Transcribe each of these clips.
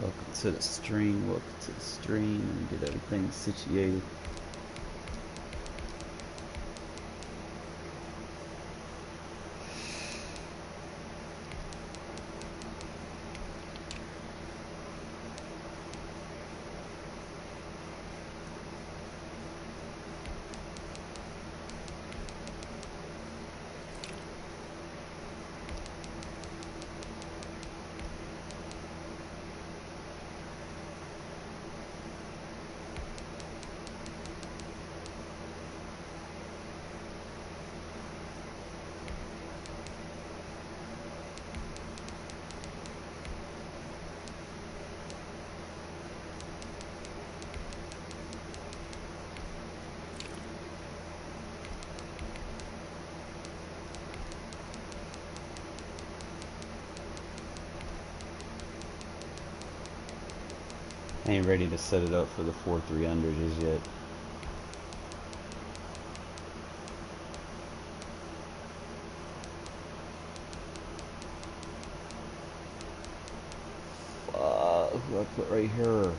Welcome to the stream. Welcome to the stream. And get everything situated. I ain't ready to set it up for the 4-3 under just yet. Who do I put right here?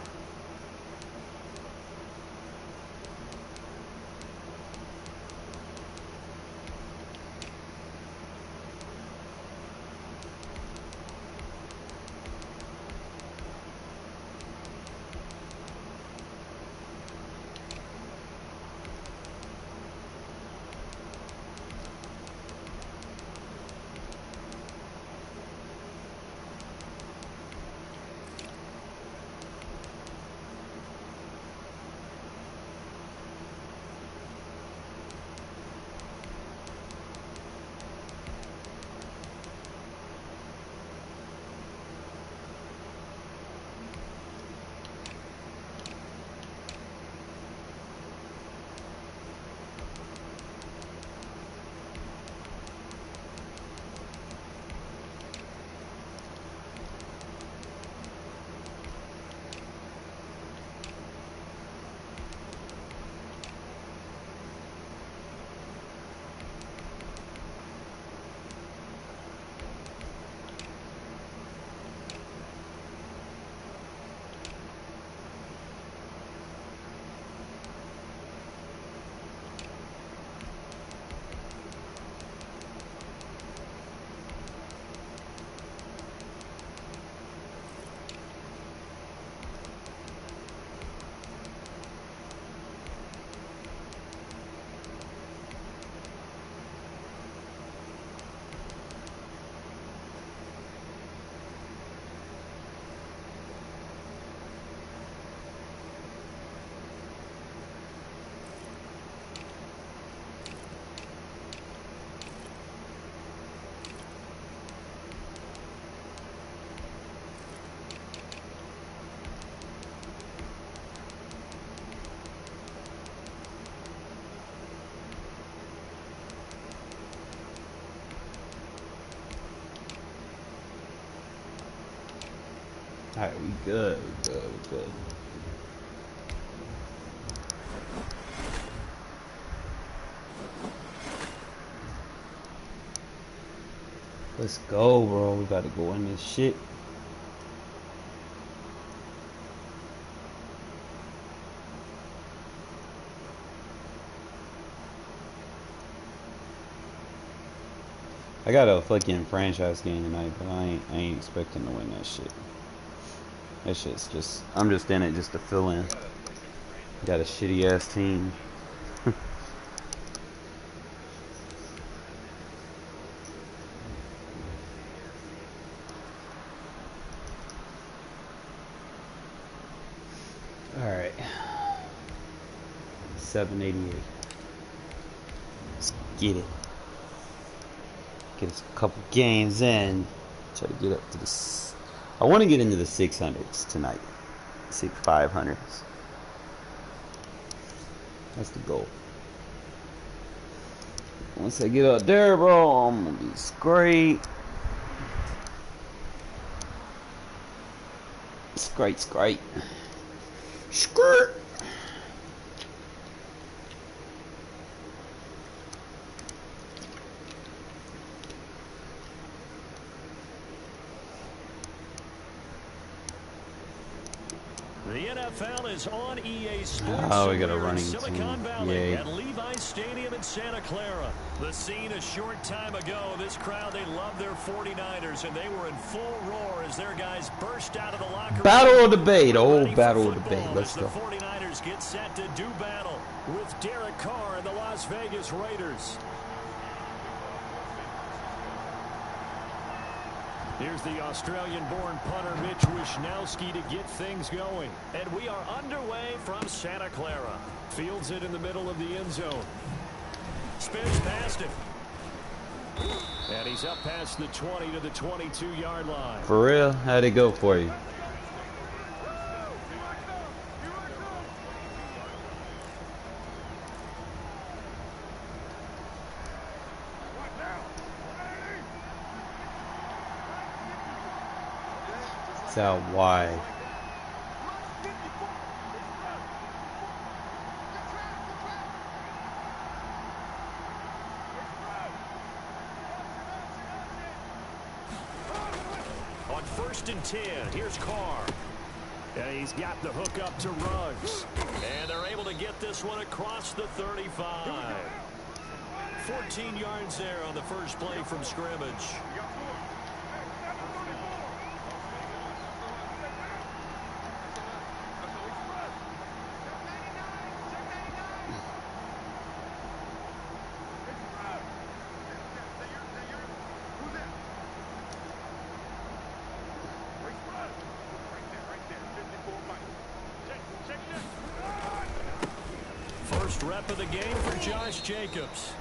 Alright, we good, we good, we good. Let's go, bro. We gotta go in this shit. I got a fucking franchise game tonight, but I ain't expecting to win that shit. That shit's just, I'm just in it just to fill in. Got a shitty ass team. Alright. 788. Let's get it. Get us a couple games in. Try to get up to this. I want to get into the 600s tonight. 500s. That's the goal. Once I get out there, bro, I'm gonna be great. Great. Skirt. The NFL is on EA Sports. Oh, we got a running Silicon team. Valley Yay. at Levi's Stadium in Santa Clara. The scene a short time ago. This crowd, they love their 49ers, and they were in full roar as their guys burst out of the locker room. Battle of debate. Oh, battle of debate. Let's go. The 49ers get set to do battle with Derek Carr and the Las Vegas Raiders. Here's the Australian-born punter Mitch Wishnowsky to get things going. And we are underway from Santa Clara. Fields it in the middle of the end zone. Spins past him. And he's up past the 20 to the 22-yard line. For real? How'd it go for you? It's out wide. On 1st and 10, here's Carr. And he's got the hook up to Ruggs. And they're able to get this one across the 35. 14 yards there on the first play from scrimmage. First rep of the game for Josh Jacobs.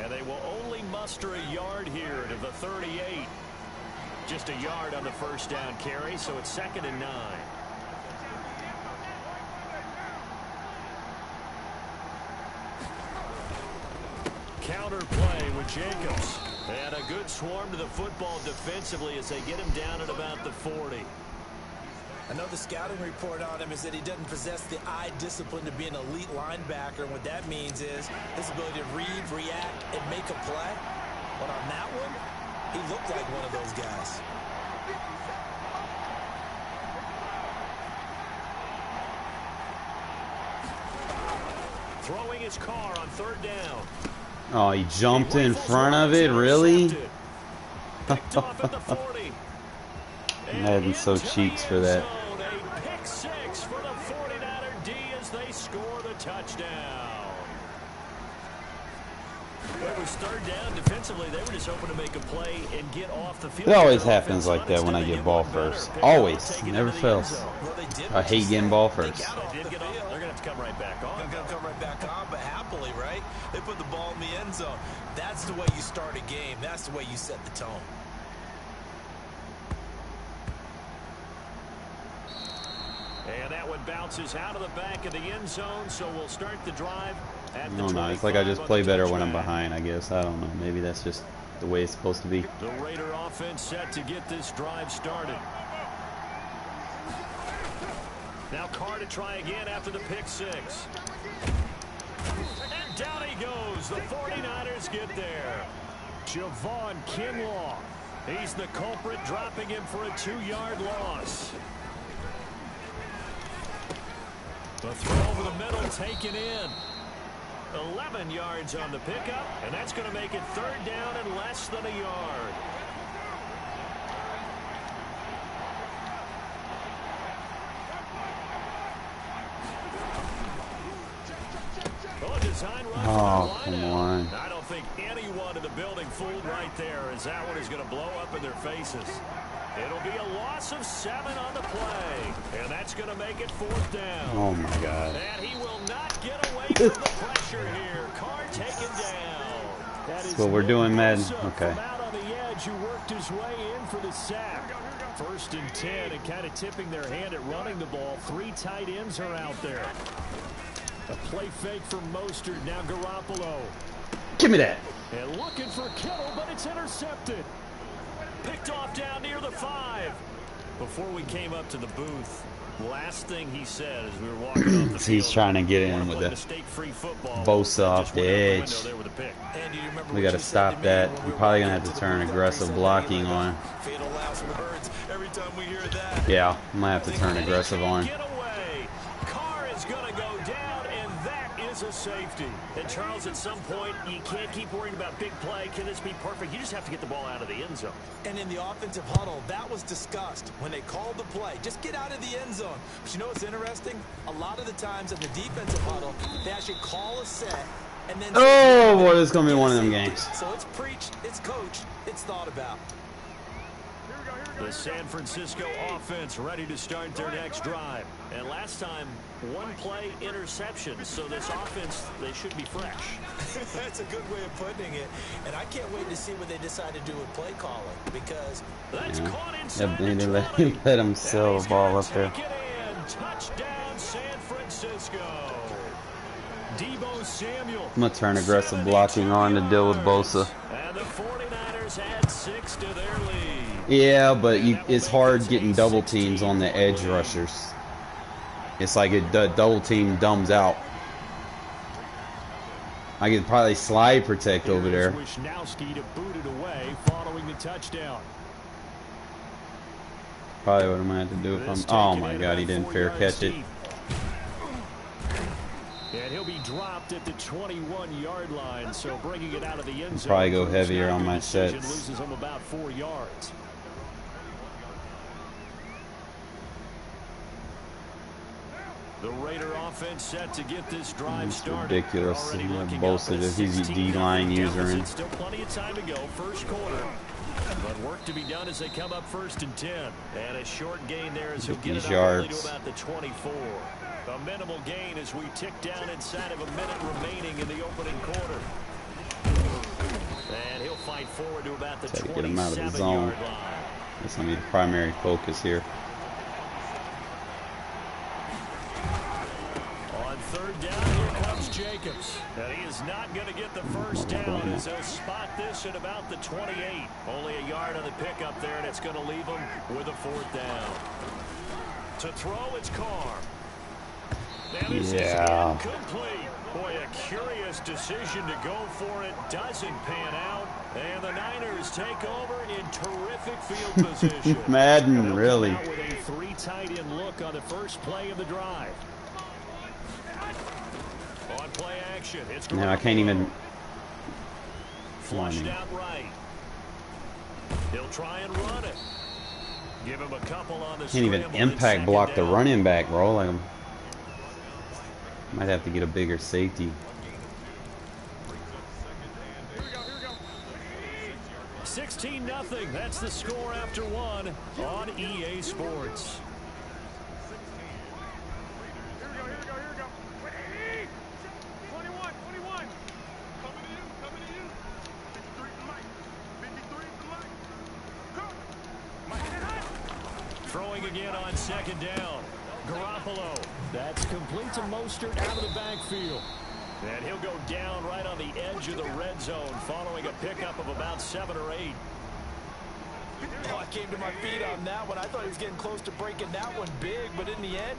And they will only muster a yard here to the 38. Just a yard on the first down carry, so it's 2nd and 9. Counter play with Jacobs. And a good swarm to the football defensively as they get him down at about the 40. I know the scouting report on him is that he doesn't possess the eye discipline to be an elite linebacker. And what that means is his ability to read, react, and make a play. But on that one, he looked like one of those guys. Throwing his car on 3rd down. Oh, he jumped in front of it? Really? Picked off at the 40. Madden's so cheeks for that. A pick 6 for the 49er D as they score the touchdown. It was 3rd down. Defensively, they were just hoping to make a play and get off the field. It always happens like that when I get ball first. Always. Never fails. I hate getting ball first. They're going to have to come right back on. They're going to come right back on, but happily, right? They put the ball in the end zone. That's the way you start a game. That's the way you set the tone. And that one bounces out of the back of the end zone, so we'll start the drive at the 25. No, it's like I just play better when I'm behind, I guess. I don't know. Maybe that's just the way it's supposed to be. The Raider offense set to get this drive started. Now Carr to try again after the pick 6. And down he goes. The 49ers get there. Javon Kinlaw. He's the culprit, dropping him for a 2-yard loss. The throw over the middle taken in. 11 yards on the pickup, and that's going to make it 3rd down and less than a yard. Oh, come on. I don't think anyone in the building fooled right there, as that one is going to blow up in their faces. It'll be a loss of 7 on the play. And that's going to make it 4th down. Oh, my God. And he will not get away from the pressure here. Carr taken down. That's what we're doing, Madden. Okay. From out on the edge, who worked his way in for the sack. 1st and 10, and kind of tipping their hand at running the ball. 3 tight ends are out there. A play fake for Mostert. Now Garoppolo. Give me that. And looking for Kittle, but it's intercepted. Picked off down near the 5. Before we came up to the booth, last thing he said as we were walking off the field, he's trying to get in with the Bosa off the edge. We got to stop that. We're probably going to have to turn aggressive blocking on. Yeah, I might have to turn aggressive on. Carr is going to go down, and that is a safety. And Charles, at some point, you can't keep worrying about big play. Can this be perfect? You just have to get the ball out of the end zone. And in the offensive huddle, that was discussed when they called the play. Just get out of the end zone. But you know what's interesting? A lot of the times in the defensive huddle, they actually call a set and then... Oh, boy, this is going to be one of them games. So it's preached, it's coached, it's thought about. The San Francisco offense ready to start their next drive. And last time, 1 play interception. So this offense, they should be fresh. That's a good way of putting it. And I can't wait to see what they decide to do with play calling. Because that's caught inside they let him sell the ball up there. Touchdown, San Francisco. Deebo Samuel. I'm going to turn aggressive blocking on to deal with Bosa. And the 49ers add 6 to their lead. Yeah, but it's hard getting double teams on the edge rushers. It's like the double team dumbs out. I could probably slide protect over there. Wishnowski to boot it away following the touchdown. Probably what I'm going to have to do if I'm... Oh my God, he didn't fair catch it. And he'll be dropped at the 21-yard line, so bringing it out of the end zone. Probably go heavier on my sets. Loses him about 4 yards. The Raider offense set to get this drive started. Ridiculous. Bosa, he's a D-line user. And still plenty of time to go. First quarter. But work to be done as they come up 1st and 10. And a short gain there as he'll get it up only to about the 24. A minimal gain as we tick down inside of a minute remaining in the opening quarter. And he'll fight forward to about the 27-yard line. That's going to be the primary focus here. On 3rd down, here comes Jacobs. And he is not going to get the first down as they'll spot this at about the 28. Only a yard on the pickup there, and it's going to leave him with a 4th down. To throw, it's Carr. Yeah. Incomplete. Boy, a curious decision to go for it. Doesn't pan out. And the Niners take over in terrific field position. Madden, really. With a 3 tight end look on the first play of the drive. On play action, it's no, I can't even. Flushed out right. He'll try and run it. Give him a couple on the can't even impact block the running back, bro. Like, might have to get a bigger safety. 16-0. That's the score after 1 on EA Sports. Throwing again on 2nd down. Garoppolo. That's complete to Mostert out of the backfield. And he'll go down right on the edge of the red zone following a pickup of about 7 or 8. Oh, I came to my feet on that one. I thought he was getting close to breaking that one big, but in the end,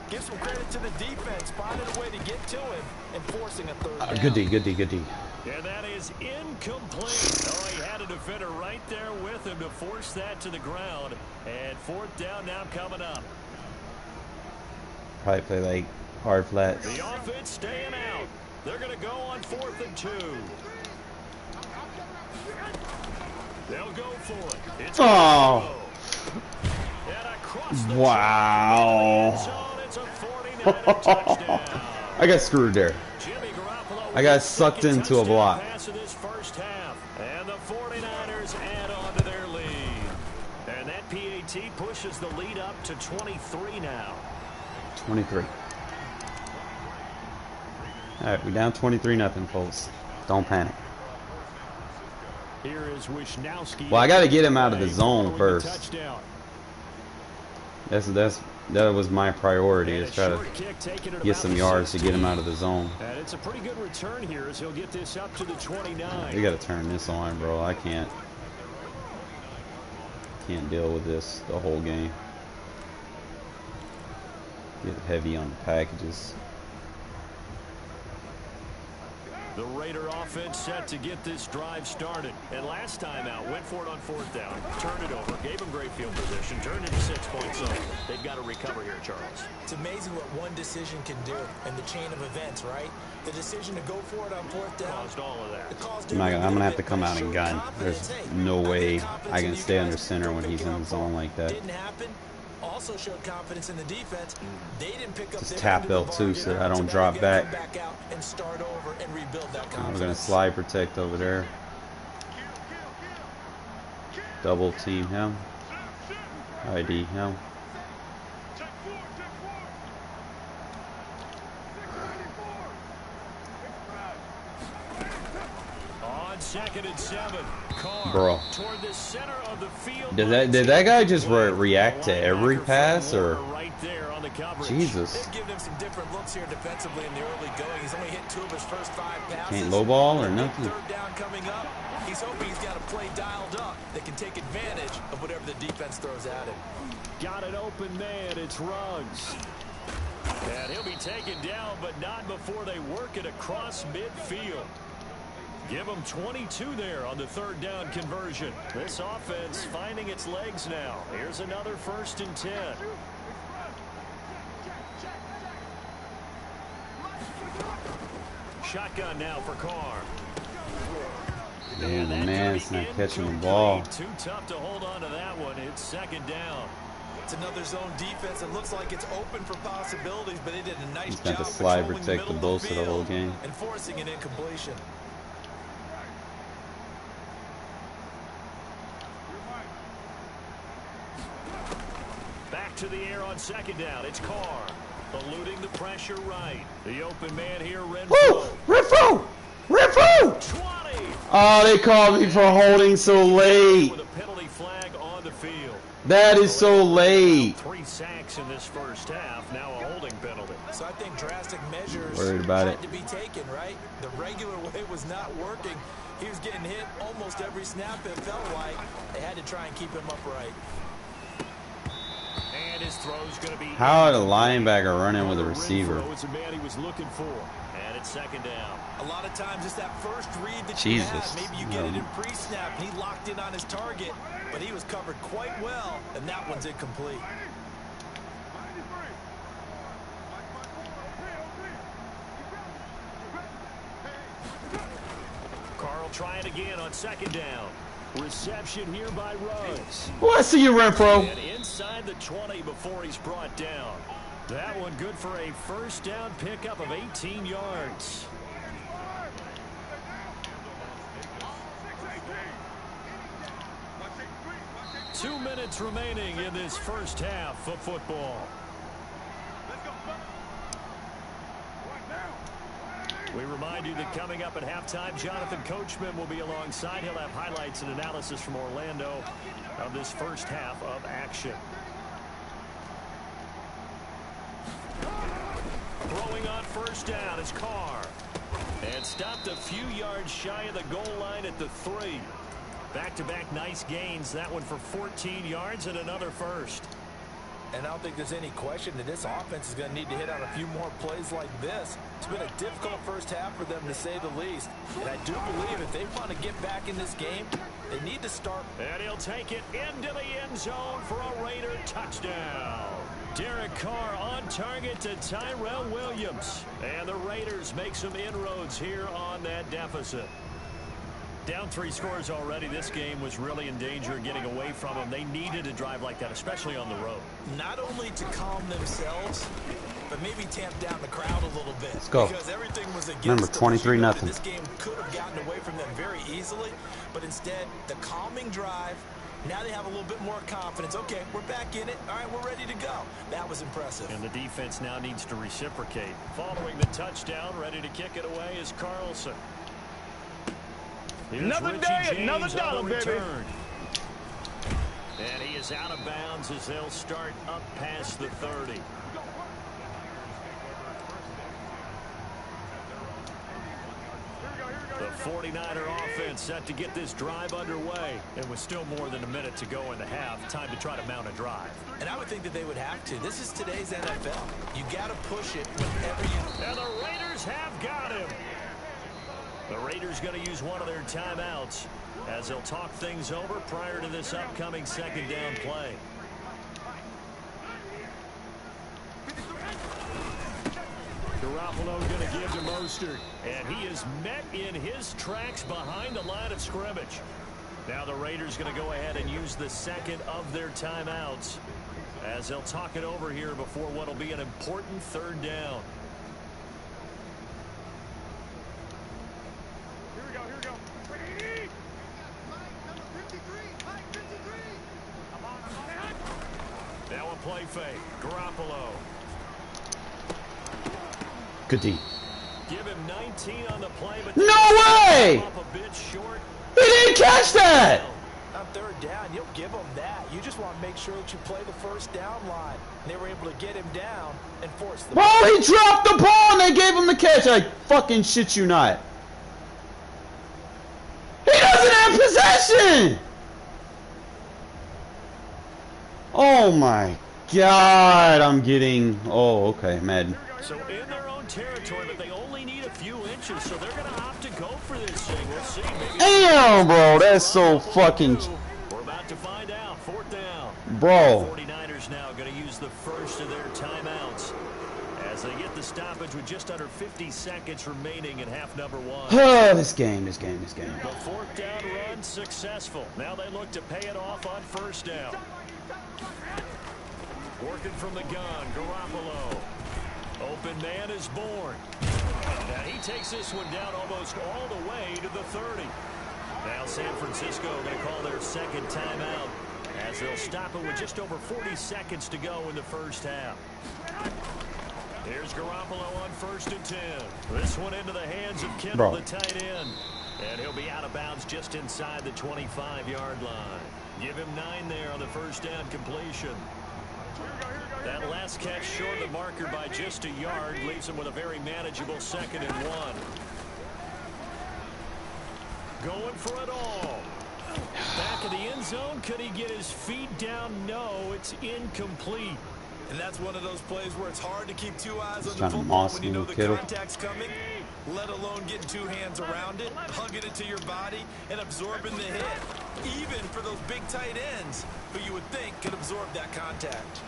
give some credit to the defense, finding a way to get to him and forcing a 3rd down. Good D. And that is incomplete. Oh, he had a defender right there with him to force that to the ground. And 4th down now coming up. Probably play like hard flats. The offense staying out. They're going to go on 4th and 2. They'll go for it. It's oh. Wow. It's a 49er touchdown. I got screwed there. I got sucked into a block. And the 49ers add on to their lead. And that pushes the lead up to 23 now. 23. All right, we're down 23-0, folks. Don't panic. Here is Wishnowski. Well, I got to get him out of the zone first. That was my priority, is try to get some yards to get him out of the zone. And it's a pretty good return here as he'll get this up to the 29. We got to turn this on, bro. I can't deal with this the whole game. Get heavy on the packages. The Raider offense set to get this drive started. And last time out, went for it on 4th down. Turned it over, gave him great field position, turned it to 6 points over. They've got to recover here, Charles. It's amazing what one decision can do in the chain of events, right? The decision to go for it on 4th down. Caused all of that. I'm going to have to come out and gun. There's no way I can stay under center when he's in the zone like that. Didn't happen. Also showed confidence in the defense. They didn't pick up just tap belt too, so I don't drop back. And start over and rebuild that confidence. We're gonna slide protect over there. Double team him. ID him. On 2nd and 7. Bro, toward the center of the field. did that guy just react to every pass, or right there on the coverage? Jesus? They've given him some different looks here defensively in the early going. He's only hit 2 of his first 5 passes. Can't low ball or nothing. 3rd down coming up. He's hoping he's got a play dialed up that can take advantage of whatever the defense throws at him. Got an open man. It's Ruggs. And he'll be taken down, but not before they work it across midfield. Give them 22 there on the 3rd down conversion. This offense finding its legs now. Here's another 1st and 10. Shotgun now for Carr. Man, the man's not catching the ball. Too tough to hold on to that one. It's 2nd down. It's another zone defense. It looks like it's open for possibilities, but they did a nice job. He's got to slide protect the bullshit the whole game. And forcing an incompletion. Back to the air on 2nd down. It's Carr. Eluding the pressure right. The open man here, Renfro. Renfro! Renfro! 20. Oh, they called me for holding so late. With a penalty flag on the field. That is so late. 3 sacks in this first half. Now a holding penalty. So I think drastic measures had to be taken, right? The regular way was not working. He was getting hit almost every snap, it felt like. They had to try and keep him upright. And his throw's going to be. How had a linebacker running with a receiver? It's a man he was looking for. And it's 2nd down. A lot of times it's that first read that Jesus. you have. Maybe you get it in pre-snap and he locked in on his target, but he was covered quite well, and that one's incomplete. Carl trying again on 2nd down. Reception here by Ruggs. Oh, I see you, Renfro. And inside the 20 before he's brought down. That one good for a 1st down pickup of 18 yards. Two minutes remaining in this first half of football. We remind you that coming up at halftime, Jonathan Coachman will be alongside. He'll have highlights and analysis from Orlando of this first half of action. Throwing on 1st down is Carr. And stopped a few yards shy of the goal line at the 3. Back-to-back nice gains. That one for 14 yards and another 1st. And I don't think there's any question that this offense is going to need to hit on a few more plays like this. It's been a difficult first half for them, to say the least. And I do believe if they want to get back in this game, they need to start. And he'll take it into the end zone for a Raider touchdown. Derek Carr on target to Tyrell Williams. And the Raiders make some inroads here on that deficit. Down 3 scores already. This game was really in danger of getting away from them. They needed a drive like that, especially on the road. Not only to calm themselves, but maybe tamp down the crowd a little bit. Let's go. Because everything was against Remember, 23-0. This game could have gotten away from them very easily, but instead, the calming drive Now they have a little bit more confidence. Okay, we're back in it. All right, we're ready to go. That was impressive. And the defense now needs to reciprocate. Following the touchdown, ready to kick it away is Carlson. Here's Another Richie day, James another dollar, on the baby. return. And he is out of bounds as they'll start up past the 30. The 49er offense set to get this drive underway. And with still more than a minute to go in the half, time to try to mount a drive. And I would think that they would have to. This is today's NFL. You got to push it whenever you... And the Raiders have got him. The Raiders going to use one of their timeouts as they'll talk things over prior to this upcoming second down play. Garoppolo going to give to Mostert, and he is met in his tracks behind the line of scrimmage. Now the Raiders going to go ahead and use the second of their timeouts as they'll talk it over here before what will be an important third down. That one play fake. Garoppolo. Good D. Give him 19 on the play, but No way! up a bit short. He didn't catch that! On third down, you'll give them that. You just want to make sure that you play the first down line. They were able to get him down and force the Bro, he dropped the ball and they gave him the catch. I fucking shit you not. He doesn't have possession! Oh my God, I'm getting... Oh, okay, Madden. So in their own territory, but they only need a few inches, so they're going to opt to go for this thing. We'll see. Maybe Damn, bro, that's so fucking... We're about to find out. Fourth down. Bro. 49ers now going to use the first of their timeouts as they get the stoppage with just under 50 seconds remaining in half number one. Oh, this game. The fourth down run successful. Now they look to pay it off on first down. Working from the gun, Garoppolo. Open man is born. Now he takes this one down almost all the way to the 30. Now San Francisco going to call their second timeout as they'll stop it with just over 40 seconds to go in the first half. Here's Garoppolo on 1st and 10. This one into the hands of Kittle, the tight end. And he'll be out of bounds just inside the 25-yard line. Give him 9 there on the first down completion. That last catch short of the marker by just a yard leaves him with a very manageable 2nd and 1. Going for it all. Back of the end zone. Could he get his feet down? No, it's incomplete. And that's one of those plays where it's hard to keep two eyes on the trying to football moss when you know the Kittle. contact's coming, let alone getting two hands around it, hugging it to your body, and absorbing the hit. Even for those big tight ends who you would think could absorb that contact.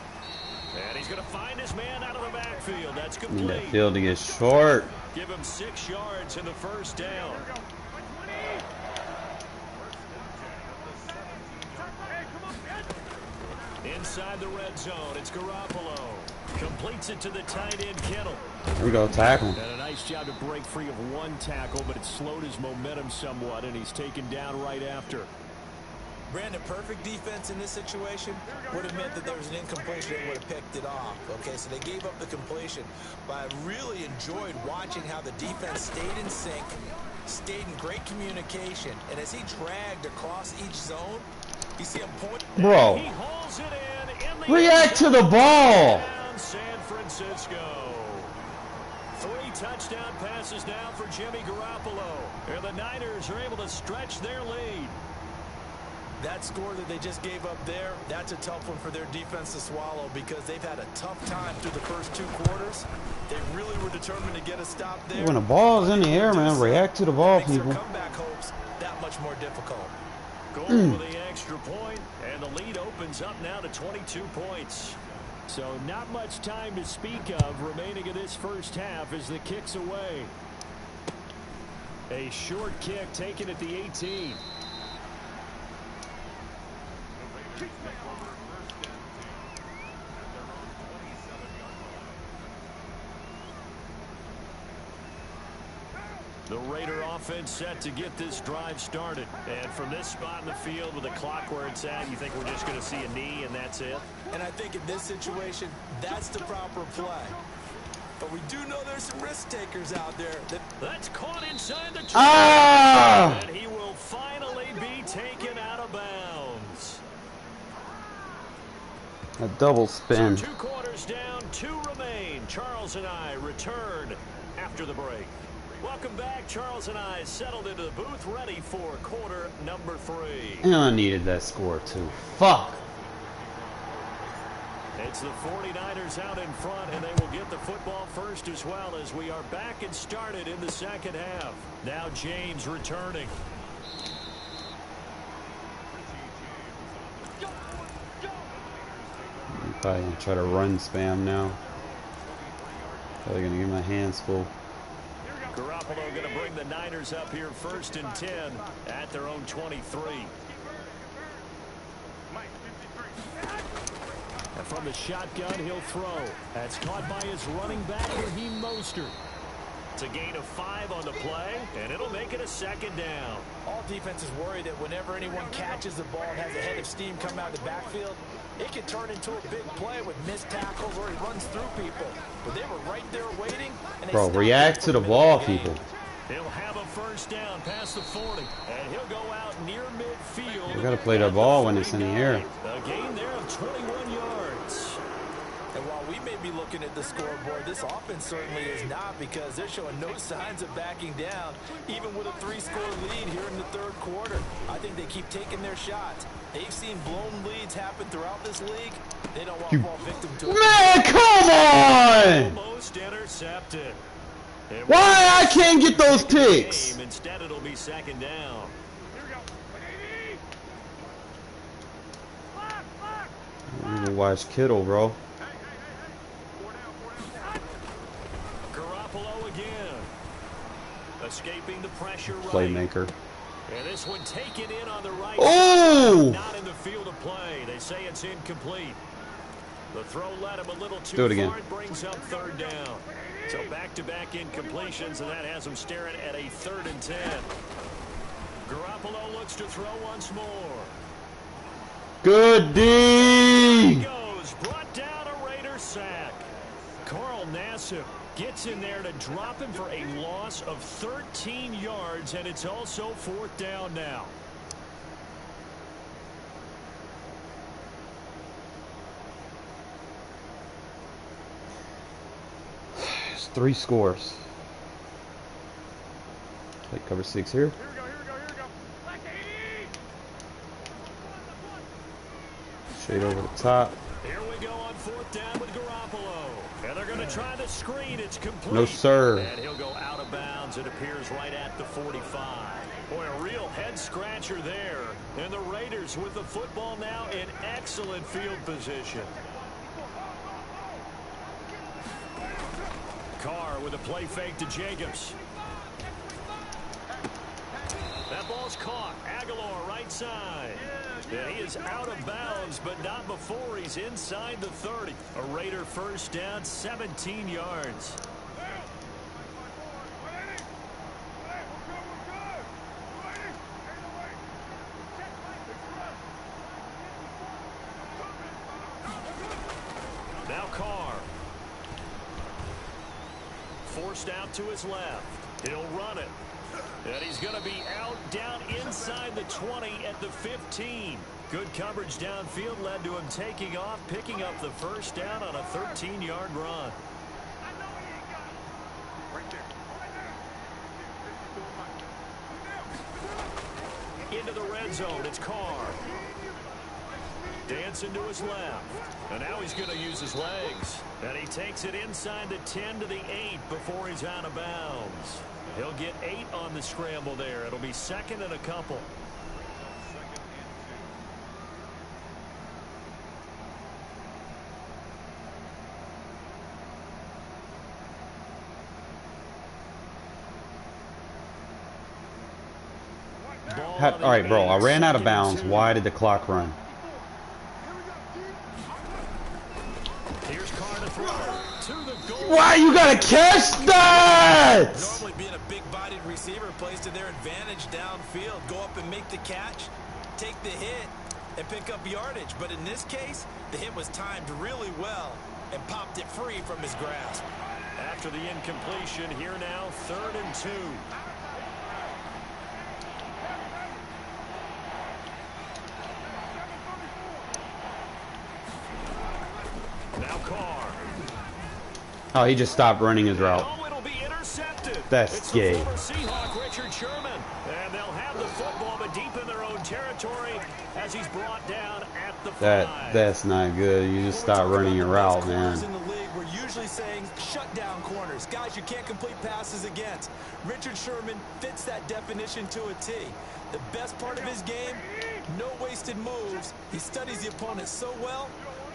And he's going to find his man out of the backfield. That's Need complete. that field to get short. Give him 6 yards in the first down. Inside the red zone, it's Garoppolo. Completes it to the tight end, Kittle. There we go, tackle. And a nice job to break free of one tackle, but it slowed his momentum somewhat, and he's taken down right after. Brandon, perfect defense in this situation would have meant that there was an incompletion and would have picked it off. Okay, so they gave up the completion. But I really enjoyed watching how the defense stayed in sync, stayed in great communication, and as he dragged across each zone, you see him point. Bro, He hauls it in the react to the ball. Down San Francisco. 3 touchdown passes now for Jimmy Garoppolo. And the Niners are able to stretch their lead. That score that they just gave up there, that's a tough one for their defense to swallow because they've had a tough time through the first 2 quarters. They really were determined to get a stop there. When the ball's in the air, man, react to the ball, Makes their people. comeback hopes that much more difficult. Goal with the extra point, and the lead opens up now to 22 points. So not much time to speak of remaining in this first half as the kick's away. A short kick taken at the 18. The Raider offense set to get this drive started. And from this spot in the field with the clock where it's at, you think we're just going to see a knee and that's it? And I think in this situation, that's the proper play. But we do know there's some risk takers out there. That's caught inside the Ah! and he will finally be taken out of bounds. A double spin. So 2 quarters down, 2 remain. Charles and I return after the break. Welcome back. Charles and I settled into the booth, ready for quarter number 3. And I needed that score too. Fuck. It's the 49ers out in front, and they will get the football first as well as we are back and started in the second half. Now James returning. I'm probably gonna try to run spam now. Probably gonna get my hands full. Garoppolo going to bring the Niners up here 1st and 10 at their own 23. And from the shotgun, he'll throw. That's caught by his running back, Raheem Mostert. It's a gain of 5 on the play, and it'll make it a 2nd down. All defenses worry that whenever anyone catches the ball and has a head of steam come out of the backfield, it can turn into a big play with missed tackles or he runs through people. But they were right there waiting. And Bro, react to the ball, people. He'll have a 1st down past the 40, and he'll go out near midfield. We gotta play the ball when it's in the air. A gain there of 21 yards. And while we may be looking at the scoreboard, this offense certainly is not, because they're showing no signs of backing down, even with a 3-score lead here in the 3rd quarter. I think they keep taking their shots. They've seen blown leads happen throughout this league. They don't want to fall victim to it. Man, come on! Almost intercepted. Why I can't get those picks? Instead, it'll be 2nd down. I'm gonna watch Kittle, bro. Garoppolo again. Escaping the pressure right. Playmaker. And this one taken in on the right. Oh! Not in the field of play. They say it's incomplete. The throw led him a little too Do it again. far. It brings up 3rd down. So back-to-back incompletions, and that has him staring at a 3rd and 10. Garoppolo looks to throw once more. Good He D! goes. Brought down a Raider sack. Carl Nassib gets in there to drop him for a loss of 13 yards, and it's also 4th down now. It's 3 scores. Like cover 6 here. Shade over the top. Here we go on 4th down with Garoppolo. And they're going to try the screen. It's complete. No, sir. And he'll go out of bounds. It appears right at the 45. Boy, a real head-scratcher there. And the Raiders with the football now in excellent field position. Carr with a play fake to Jacobs. That ball's caught. Aguilar right side. And he is out of bounds, but not before he's inside the 30. A Raider 1st down, 17 yards. Now Carr. Forced out to his left. He'll run it. And he's going to be out down inside the 20 at the 15. Good coverage downfield led to him taking off, picking up the 1st down on a 13-yard run. Into the red zone, it's Carr. Dancing to his left. And now he's going to use his legs. And he takes it inside the 10 to the 8 before he's out of bounds. He'll get 8 on the scramble there. It'll be 2nd and a couple. All right, bro. I ran out of bounds. Why did the clock run? Here's Carr to throw to the goal Why you gotta catch that? Normally being a big-bodied receiver plays to their advantage downfield. Go up and make the catch, take the hit, and pick up yardage. But in this case, the hit was timed really well and popped it free from his grasp. After the incompletion, here now, 3rd and 2. Now Carr. Oh, he just stopped running his route. Oh, it'll be intercepted. That's gay. It's the former Seahawk, Richard Sherman. And they'll have the football, but deep in their own territory as he's brought down at the 5. That's not good. You just stop running your route, man. In the league, we're usually saying shut down corners. Guys you can't complete passes against. Richard Sherman fits that definition to a T. The best part of his game, no wasted moves. He studies the opponent so well.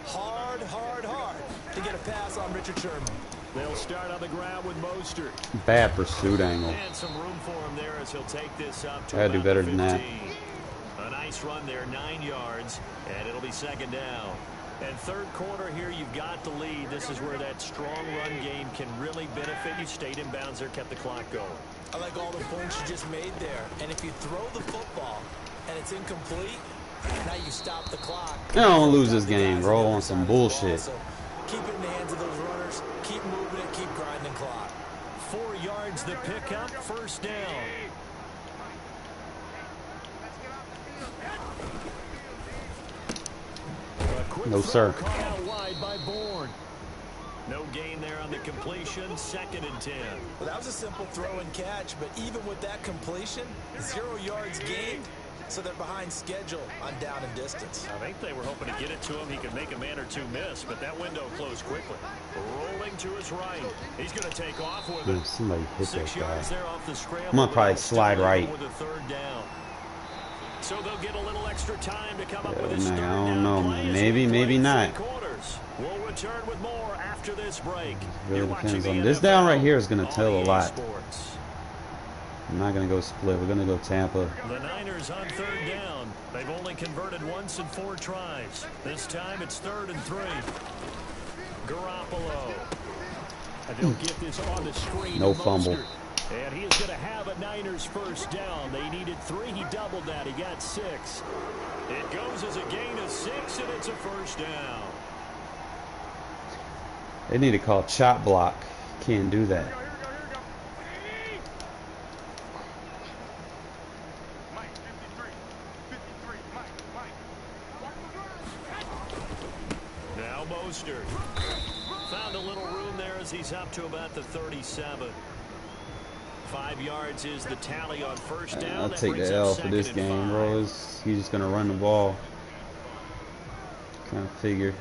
Hard to get a pass on Richard Sherman. They'll start on the ground with Mostert. Bad pursuit angle. And some room for him there as he'll take this up to Gotta do better than that. A nice run there, 9 yards, and it'll be 2nd down. And 3rd quarter here, you've got the lead. This is where that strong run game can really benefit you. Stayed in bounds there, kept the clock going. I like all the points you just made there. And if you throw the football and it's incomplete, now you stop the clock. I don't lose this game, bro. On some bullshit. So keep it in the hands of those runners. Keep moving it. Keep grinding clock. 4 yards the pickup, 1st down. No, sir. Caught out wide by Bourne. No gain there on the completion. 2nd and 10. Well, that was a simple throw and catch, but even with that completion, 0 yards gained, so they're behind schedule on down and distance. I think they were hoping to get it to him. He could make a man or two miss, but that window closed quickly. Rolling to his right. He's going to take off with it. Somebody hit 6 that yards guy. there off the scramble. I'm gonna probably slide right. With a 3rd down. So they'll get a little extra time to come up with Yeah, this man, 3rd I don't down know, play man. as Maybe, we maybe play not. 3 quarters. We'll return with more after this break. Really You're watching depends the on this NFL down right here is gonna on tell a EA lot. Sports. I'm not gonna go split. We're gonna go Tampa. The Niners on 3rd down. They've only converted once in 4 tries. This time it's 3rd and 3. Garoppolo. And they'll get this on the screen. No fumble. Mostert. And he is going to have a Niners 1st down. They needed 3. He doubled that. He got 6. It goes as a gain of 6, and it's a 1st down. They need to call chop block. Can't do that. Now Mostert. Found a little room there as he's up to about the 37. 5 yards is the tally on 1st down. I'll That take brings the up L for this 2nd and game, 5. bro. He's just gonna run the ball. Kind of figure.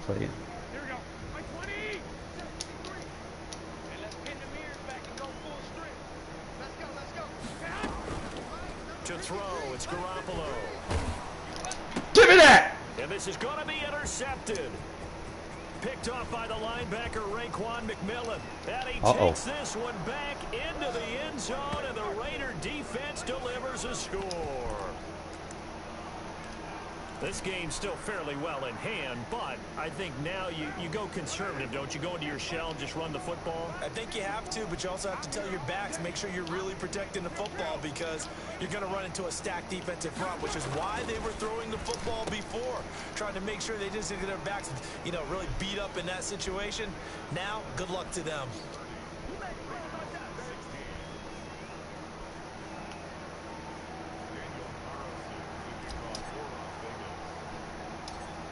Play it. To throw, it's Garoppolo. Give me that! And this is going to be intercepted. Picked off by the linebacker, Raekwon McMillan. And he takes this one back into the end zone, and the Raider defense delivers a score. This game's still fairly well in hand, but I think now you go conservative, don't you? Go into your shell and just run the football? I think you have to, but you also have to tell your backs, make sure you're really protecting the football because you're going to run into a stacked defensive front, which is why they were throwing the football before, trying to make sure they didn't get their backs, really beat up in that situation. Now, good luck to them.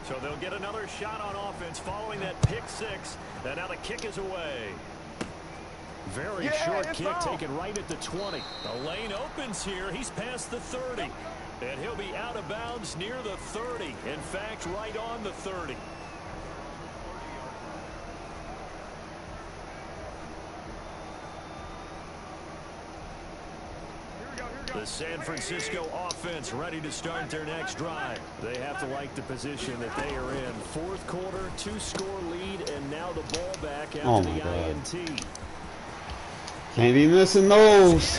So they'll get another shot on offense following that pick 6. And now the kick is away. Very short kick taken right at the 20. The lane opens here. He's past the 30. And he'll be out of bounds near the 30. In fact, right on the 30. The San Francisco offense ready to start their next drive. They have to like the position that they are in. 4th quarter, 2-score lead, and now the ball back after the INT. Can't be missing those.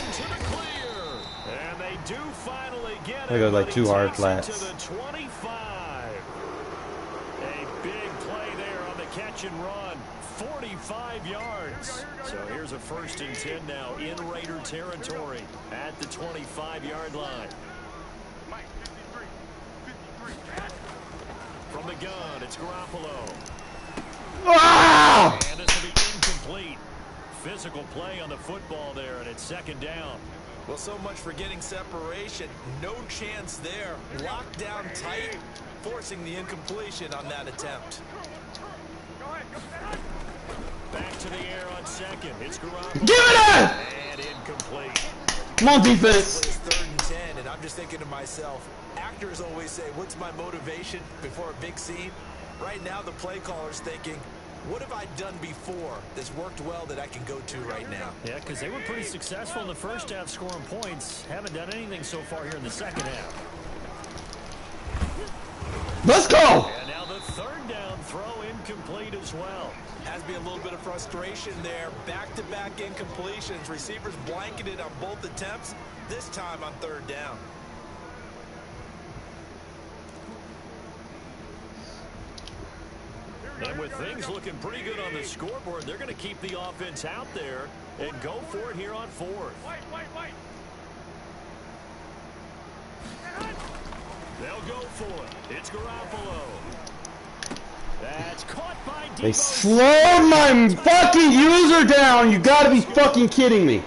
And they do finally get it. They go like 2 hard flats. To the 25. A big play catch and run. 45 yards. So here's a 1st and 10 now in Raider territory at the 25-yard line. From the gun, it's Garoppolo. Ah! And this will be incomplete. Physical play on the football there, and it's 2nd down. Well, so much for getting separation. No chance there. Locked down tight, forcing the incompletion on that attempt. Back to the air on 2nd. It's Garoppolo. Give it up! And incomplete. Come on, defense. It's 3rd and 10, and I'm just thinking to myself, actors always say, what's my motivation before a big scene? Right now, the play caller's thinking, what have I done before that's worked well that I can go to right now? Yeah, because they were pretty successful in the first half scoring points. Haven't done anything so far here in the second half. Let's go! And now the 3rd down throw incomplete as well. Has to be a little bit of frustration there. Back-to-back incompletions. Receivers blanketed on both attempts, this time on 3rd down. And with things looking pretty good on the scoreboard, they're going to keep the offense out there and go for it here on 4th. They'll go for it. It's Garoppolo. That's caught by Debo. They slowed my fucking user down. You gotta be fucking kidding me.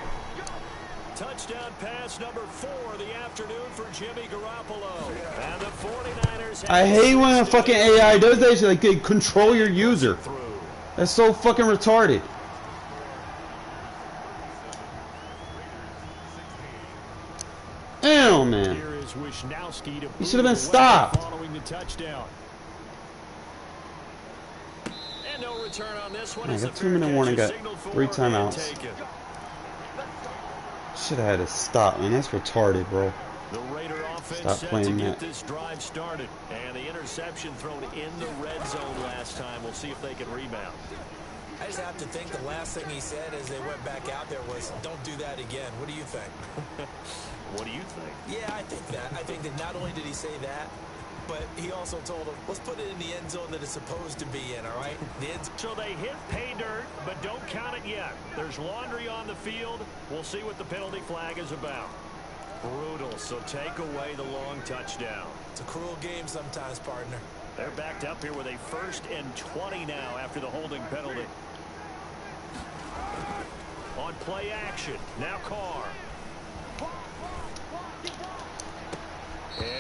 Touchdown pass number 4 of the afternoon for Jimmy Garoppolo. And the 49ers. I hate when a fucking AI does that. Like, they control your user. That's so fucking retarded. Damn, man. Here is Wisnowski to He should have been stopped. following the touchdown. And no return on this one. I got 2-minute warning, got 3 timeouts. Should have had to stop, man. That's retarded, bro. The Raider offense Stop set playing to that. get this drive started. And the interception thrown in the red zone last time. We'll see if they can rebound. I just have to think the last thing he said as they went back out there was, don't do that again. What do you think? What do you think? Yeah, I think that. I think that not only did he say that, but he also told them, let's put it in the end zone that it's supposed to be in, all right? The end. So they hit pay dirt, but don't count it yet. There's laundry on the field. We'll see what the penalty flag is about. Brutal, so take away the long touchdown. It's a cruel game sometimes, partner. They're backed up here with a 1st and 20 now after the holding penalty. On play action, now Carr.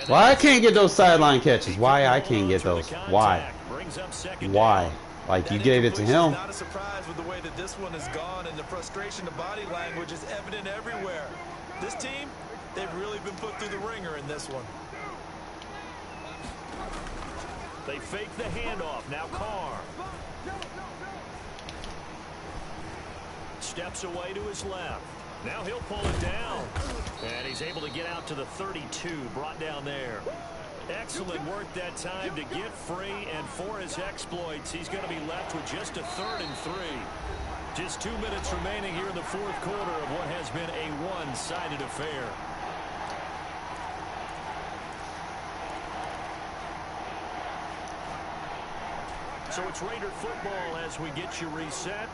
Why I can't get those sideline catches? Why I can't get those? Why? Why? Like, you gave it to him. Not a surprise with the way that this one has gone, and the frustration of body language is evident everywhere. This team, they've really been put through the ringer in this one. They fake the handoff. Now Carr. Steps away to his left. Now he'll pull it down. And he's able to get out to the 32. Brought down there. Excellent work that time to get free. And for his exploits, he's going to be left with just a 3rd and 3. Just 2 minutes remaining here in the 4th quarter of what has been a one-sided affair. So it's Raider football as we get you reset.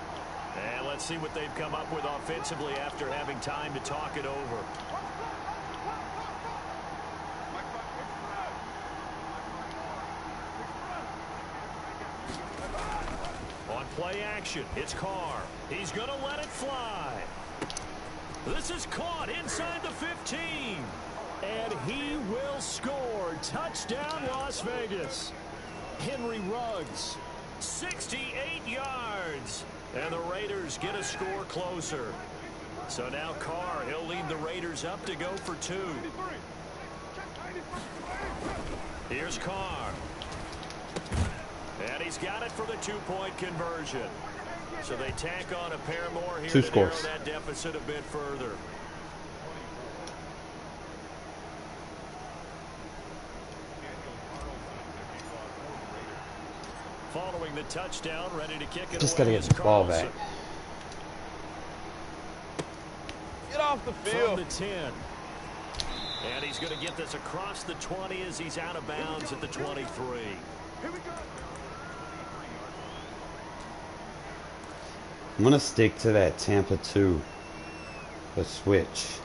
And let's see what they've come up with offensively after having time to talk it over. On play action, it's Carr. He's going to let it fly. This is caught inside the 15. And he will score. Touchdown, Las Vegas. Henry Ruggs, 68 yards. And the Raiders get a score closer. So now Carr, he'll lead the Raiders up to go for 2. Here's Carr. And he's got it for the 2-point conversion. So they tack on a pair more here 2 to scores. narrow that deficit a bit further. Following the touchdown, ready to kick it Just away gotta is get the ball back. Carlson. Get off the field. From the 10. And he's going to get this across the 20 as he's out of bounds at the 23. I'm gonna stick to that Tampa 2. The switch.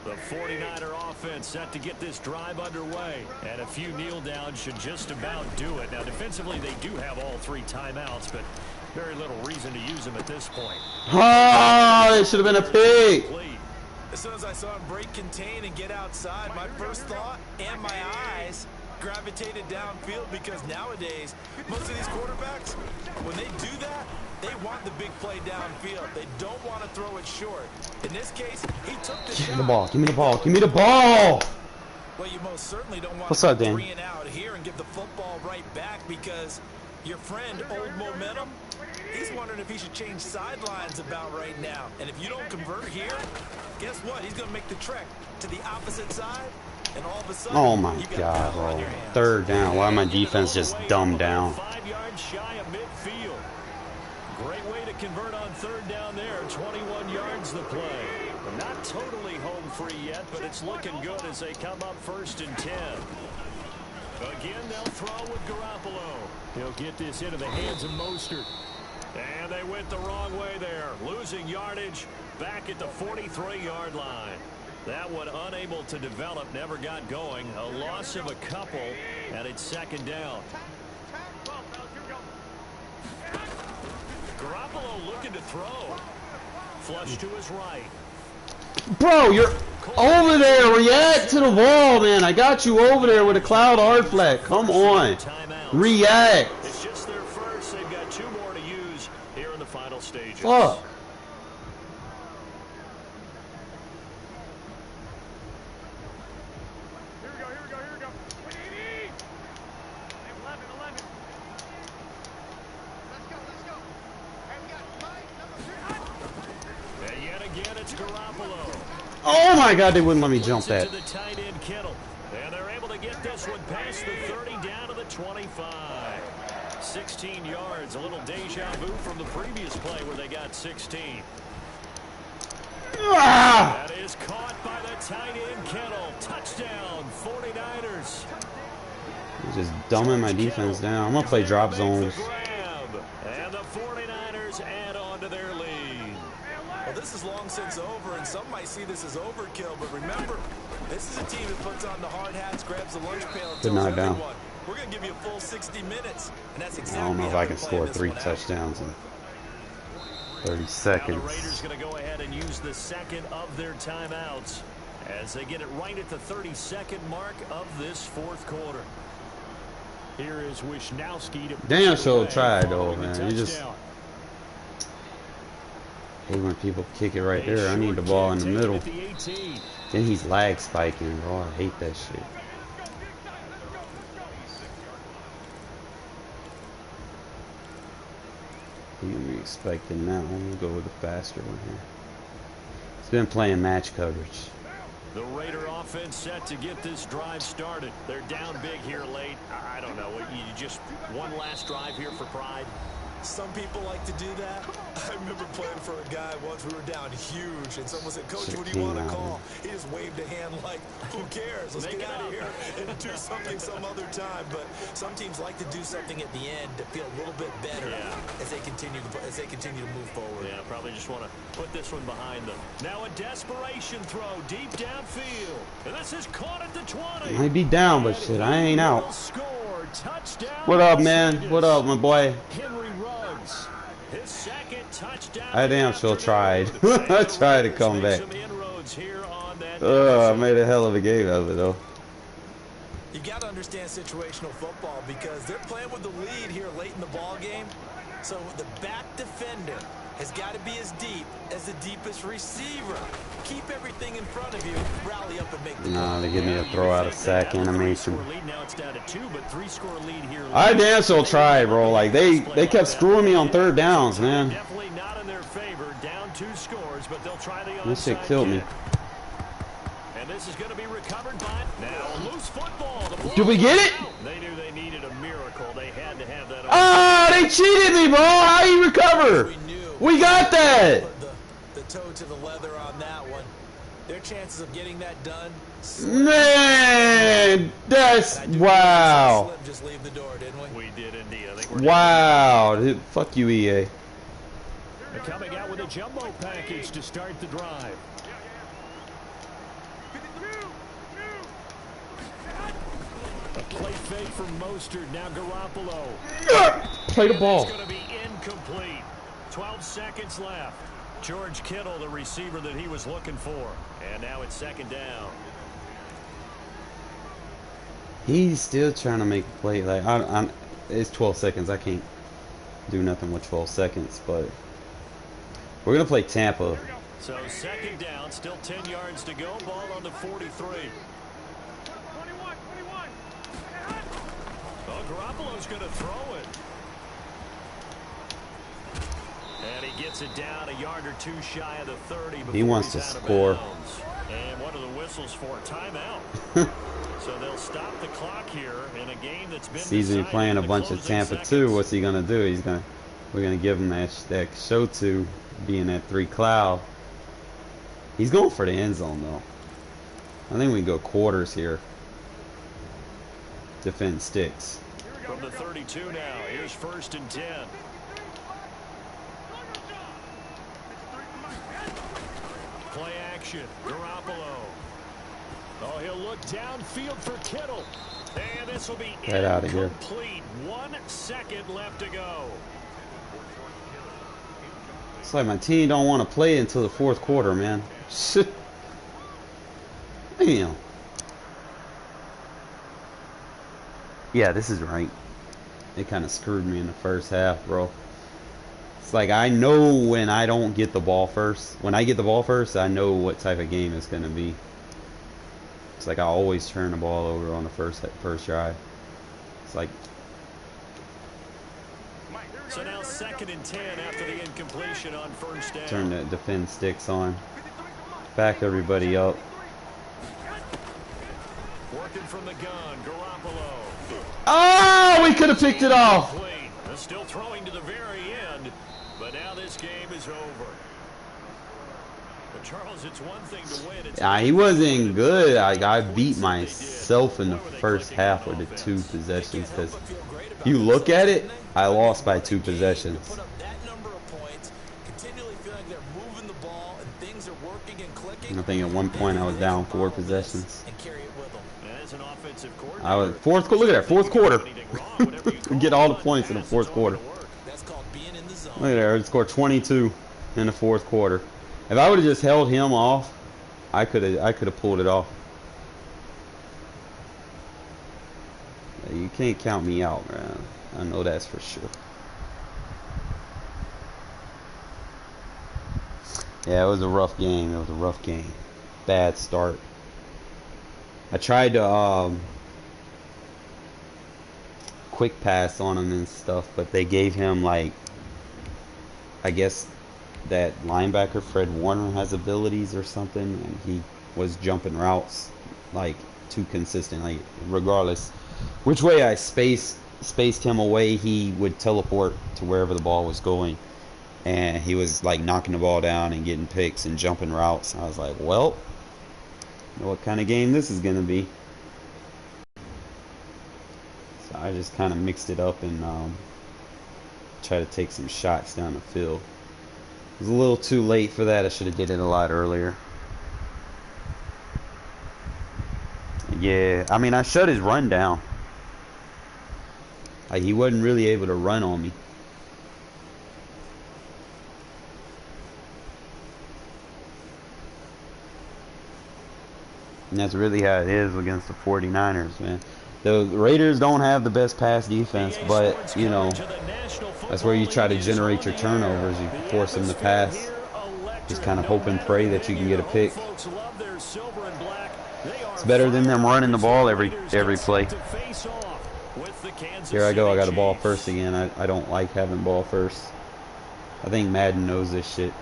The 49er offense set to get this drive underway. And a few kneel downs should just about do it. Now, defensively, they do have all 3 timeouts, but very little reason to use them at this point. Oh, it should have been a pick. As soon as I saw him break contain and get outside, my first thought and my eyes gravitated downfield, because nowadays, most of these quarterbacks, when they do that, they want the big play downfield. They don't want to throw it short. In this case, he took the shot. Give me the ball. Give me the ball. Give me the ball. Well, you most certainly don't want What's up, Dan? 3 and out here and give the football right back, because your friend, Old Momentum, he's wondering if he should change sidelines about right now. And if you don't convert here, guess what? He's going to make the trek to the opposite side. And all of a sudden, Oh my God, bro. 3rd down. Why my defense just dumbed down? 5 yards shy of midfield. Great way to convert on 3rd down there. 21 yards the play. Not totally home free yet, but it's looking good as they come up 1st and 10. Again, they'll throw with Garoppolo. He'll get this into the hands of Mostert. And they went the wrong way there. Losing yardage back at the 43-yard line. That one unable to develop, never got going. A loss of a couple, and it's 2nd down. Garoppolo looking to throw. Flush to his right. Bro, you're over there. React to the ball, man. I got you over there with a cloud hard flat. Come on. React. It's just their first. They've got 2 more to use here in the final stages. Fuck. Oh my God, they wouldn't let me jump that. To the tight end Kittle. And they're able to get this one past the 30 down to the 25. 16 yards, a little deja vu from the previous play where they got 16. Ah! That is caught by the tight end Kittle. Touchdown, 49ers. I'm just dumbing my defense down. I'm gonna play drop zones. And the 49ers add on to their lead. Well, this is long since over, and some might see this as overkill, but remember, this is a team that puts on the hard hats, grabs the lunch pail, and Good tells knock down. everyone, we're going to give you a full 60 minutes, and that's exactly I don't know if how I they're can playing score this 3 one out. touchdowns in 30 Now seconds. the Raiders going to go ahead and use the 2nd of their timeouts as they get it right at the 32nd mark of this 4th quarter. Here is Wishnowski to Damn sure away tried though, following the man. You just touchdown. hate when people kick it right A there. I need the short ball in kick the taken middle. at the 18. Then he's lag spiking, bro. I hate that shit. You can be expecting that one. We'll go with the faster one here. It's been playing match coverage. The Raider offense set to get this drive started. They're down big here late. I don't know. You just one last drive here for pride. Some people like to do that. I remember playing for a guy once. We were down huge, and someone said, Coach, what do you want to call? He just waved a hand like, who cares? Let's get out of here and do something some other time. But some teams like to do something at the end to feel a little bit better as they continue to move forward. Yeah, probably just want to put this one behind them. Now a desperation throw deep downfield. And this is caught at the 20. Might be down, but shit, I ain't out. Score. Touchdown. What up, man? What up, my boy? Henry Ruggs. His 2nd touchdown. I damn sure tried. I tried to come back. I made a hell of a game out of it, though. You got to understand situational football because they're playing with the lead here late in the ball game. So the back defender has got to be as deep as the deepest receiver. Keep everything in front of you. Rally up and make the Nah, they give me a throw out of sack animation. Now it's down to 2, but 3-score lead here. I damn sure tried, bro. Like they kept screwing me on 3rd downs, man. Definitely not in their favor. Down 2 scores, but they'll try the onside This shit killed me. And this is going to be recovered by now loose football. Did we get it? They knew they needed a miracle. They had to have that. Ah, they cheated me, bro. How you recover? We got that. The toe to the leather on that one. Their chances of getting that done. Man, that's wow. Just leave the door, didn't we? We did indeed. I think we're Wow. Fuck you, EA. They're coming out with a jumbo package to start the drive. A play fake from Mostert. Now Garoppolo. Play the ball. It's going to be incomplete. 12 seconds left. George Kittle, the receiver that he was looking for. And now it's second down. He's still trying to make a play. Like it's 12 seconds. I can't do nothing with 12 seconds. But we're gonna play Tampa. So second down, still 10 yards to go. Ball on the 43. Oh, Garoppolo's going to throw it. And he gets it down a yard or two shy of the 30. He wants to score. And what are the whistles for? Timeout. So they'll stop the clock here in a game that's been Sees him playing a bunch of Tampa too. What's he gonna do? We're gonna give him that show to being that 3 cloud. He's going for the end zone though. I think we can go quarters here. Defend sticks. From the 32 now. Here's 1st and 10. Play action. Garoppolo. Oh, he'll look downfield for Kittle. And this will be right out of here. Complete. 1 second left to go. It's like my team don't want to play until the 4th quarter, man. Shit. Damn. Yeah, this is right. It kind of screwed me in the first half, bro. It's like I know when I don't get the ball first. When I get the ball first, I know what type of game it's going to be. It's like I always turn the ball over on the first drive. It's like... So now 2nd and 10 after the incompletion on 1st down. Turn the defend sticks on. Back everybody up. Working from the gun, Garoppolo. Oh, we could have picked it off. Still throwing to the very end, but now this game is over. But Charles, it's one thing to win. Yeah, he wasn't good. I beat myself in the first half with the 2 possessions because you look at it, I lost by 2 possessions. I think at one point I was down 4 possessions. I was look at that 4th quarter. We get all the points in the 4th quarter. Look at that, I scored 22 in the 4th quarter. If I would have just held him off, I could have pulled it off. Yeah, you can't count me out, man. I know that's for sure. Yeah, it was a rough game. It was a rough game. Bad start. I tried to quick pass on him and stuff, but they gave him, like, I guess that linebacker Fred Warner has abilities or something, and he was jumping routes like too consistent. Like regardless which way I spaced him away, he would teleport to wherever the ball was going, and he was like knocking the ball down and getting picks and jumping routes. I was like, well, you know what kind of game this is gonna be. So I just kind of mixed it up and try to take some shots down the field. It was a little too late for that. I should have did it a lot earlier. Yeah, I mean, I shut his run down. Like, he wasn't really able to run on me. And that's really how it is against the 49ers, man. The Raiders don't have the best pass defense, but, you know, that's where you try to generate your turnovers. You force them to pass. Just kind of hope and pray that you can get a pick. It's better than them running the ball every play. Here I go. I got a ball first again. I don't like having ball first. I think Madden knows this shit.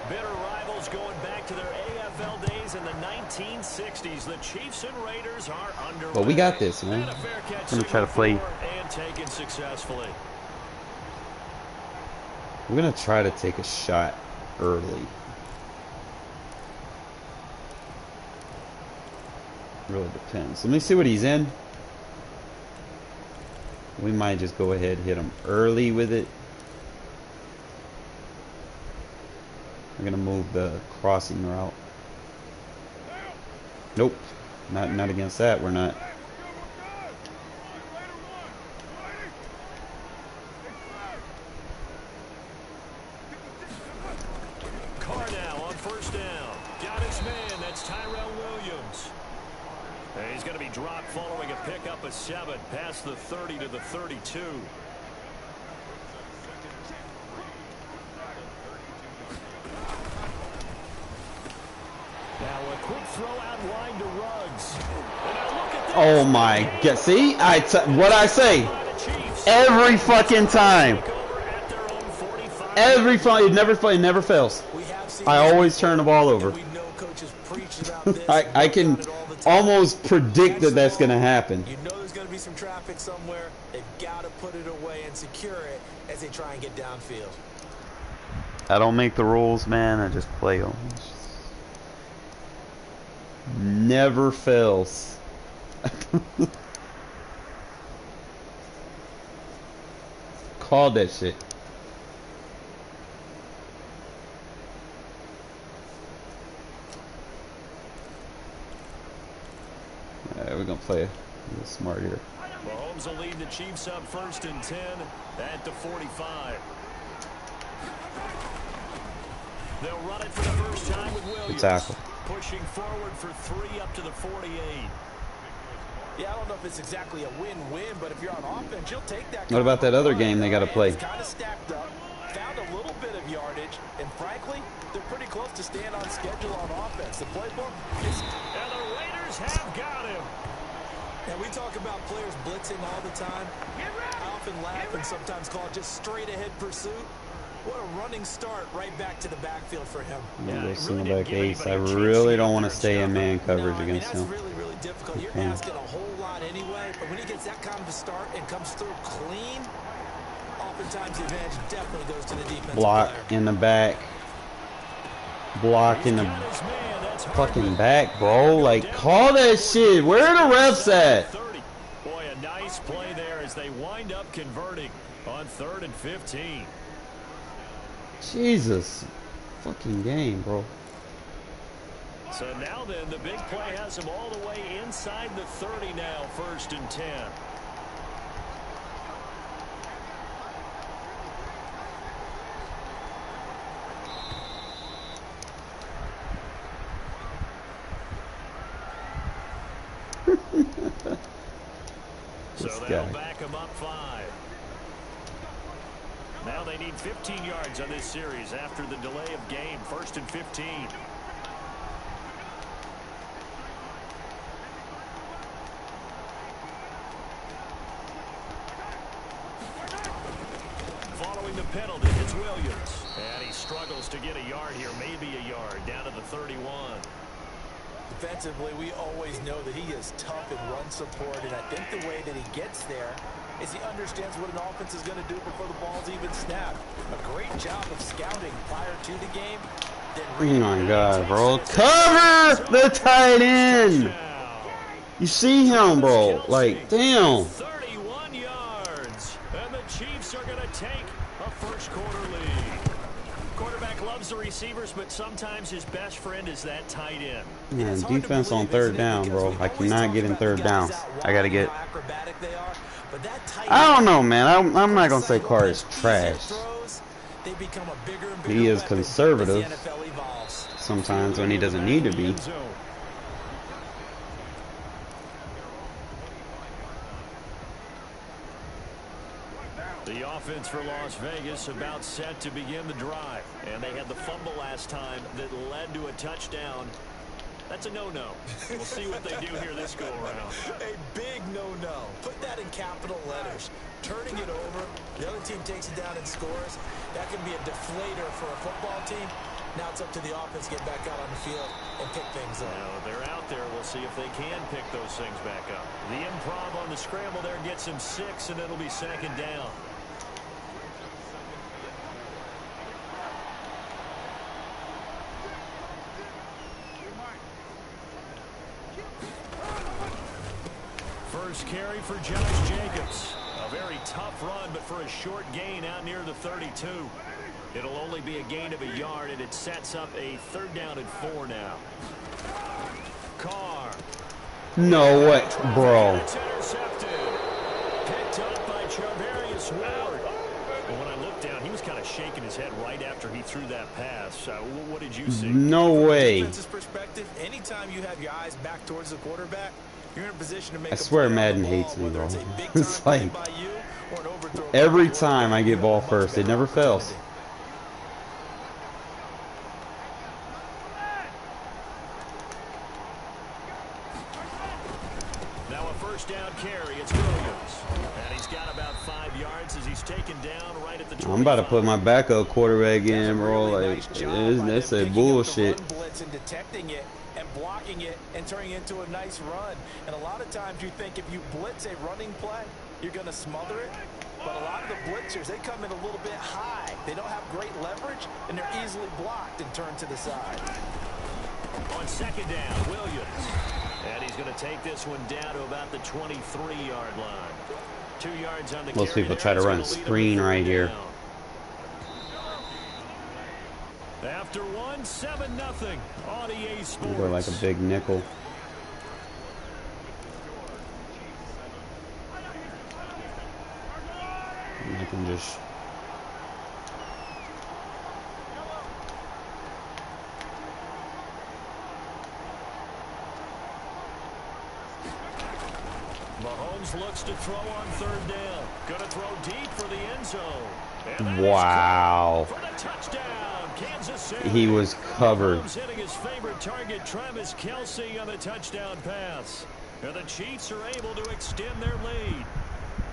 Bitter rivals going back to their AFL days in the 1960s. The Chiefs and Raiders are underway. But we got this, man. I'm gonna try to play. And taken successfully. I'm gonna try to take a shot early. Really depends. Let me see what he's in. We might just go ahead and hit them early with it. We're gonna move the crossing route. Nope, not against that. We're not. Carr now on first down. Got his man. That's Tyrell Williams. And he's going to be dropped following a pickup of 7 past the 30 to the 32. Now a quick throw out wide to Ruggs. Oh my God! See, what I say every fucking time. Every it never fails. I always turn the ball over. I can almost predict that that's going to happen. You know there's going to be some traffic somewhere. They've got to put it away and secure it as they try and get downfield. I don't make the rules, man. I just play them. Never fails. Call that shit. Alright, we're gonna play a little smart here. Mahomes will lead the Chiefs up 1st and 10 at the 45. They'll run it for the first time with Williams. Tackle. Pushing forward for 3 up to the 48. Yeah, I don't know if it's exactly a win-win, but if you're on offense, you'll take that. What about that other game they got to play? Kind of stacked up, found a little bit of yardage, and frankly, they're pretty close to staying on schedule on offense. The playbook is... And the Raiders have got him. And we talk about players blitzing all the time. I often laugh and sometimes call it just straight-ahead pursuit. What a running start right back to the backfield for him. Back ace. I really don't want to stay in man coverage against him. That's really difficult. You're asking a whole lot anyway, but when he gets that kind of a start and comes through clean, oftentimes the advantage definitely goes to the defensive Block player. in the back. Block in the fucking back, bro. Like, call that shit. Where are the refs at? Boy, a nice play there as they wind up converting on 3rd and 15. Jesus. Fucking game, bro. So now then, the big play has him all the way inside the 30 now, 1st and 10. So they'll back him up 5. Now they need 15 yards on this series after the delay of game. 1st and 15. Following the penalty, it's Williams. And he struggles to get a yard here, maybe a yard, down to the 31. Defensively, we always know that he is tough in run support, and I think the way that he gets there is he understands what an offense is going to do before the ball's even snapped. A great job of scouting prior to the game. Oh my God, bro. Cover the tight end. You see him, bro. Like, damn. 31 yards. And the Chiefs are going to take a first quarter lead. Quarterback loves the receivers, but sometimes his best friend is that tight end. Man, defense on 3rd down, bro. I cannot get in 3rd downs. I got to get... I don't know, man. I'm not going to say Carr is trash. He is conservative sometimes when he doesn't need to be. The offense for Las Vegas about set to begin the drive. And they had the fumble last time that led to a touchdown. That's a no-no. We'll see what they do here this go-around. A big no-no. Put that in capital letters. Turning it over, the other team takes it down and scores. That can be a deflator for a football team. Now it's up to the offense to get back out on the field and pick things up. Now they're out there. We'll see if they can pick those things back up. The improv on the scramble there gets him 6, and it'll be 2nd down. First carry for Josh Jacobs. A A very tough run, but for a short gain out near the 32. It'll only be a gain of a yard, and it sets up a 3rd down and 4 now. Carr. No way, bro. It's intercepted. Picked up by Charvarius Ward. Well, when I looked down, he was kind of shaking his head right after he threw that pass. What did you see? No way. From a defense's perspective, anytime you have your eyes back towards the quarterback, you're in a position to make I swear Madden hates me, bro. It's like by you or an overthrow every by time I get ball first, it never fails. Now a 1st down carry. It's Williams. And he's got about 5 yards as he's taken down right at the 25. I'm about to put my backup quarterback in, bro. Like, that's a bullshit. Blitz and detecting it and blocking it and turning it into a nice run. And a lot of times you think if you blitz a running play, you're going to smother it. But a lot of the blitzers, they come in a little bit high. They don't have great leverage, and they're easily blocked and turned to the side. On 2nd down, Williams. And he's going to take this one down to about the 23-yard line. 2 yards on the Most carry people there. try to He's run gonna lead screen them to right 3rd here. down. After 1, 7-0 on EA Sports. Go like a big nickel. And I can just. Mahomes looks to throw on 3rd down. Going to throw deep for the end zone. And that is Wow. caught for the touchdown, Kansas City. He was covered. Mahomes hitting his favorite target, Travis Kelce, on the touchdown pass. And the Chiefs are able to extend their lead.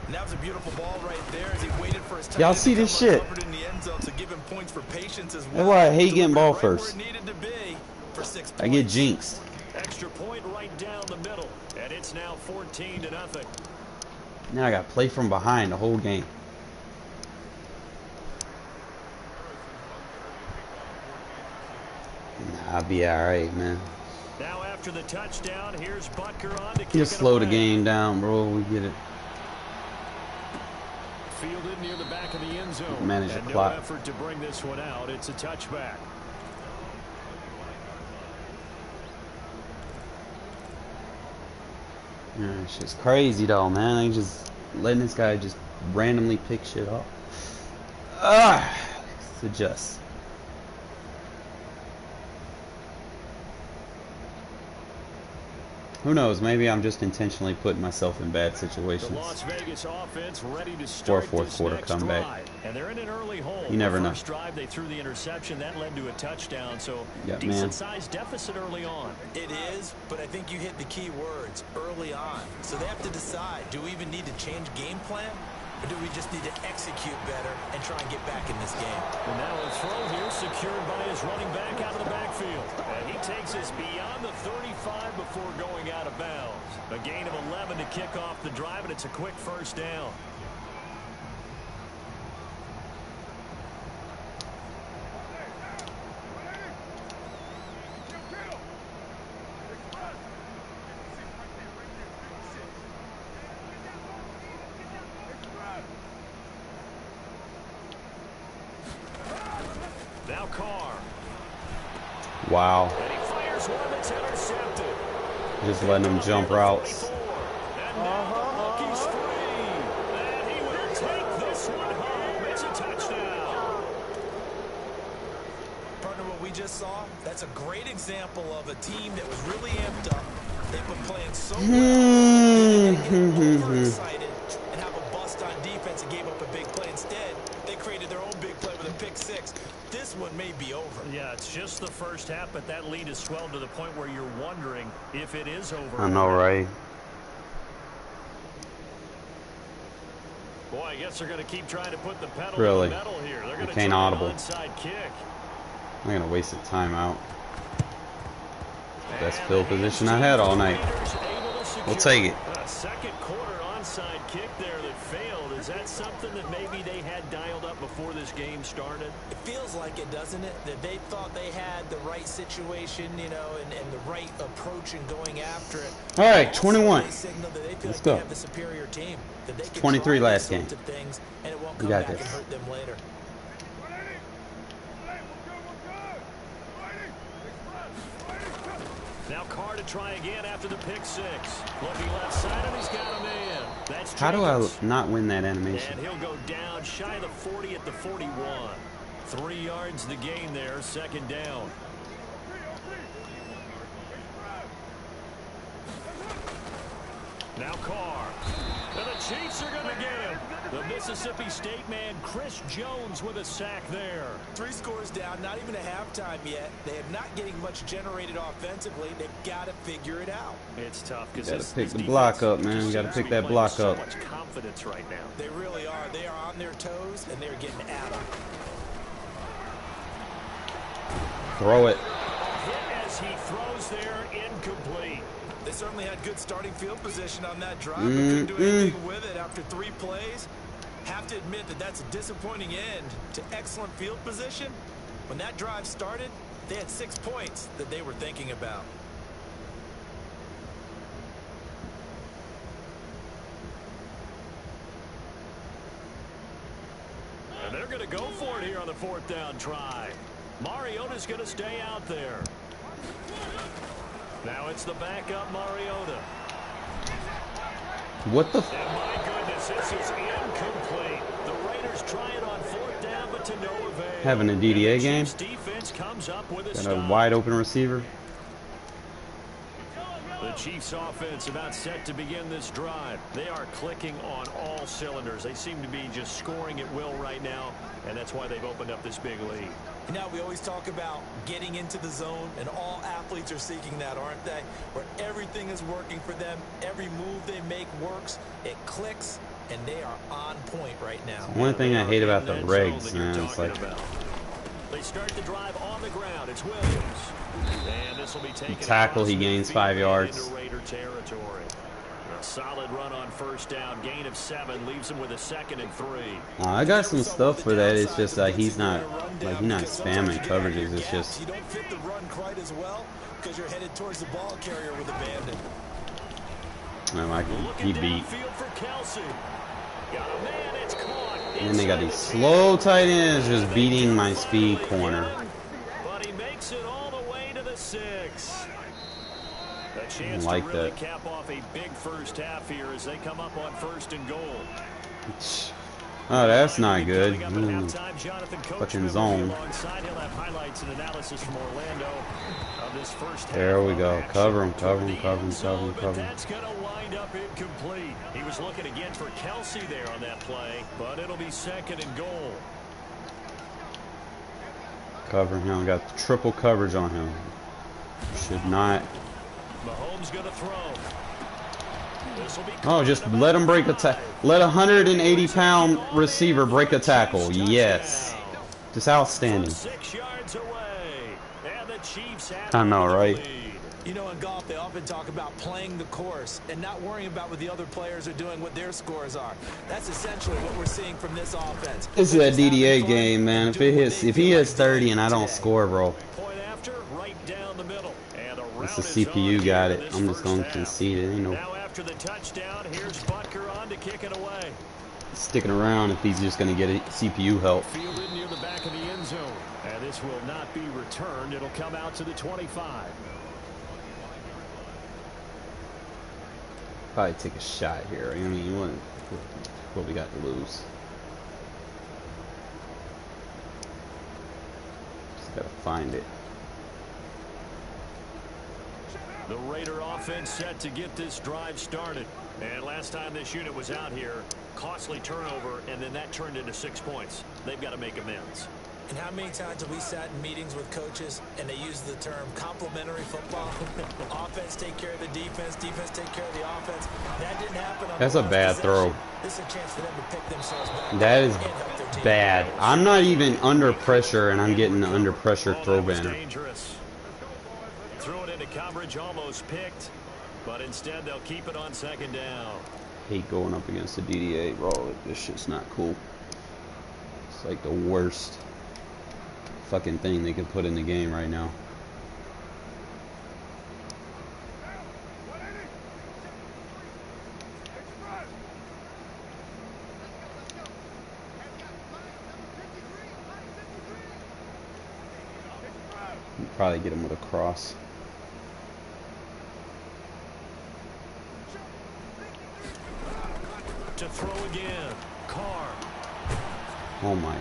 And that was a beautiful ball right there as he waited for his time. Y'all see this shit? In the end zone to give him points for patience as well. That's why I hate getting ball Right where first. it needed to be for 6 I get points. jinxed. Extra point right down the middle. And it's now 14-0. Now I got to play from behind the whole game. Nah, I'll be alright, man. Now after the touchdown, here's Butker on to kick Just it slow the away. game down, bro. We get it. Fielded near the back of the end zone. Manage the and clock. No effort to bring this one out. It's a touchback. Yeah, it's just crazy though, man. They just letting this guy just randomly pick shit up. Let's adjust. Who knows? Maybe I'm just intentionally putting myself in bad The situations. Las Vegas offense ready to Or start fourth this quarter next comeback. drive. And they're in an early hole. You never the know. First drive, they threw the interception. That led to a touchdown. So Yeah, decent-sized deficit early on. It is, but I think you hit the key words early on. So they have to decide, do we even need to change game plan? Or do we just need to execute better and try and get back in this game? And now a throw here secured by his running back out of the backfield. And he takes us beyond the 35 before going out of bounds. A gain of 11 to kick off the drive, and it's a quick 1st down. Now Carr. Wow. And he fires one that's intercepted. Just letting him jump routes. And now the look, he's free. And he will take this one home. It's a touchdown. Partner, what we just saw, that's a great example of a team that was really amped up. They've been playing so well. They get overexcited and have a bust on defense and gave up a big play. Instead, they created their own big play with a pick 6. This one may be over. Yeah, it's just the first half, but that lead has swelled to the point where you're wondering if it is over. I know, right? Boy, I guess they're going to keep trying to put the pedal Really? to the metal here. They're going to Can't try audible. an onside kick. I'm gonna waste a timeout. Best field position I had all night. We'll take it. Second quarter onside kick there that failed. Is that something that maybe they had dialed up before this game started? It feels like it, doesn't it? That they thought they had the right situation, you know, and the right approach in going after it. All right, 21. Let's go. They have the superior team, that they 23 last game. Things, and it won't We come got back this. and hurt them later. Now Carr to try again after the pick six. Looking left side, and he's got him in. That's How do I Jacobs. not win that animation? And he'll go down shy of the 40 at the 41. 3 yards the gain there, second down. Now Carr. And the Chiefs are going to get him. The Mississippi State man, Chris Jones, with a sack there. 3 scores down, not even a halftime yet. They are not getting much generated offensively. They've got to figure it out. It's tough because Gotta pick the block up, man. Gotta pick that block up. So much confidence right now. They really are. They are on their toes, and they're getting at them. Throw it. Hit as he throws there, incomplete. They certainly had good starting field position on that drive, but couldn't do anything with it after 3 plays. Have to admit that that's a disappointing end to excellent field position. When that drive started, they had 6 points that they were thinking about. And they're going to go for it here on the 4th down try. Mariota's going to stay out there. Now it's the backup Mariota. What the? And my goodness, this is incomplete. The Raiders try it on 4th down, but to no avail. Having a DDA game? Defense comes up with a Got stop. a wide open receiver. The Chiefs offense about set to begin this drive. They are clicking on all cylinders. They seem to be just scoring at will right now, and that's why they've opened up this big lead. Now, we always talk about getting into the zone, and all athletes are seeking that, aren't they? Where everything is working for them. Every move they make works. It clicks, and they are on point right now. One thing I hate about the regs, man, it's like they start the drive on the ground. It's Williams. And this will be taken tackle, he gains 5 yards. into Raider territory. A solid run on 1st down, gain of 7, leaves him with a 2nd and 3. I got some stuff for that. It's just like he's not spamming coverages. It's just you don't fit the run quite as well because you're headed towards the ball carrier with abandon. he beat. For Kelsey. Got a man, it's caught. And then they got these slow tight ends just beating my speed corner. But he makes it all the way to the 6. A chance like to really that. cap off a big first half here as they come up on 1st and goal. Oh, that's not good. Coming up at halftime, Jonathan Coachman Fucking zone. alongside. He'll have highlights and analysis from Orlando of this first half. There we go. Action Cover him, cover him, toward the cover him, end zone, cover him, but cover him. that's going to wind up incomplete. He was looking again for Kelsey there on that play, but it'll be 2nd and goal. Cover him. Got triple coverage on him. Should not. Mahomes going to throw. Oh, just let him break a tackle. Let a 180-pound receiver break a tackle. Yes. Just outstanding. 6 yards away. And the Chiefs have I know, the right? lead. You know, in golf, they often talk about playing the course and not worrying about what the other players are doing, what their scores are. That's essentially what we're seeing from this offense. This is that DDA game, man. If he hits 30 and I don't score, bro, Point after, right down the middle. And it's the CPU got it. I'm just gonna concede it. Ain't no Now after the touchdown, here's Butker on to kick it away. sticking around if he's just gonna get a CPU help. Fielded near the back of the end zone. And this will not be returned. It'll come out to the 25. Probably take a shot here. I mean, what we got to lose? Just gotta find it. The Raider offense set to get this drive started. And last time this unit was out here, costly turnover, and then that turned into 6 points. They've got to make amends. And how many times have we sat in meetings with coaches and they use the term complementary football? Offense take care of the defense, defense take care of the offense. That didn't happen on That's the a last bad possession. throw. This is a chance for them to pick themselves back That up is and help their team. bad. I'm not even under pressure, and I'm getting the under pressure throw That was banner. dangerous. Threw it into coverage, almost picked, but instead they'll keep it on 2nd down. hate going up against the DDA, bro. This shit's not cool. It's like the worst fucking thing they could put in the game right now. Probably get him with a cross. To throw again, Carr. Oh my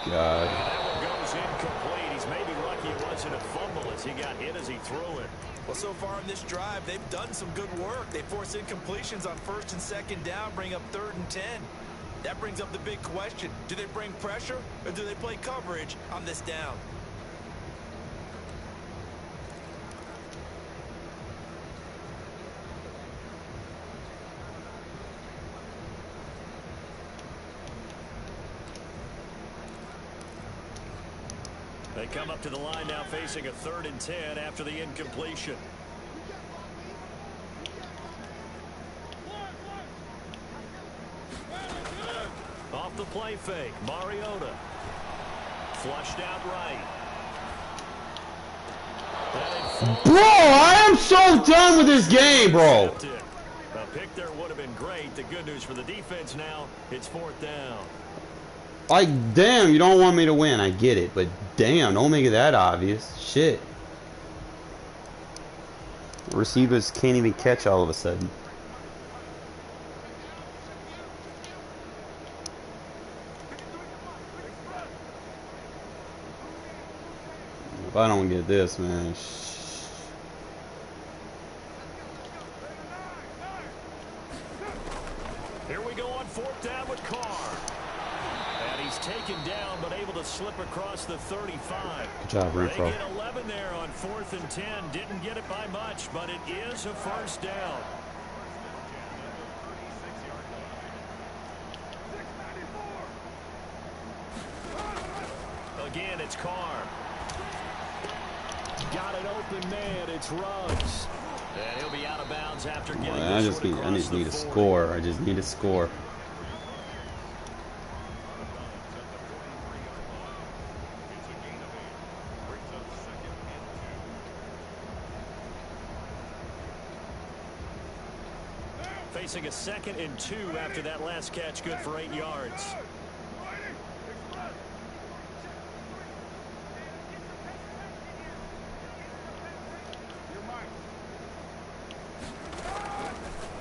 God. That one goes incomplete. He's maybe lucky it wasn't a fumble as he got hit as he threw it. Well, so far in this drive, they've done some good work. They force incompletions on 1st and 2nd down, bring up 3rd and 10. That brings up the big question. Do they bring pressure or do they play coverage on this down? They come up to the line now facing a 3rd and 10 after the incompletion. Off the play fake, Mariota. Flushed out right. Bro, I am so done with this game, bro. A pick there would have been great. The good news for the defense now, it's 4th down. Like, damn, you don't want me to win. I get it, but damn, don't make it that obvious. Shit. Receivers can't even catch all of a sudden. If I don't get this, man. Here we go on 4th down with Carr. And he's taken down, but able to slip across the 35. Good job, Renfro. They get 11 there on 4th and 10. Didn't get it by much, but it is a 1st down. Again, it's Carr. Got an open man. It's Ruggs. And he'll be out of bounds after getting I just need a score. I just need a score. Facing a 2nd and 2 after that last catch, good for 8 yards.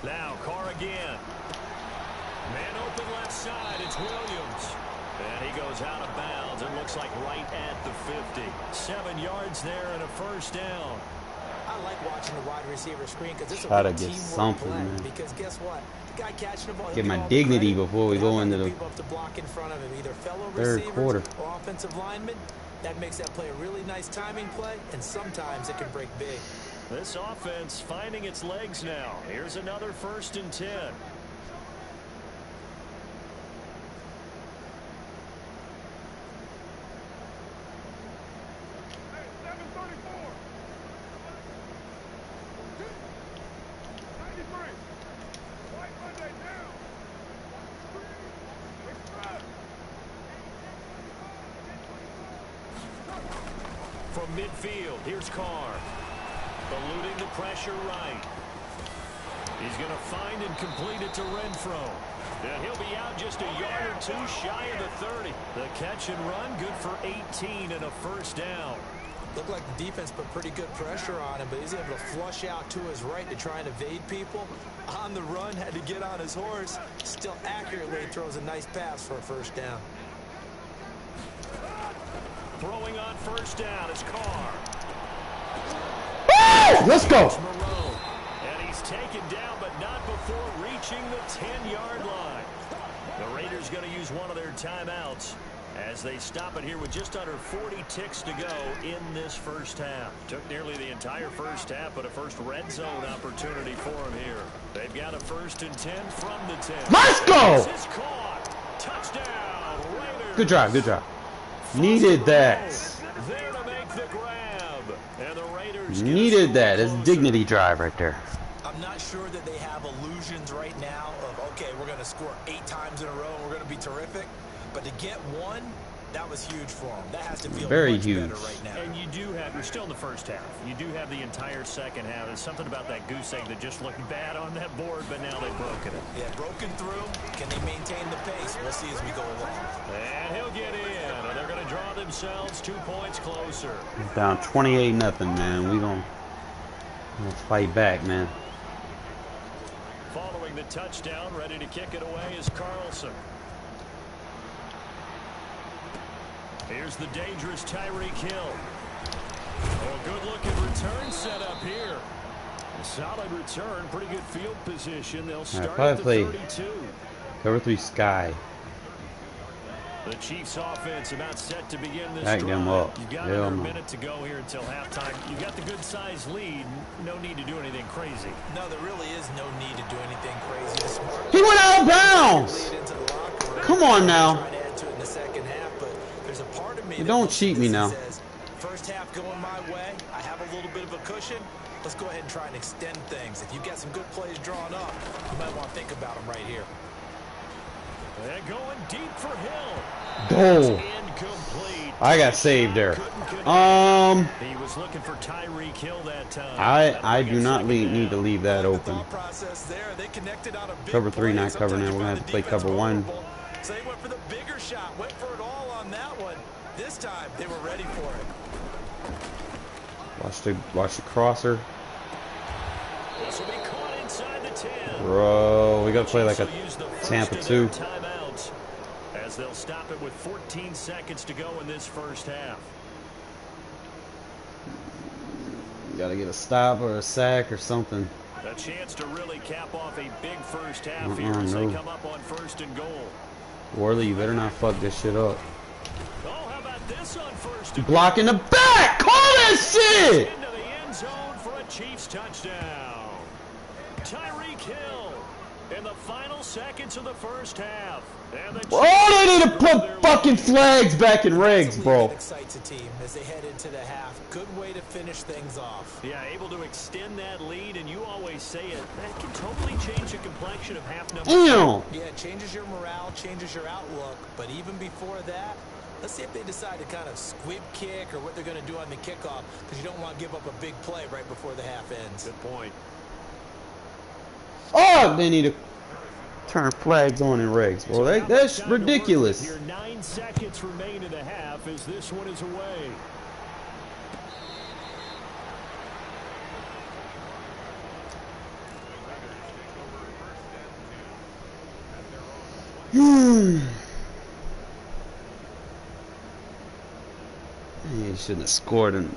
Now Carr again. Man open left side. It's Williams. And he goes out of bounds. It looks like right at the 50. 7 yards there and a 1st down. I like watching the wide receiver screen because it's a Try to big get teamwork something, play. man. Because guess what? The guy catching the ball, Get my dignity before we go into the people have to block in front of him, either fellow 3rd receivers quarter. or offensive linemen. That makes that play a really nice timing play, and sometimes it can break big. This offense finding its legs now. Here's another 1st and 10. From midfield, here's Carr. Eluding the pressure right. He's going to find and complete it to Renfro. And he'll be out just a yard or 2 shy of the 30. The catch and run, good for 18 and a 1st down. Looked like the defense put pretty good pressure on him, but he's able to flush out to his right to try and evade people. On the run, had to get on his horse. Still accurately throws a nice pass for a 1st down. Throwing on 1st down is Carr. Let's go. And he's taken down, but not before reaching the 10-yard line. The Raiders going to use one of their timeouts as they stop it here with just under 40 ticks to go in this 1st half. Took nearly the entire 1st half, but a first red zone opportunity for them here. They've got a 1st and 10 from the 10. Let's go. This is caught. Touchdown, Raiders. Good job. Good job. Needed that. There to make the grab. And the Raiders Needed that. It's dignity drive right there. I'm not sure that they have illusions right now of, okay, times in a row, and we're going to be terrific. But to get one, that was huge for them. That has to feel very much huge better right now. And you do have, you're still in the first half. You do have the entire second half. There's something about that goose egg that just looked bad on that board, but now they've broken it. Yeah, broken through. Can they maintain the pace? We'll see as we go along. And he'll get in, and they're going to draw themselves 2 points closer. Down 28-0, man. We gonna fight back, man. Following the touchdown, ready to kick it away is Carlson. Here's the dangerous Tyreek Hill. Oh, good-looking return set up here. A solid return, pretty good field position. They'll start at the 32. Cover 3 Sky. The Chiefs offense about set to begin this Back them drive. up. You've got Hell another no. minute to go here until halftime. You've got the good-sized lead. No need to do anything crazy. No, there really is no need to do anything crazy. The smart He went out of bounds. lead into the locker room. Come on now. Trying to add to it in the second half, but there's a part of me that Don't looks at cheat me this and now. says, first half going my way, I have a little bit of a cushion. Let's go ahead and try and extend things. If you've got some good plays drawn up, you might want to think about them right here. They're going deep for Hill. Goal. Incomplete. I got saved there. He was looking for Tyreek Hill that time. I do not need to leave that open. Thought process there. They connected on a big Cover 3 play. not covering that. Sometimes We're gonna you have to find play the cover defense 1. vulnerable. So they went for the bigger shot, went for it all on that one. This time they were ready for it. Watch the crosser. This will be caught inside the 10. Bro, we gotta play like a Chiefs will use the first Tampa of their 2. timeouts as they'll stop it with 14 seconds to go in this first half. Gotta get a stop or a sack or something. A chance to really cap off a big first half here as no. they come up on 1st and goal. Worley, you better not fuck this shit up. Oh, how about this on 1st and Block in the back! Call that shit! into the end zone for a Chiefs touchdown. Tyreek Hill in the final seconds of the first half. And the Oh, they need to put fucking flags back in regs, bro. That excites a team as they head into the half. Good way to finish things off. Yeah, able to extend that lead, and you always say it, that can totally change the complexion of half number. Damn! Yeah, it changes your morale, changes your outlook. But even before that, let's see if they decide to kind of squib kick or what they're going to do on the kickoff, because you don't want to give up a big play right before the half ends. Good point. Oh, they need to turn flags on in regs, bro. That's ridiculous. Here, 9 seconds remain in the half as this one is away. He shouldn't have scored him.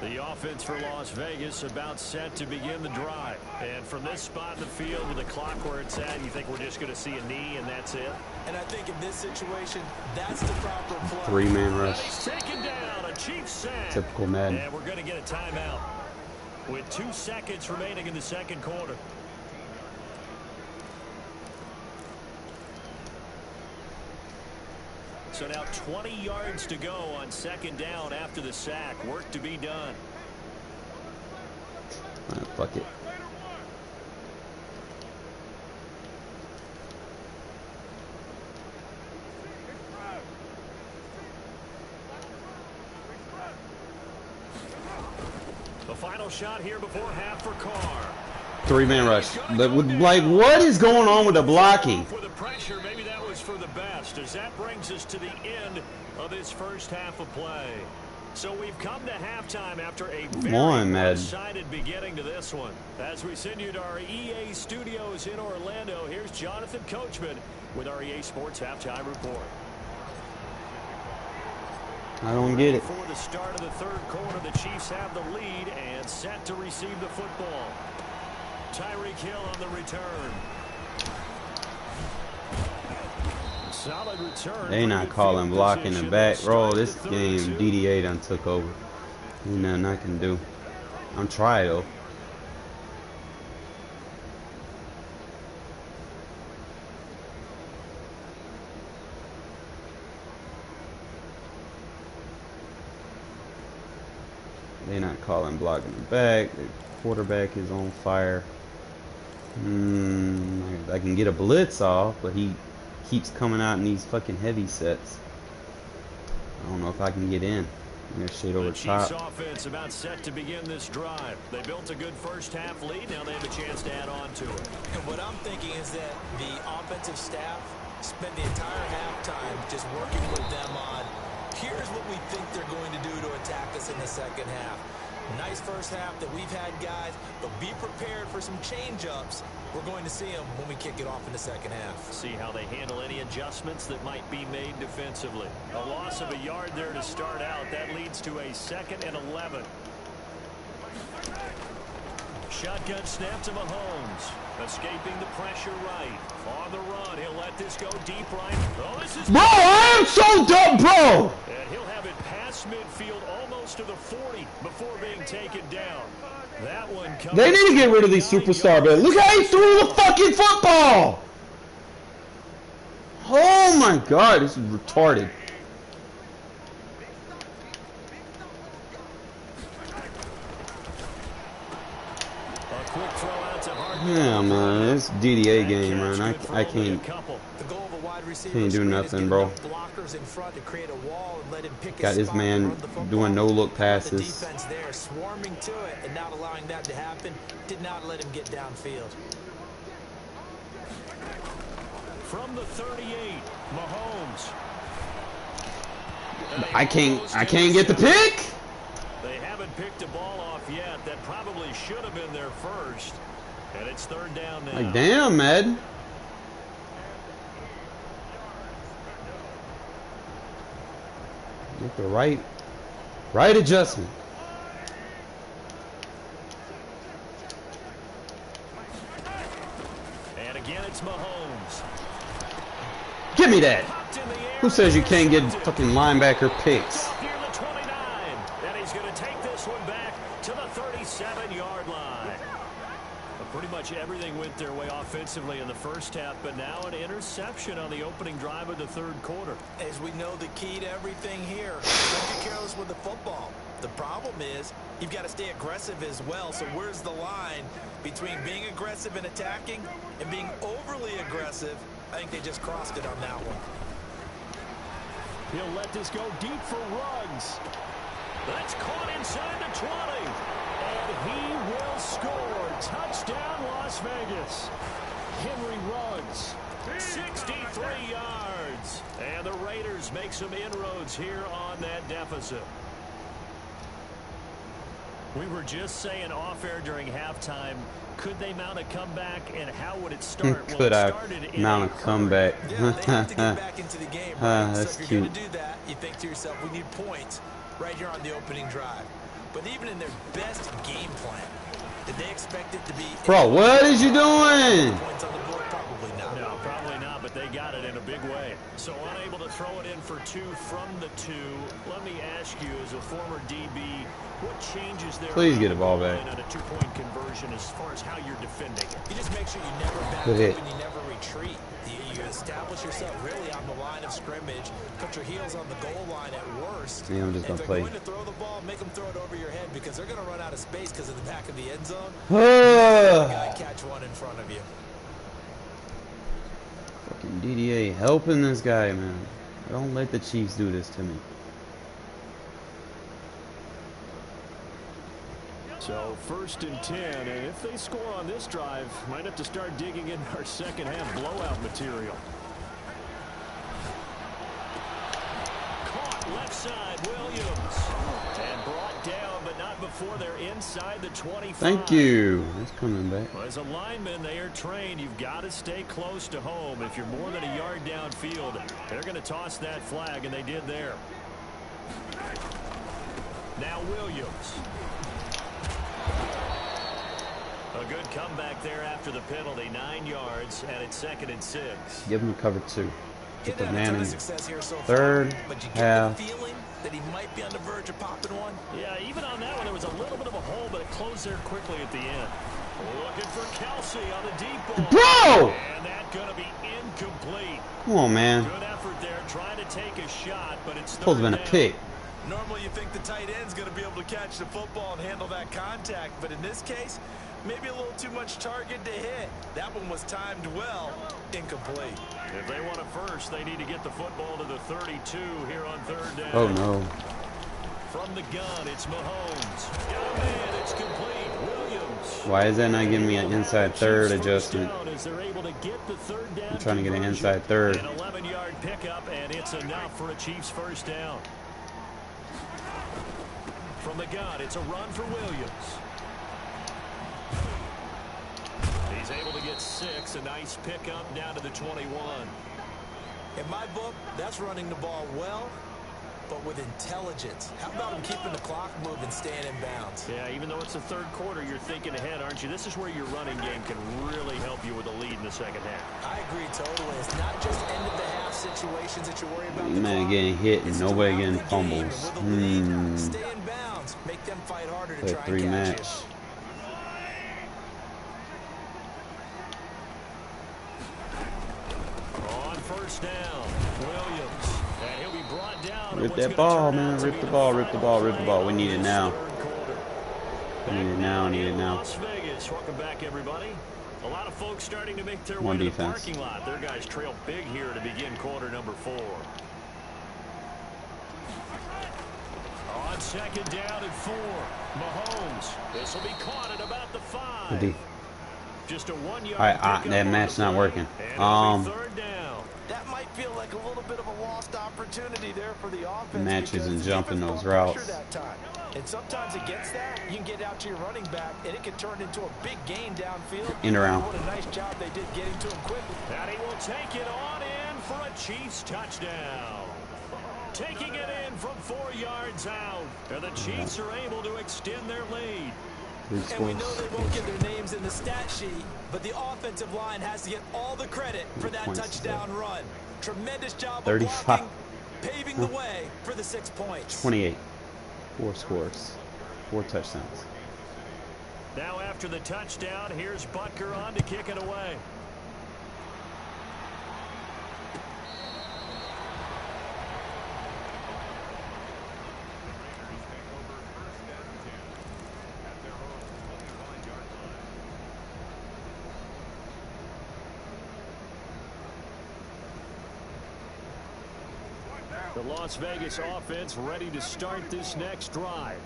The offense for Las Vegas about set to begin the drive. And from this spot in the field with the clock where it's at, you think we're just going to see a knee and that's it? And I think in this situation, that's the proper play. 3-man rush. He's taken down, a Chiefs sack. Typical Madden. And we're going to get a timeout with 2 seconds remaining in the second quarter. So now 20 yards to go on 2nd down after the sack. Work to be done. Fuck it. The final shot here before half for Carr. 3-man rush. Like, what is going on with the blocking? For the pressure, maybe that was for the best, as that brings us to the end of this first half of play. So we've come to halftime after a very one-sided beginning to this one. As we send you to our EA studios in Orlando, here's Jonathan Coachman with our EA Sports Halftime Report. I don't get it. For the start of the 3rd quarter, the Chiefs have the lead and set to receive the football. Tyreek Hill on the return. Solid return. They not calling block in the back. Roll this game. DDA done took over. Ain't nothing I can do. I'm trying though. They not calling block in the back. The quarterback is on fire. I can get a blitz off, but he keeps coming out in these fucking heavy sets. I don't know if I can get in. There's shit over The Chiefs top. offense about set to begin this drive. They built a good first half lead. Now they have a chance to add on to it. And what I'm thinking is that the offensive staff spent the entire halftime just working with them on, here's what we think they're going to do to attack us in the second half. Nice first half that we've had, guys, but be prepared for some change-ups. We're going to see them when we kick it off in the second half. See how they handle any adjustments that might be made defensively. A loss of a yard there to start out. That leads to a 2nd and 11. Shotgun snap to Mahomes. Escaping the pressure right. On the run, he'll let this go deep right. Oh, this is... Bro, I am so dumb, bro! And he'll have it past midfield almost to the 40 before being taken down. That one comes... They need to get rid of these superstar, man. Look how he threw the fucking football! Oh my god, this is retarded. Yeah, man, this DDA game, man. I can't do nothing, bro. Got this man doing no-look passes. Defense there, swarming to it and not allowing that to happen. Did not let him get downfield. From the 38, Mahomes. I can't get the pick. They haven't picked a ball off yet. That probably should have been their first. And it's 3rd down now. Like, damn, Madden. Get the right adjustment. And again, it's Mahomes. Give me that. Who says you can't get fucking linebacker picks? Near the 29. And he's going to take this one back to the 37-yard line. Pretty much everything went their way offensively in the first half, but now an interception on the opening drive of the 3rd quarter. As we know, the key to everything here, don't get careless with the football. The problem is you've got to stay aggressive as well. So where's the line between being aggressive and attacking and being overly aggressive? I think they just crossed it on that one. He'll let this go deep for Ruggs. That's caught inside the 20. And he will score. Touchdown, Las Vegas. Henry Ruggs, 63 yards. And the Raiders make some inroads here on that deficit. We were just saying off-air during halftime, could they mount a comeback, and how would it start? Could I mount a comeback? Yeah, they have to get back into the game, right? That's so if cute. you're going to do that, you think to yourself, we need points right here on the opening drive. But even in their best game plan, did they expect it to be... Bro, what is you doing? Points on the board? Probably not. No, probably not, but they got it in a big way. So unable to throw it in for 2 from the 2. Let me ask you, as a former DB, what changes there? Please get a ball back. On a 2-point conversion as far as how you're defending it. You just make sure you never back Good hit. up and you never retreat. You establish yourself really on the line of scrimmage, put your heels on the goal line at worst. Yeah, I'm just if gonna they're play. going to throw the ball, make them throw it over your head because they're going to run out of space because of the back of the end zone. Guy catch one in front of you. Fucking DDA helping this guy, man. Don't let the Chiefs do this to me. So 1st and 10, and if they score on this drive, might have to start digging in our second half blowout material. Caught left side, Williams, and brought down, but not before they're inside the 25. Thank you. It's coming back. Well, as a lineman, they are trained. You've got to stay close to home. If you're more than a yard downfield, they're going to toss that flag, and they did there. Now Williams. A good comeback there after the penalty, 9 yards, and it's 2nd and 6. Give him a cover 2. Get the man in So 3rd but you get half. the feeling that he might be on the verge of popping one. Yeah, even on that one, there was a little bit of a hole, but it closed there quickly at the end. Looking for Kelsey on the deep ball. Bro! And that's going to be incomplete. Come on, man. Good effort there, trying to take a shot, but it's Supposed to have been a pick. Normally you think the tight end's going to be able to catch the football and handle that contact, but in this case, Maybe a little too much target to hit. That one was timed well. Incomplete. If they want a first, they need to get the football to the 32 here on third down. Oh, no. From the gun, it's Mahomes. Got a man, it's complete. Williams. Why is that not giving me an inside third adjustment? I'm trying to get an inside third. An 11-yard pickup, and it's enough for a Chiefs first down. From the gun, it's a run for Williams. He's able to get 6. A nice pickup down to the 21. In my book, that's running the ball well, but with intelligence. How about him keeping the clock moving, staying in bounds? Yeah, even though it's the third quarter, you're thinking ahead, aren't you? This is where your running game can really help you with a lead in the second half. I agree totally. It's not just end-of-the-half situations that you worry about. Man getting hit and nobody getting fumbles. Stay in bounds. Make them fight harder to try and catch you. On first down, Williams. And he'll be brought down. Rip that ball, man. Rip the ball, rip the ball, rip the ball. We need it now. We need it now, need it now. Las Vegas, welcome back, everybody. A lot of folks starting to make their way One to the defense. parking lot. Their guys trail big here to begin quarter number 4. On second down and 4, Mahomes. This will be caught at about the 5. Just a 1-yard pickup. That match's not working. Third down. That might feel like a little bit of a lost opportunity there for the offense. Match isn't because jumping the those defense won't routes. pressure that time. And sometimes against that, you can get out to your running back, and it can turn into a big gain downfield. In around. What a nice job they did getting to him quickly. And he will take it on in for a Chiefs touchdown. Taking it in from 4 yards out. And the Chiefs are able to extend their lead. And we know they won't get their names in the stat sheet, but the offensive line has to get all the credit for that touchdown run. Tremendous job of 35. blocking, paving the way for the 6 points. 28. 4 scores. 4 touchdowns. Now after the touchdown, here's Butker on to kick it away. The Las Vegas offense ready to start this next drive.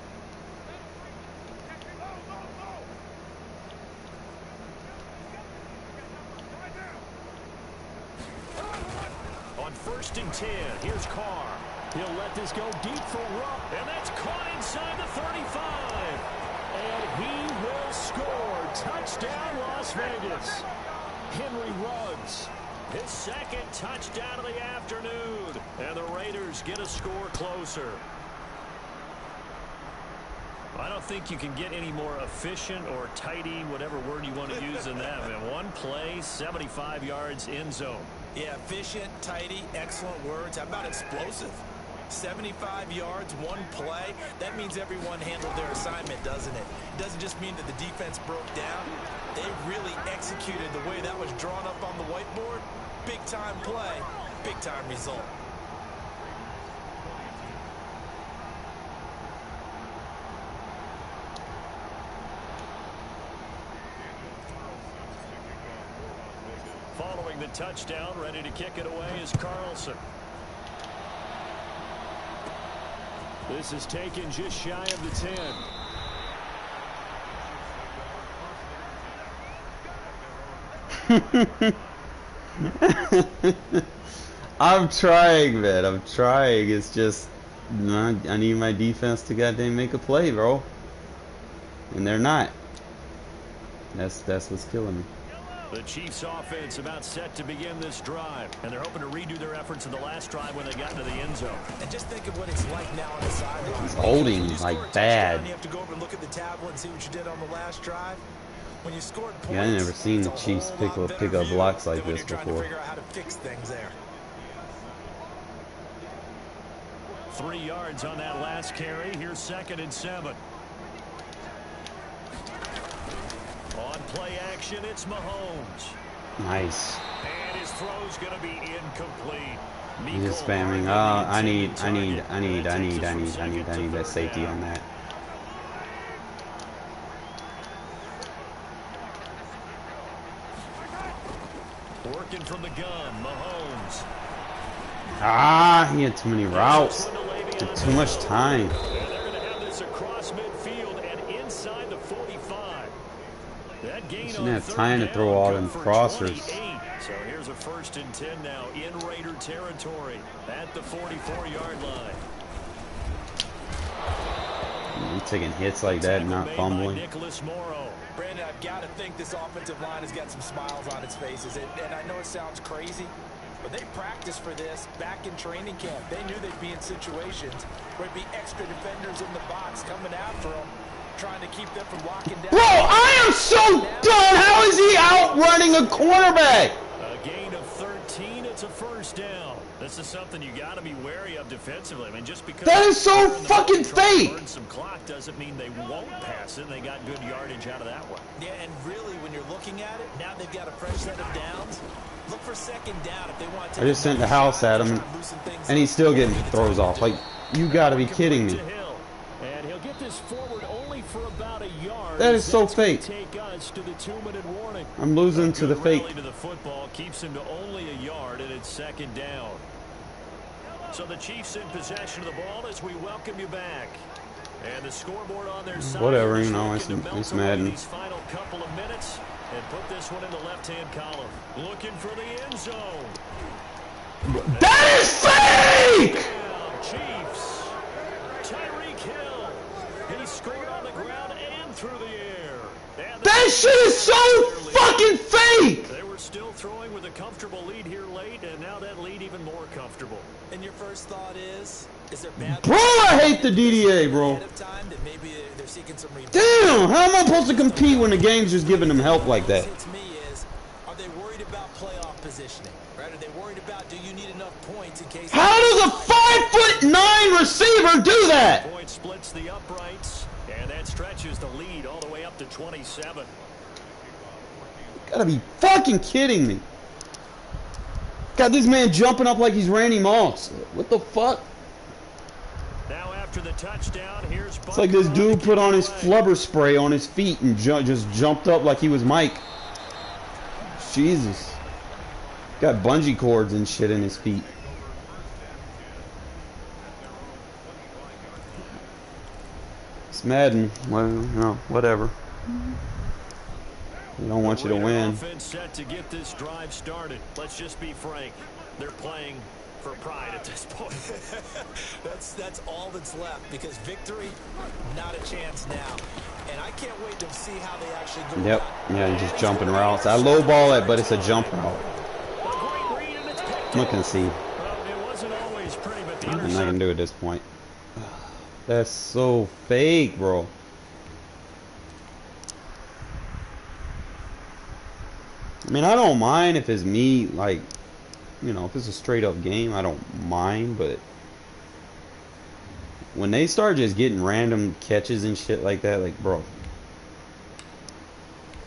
On 1st and 10, here's Carr. He'll let this go deep for Rupp, and that's caught inside the 35. And he will score. Touchdown, Las Vegas. Henry Ruggs. His 2nd touchdown of the afternoon. And the Raiders get a score closer. I don't think you can get any more efficient or tidy, whatever word you want to use in that. Man, one play, 75 yards in zone. Yeah, efficient, tidy, excellent words. How about explosive? 75 yards, one play. That means everyone handled their assignment, doesn't it? It doesn't just mean that the defense broke down. They really executed the way that was drawn up on the whiteboard. Big-time play, big-time result. Following the touchdown, ready to kick it away is Carlson. This is taken just shy of the 10. I'm trying, man. I'm trying. It's just I need my defense to goddamn make a play, bro. And they're not. That's what's killing me. The Chiefs offense about set to begin this drive, and they're hoping to redo their efforts in the last drive when they got into the end zone. And just think of what it's like now on the sideline. He's holding like bad. You have to go over and look at the tablet and see what you did on the last drive. When you scored points, Yeah, I never seen the Chiefs pick up blocks like this before. Trying to figure out how to fix things there. 3 yards on that last carry. Here's 2nd and 7. On play action, it's Mahomes. Nice. And his throw's going to be incomplete. He's just spamming. Oh, I need that safety on that. Ah, he had too many routes. Took too much time. And they're going to have this across midfield and inside the 45. That gain Shouldn't on have third time to down throw all good them for crossers. 28. So here's a 1st and 10 now in Raider territory at the 44-yard line. You taking hits like that, not fumbling. Brandon, I've got to think this offensive line has got some smiles on its faces. And I know it sounds crazy, but they practiced for this back in training camp. They knew they'd be in situations where there'd be extra defenders in the box coming after them, trying to keep them from locking down. Bro, I am so done. How is he outrunning a cornerback? A gain of 13. It's a 1st down. This is something you got to be wary of defensively. I mean, just because that is so fucking fake. Burn some clock doesn't mean they won't pass it. They got good yardage out of that one. Yeah, and really, when you're looking at it, now they've got a fresh set of downs. Look for 2nd down if they want to. I just sent the house at him, and he's still getting throws off. Like, you got to be kidding me. And he'll get this forward only for about a yard. That is so fake. Take us to the 2-minute warning. I'm losing to the fake. To the football keeps him to only a yard, and it's 2nd down. So the Chiefs in possession of the ball as we welcome you back. And the scoreboard on their side. Whatever, you know, it's Madden. These final couple of minutes and put this one in the left-hand column. Looking for the end zone. That is fake! Chiefs. Tyreek Hill. He scored on the ground and through the air. And that shit is so fucking fake! They were still throwing with a comfortable lead here late, and now that lead even more comfortable. And your first thought is there bad? Bro, I hate the DDA, bro. Maybe they're seeking some Damn, how am I supposed to compete when the game's just giving them help like that? To me is, are they worried about playoff positioning? Right? Are they worried about, do you need enough points in case? How does a 5'9" receiver do that? Point splits the uprights, and that stretches the lead all the way up to 27. Gotta be fucking kidding me. Got this man jumping up like he's Randy Moss. What the fuck? Now after the touchdown, here's it's like this dude put on his flubber spray on his feet and just jumped up like he was Mike. Jesus. Got bungee cords and shit in his feet. It's Madden. Well, you know, whatever. We don't want you to win. Offense set to get this drive started. Let's just be frank. They're playing for pride at this point. that's all that's left, because victory, not a chance now. And I can't wait to see how they actually go. Yep. Yeah, you're just jumping routes. I lowball it, but it's a jump route. Look and see. Well, it wasn't always pretty, but the Nothing I can do at this point. That's so fake, bro. I mean, I don't mind if it's me, like, you know, if it's a straight up game, I don't mind, but when they start just getting random catches and shit like that, like, bro,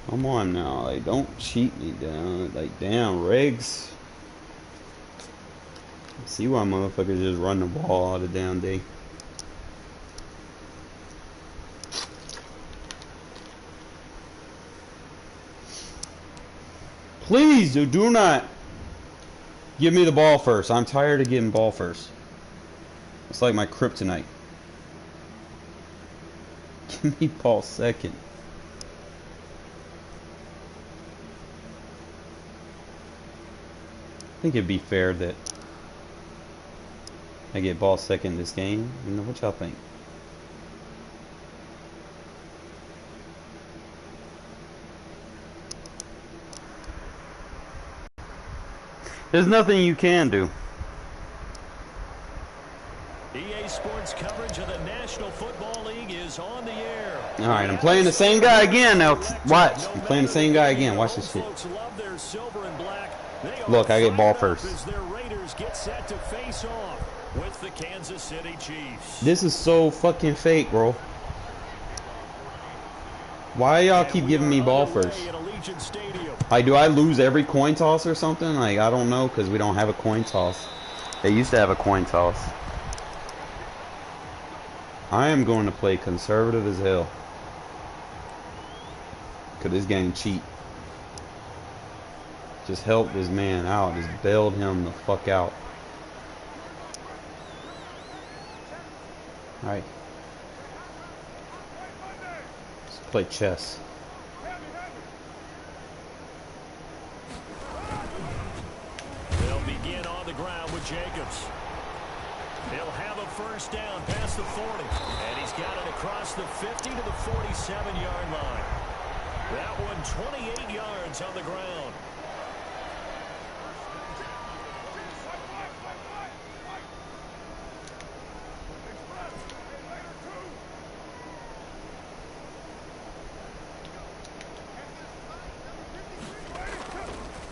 come on now, like, don't cheat me down, like, damn, Riggs. See why motherfuckers just run the ball all the damn day. Please do not give me the ball first. I'm tired of getting ball first. It's like my kryptonite. Give me ball second. I think it'd be fair that I get ball second this game. You know, what y'all think? There's nothing you can do. EA Sports coverage of the National Football League is on the air. All right, I'm playing the same guy again now. Watch, I'm playing the same guy again. Watch this shit. Look, I get ball first. Their Raiders get set to face off with the Kansas City Chiefs. This is so fucking fake, bro. Why y'all keep giving me ball first? Like, do I lose every coin toss or something? Like, I don't know, because we don't have a coin toss. They used to have a coin toss. I am going to play conservative as hell. Because this game cheat. Just help this man out. Just bailed him the fuck out. Alright. Let's play chess. They'll begin on the ground with Jacobs. He'll have a first down past the 40. And he's got it across the 50 to the 47-yard line. That one 28 yards on the ground.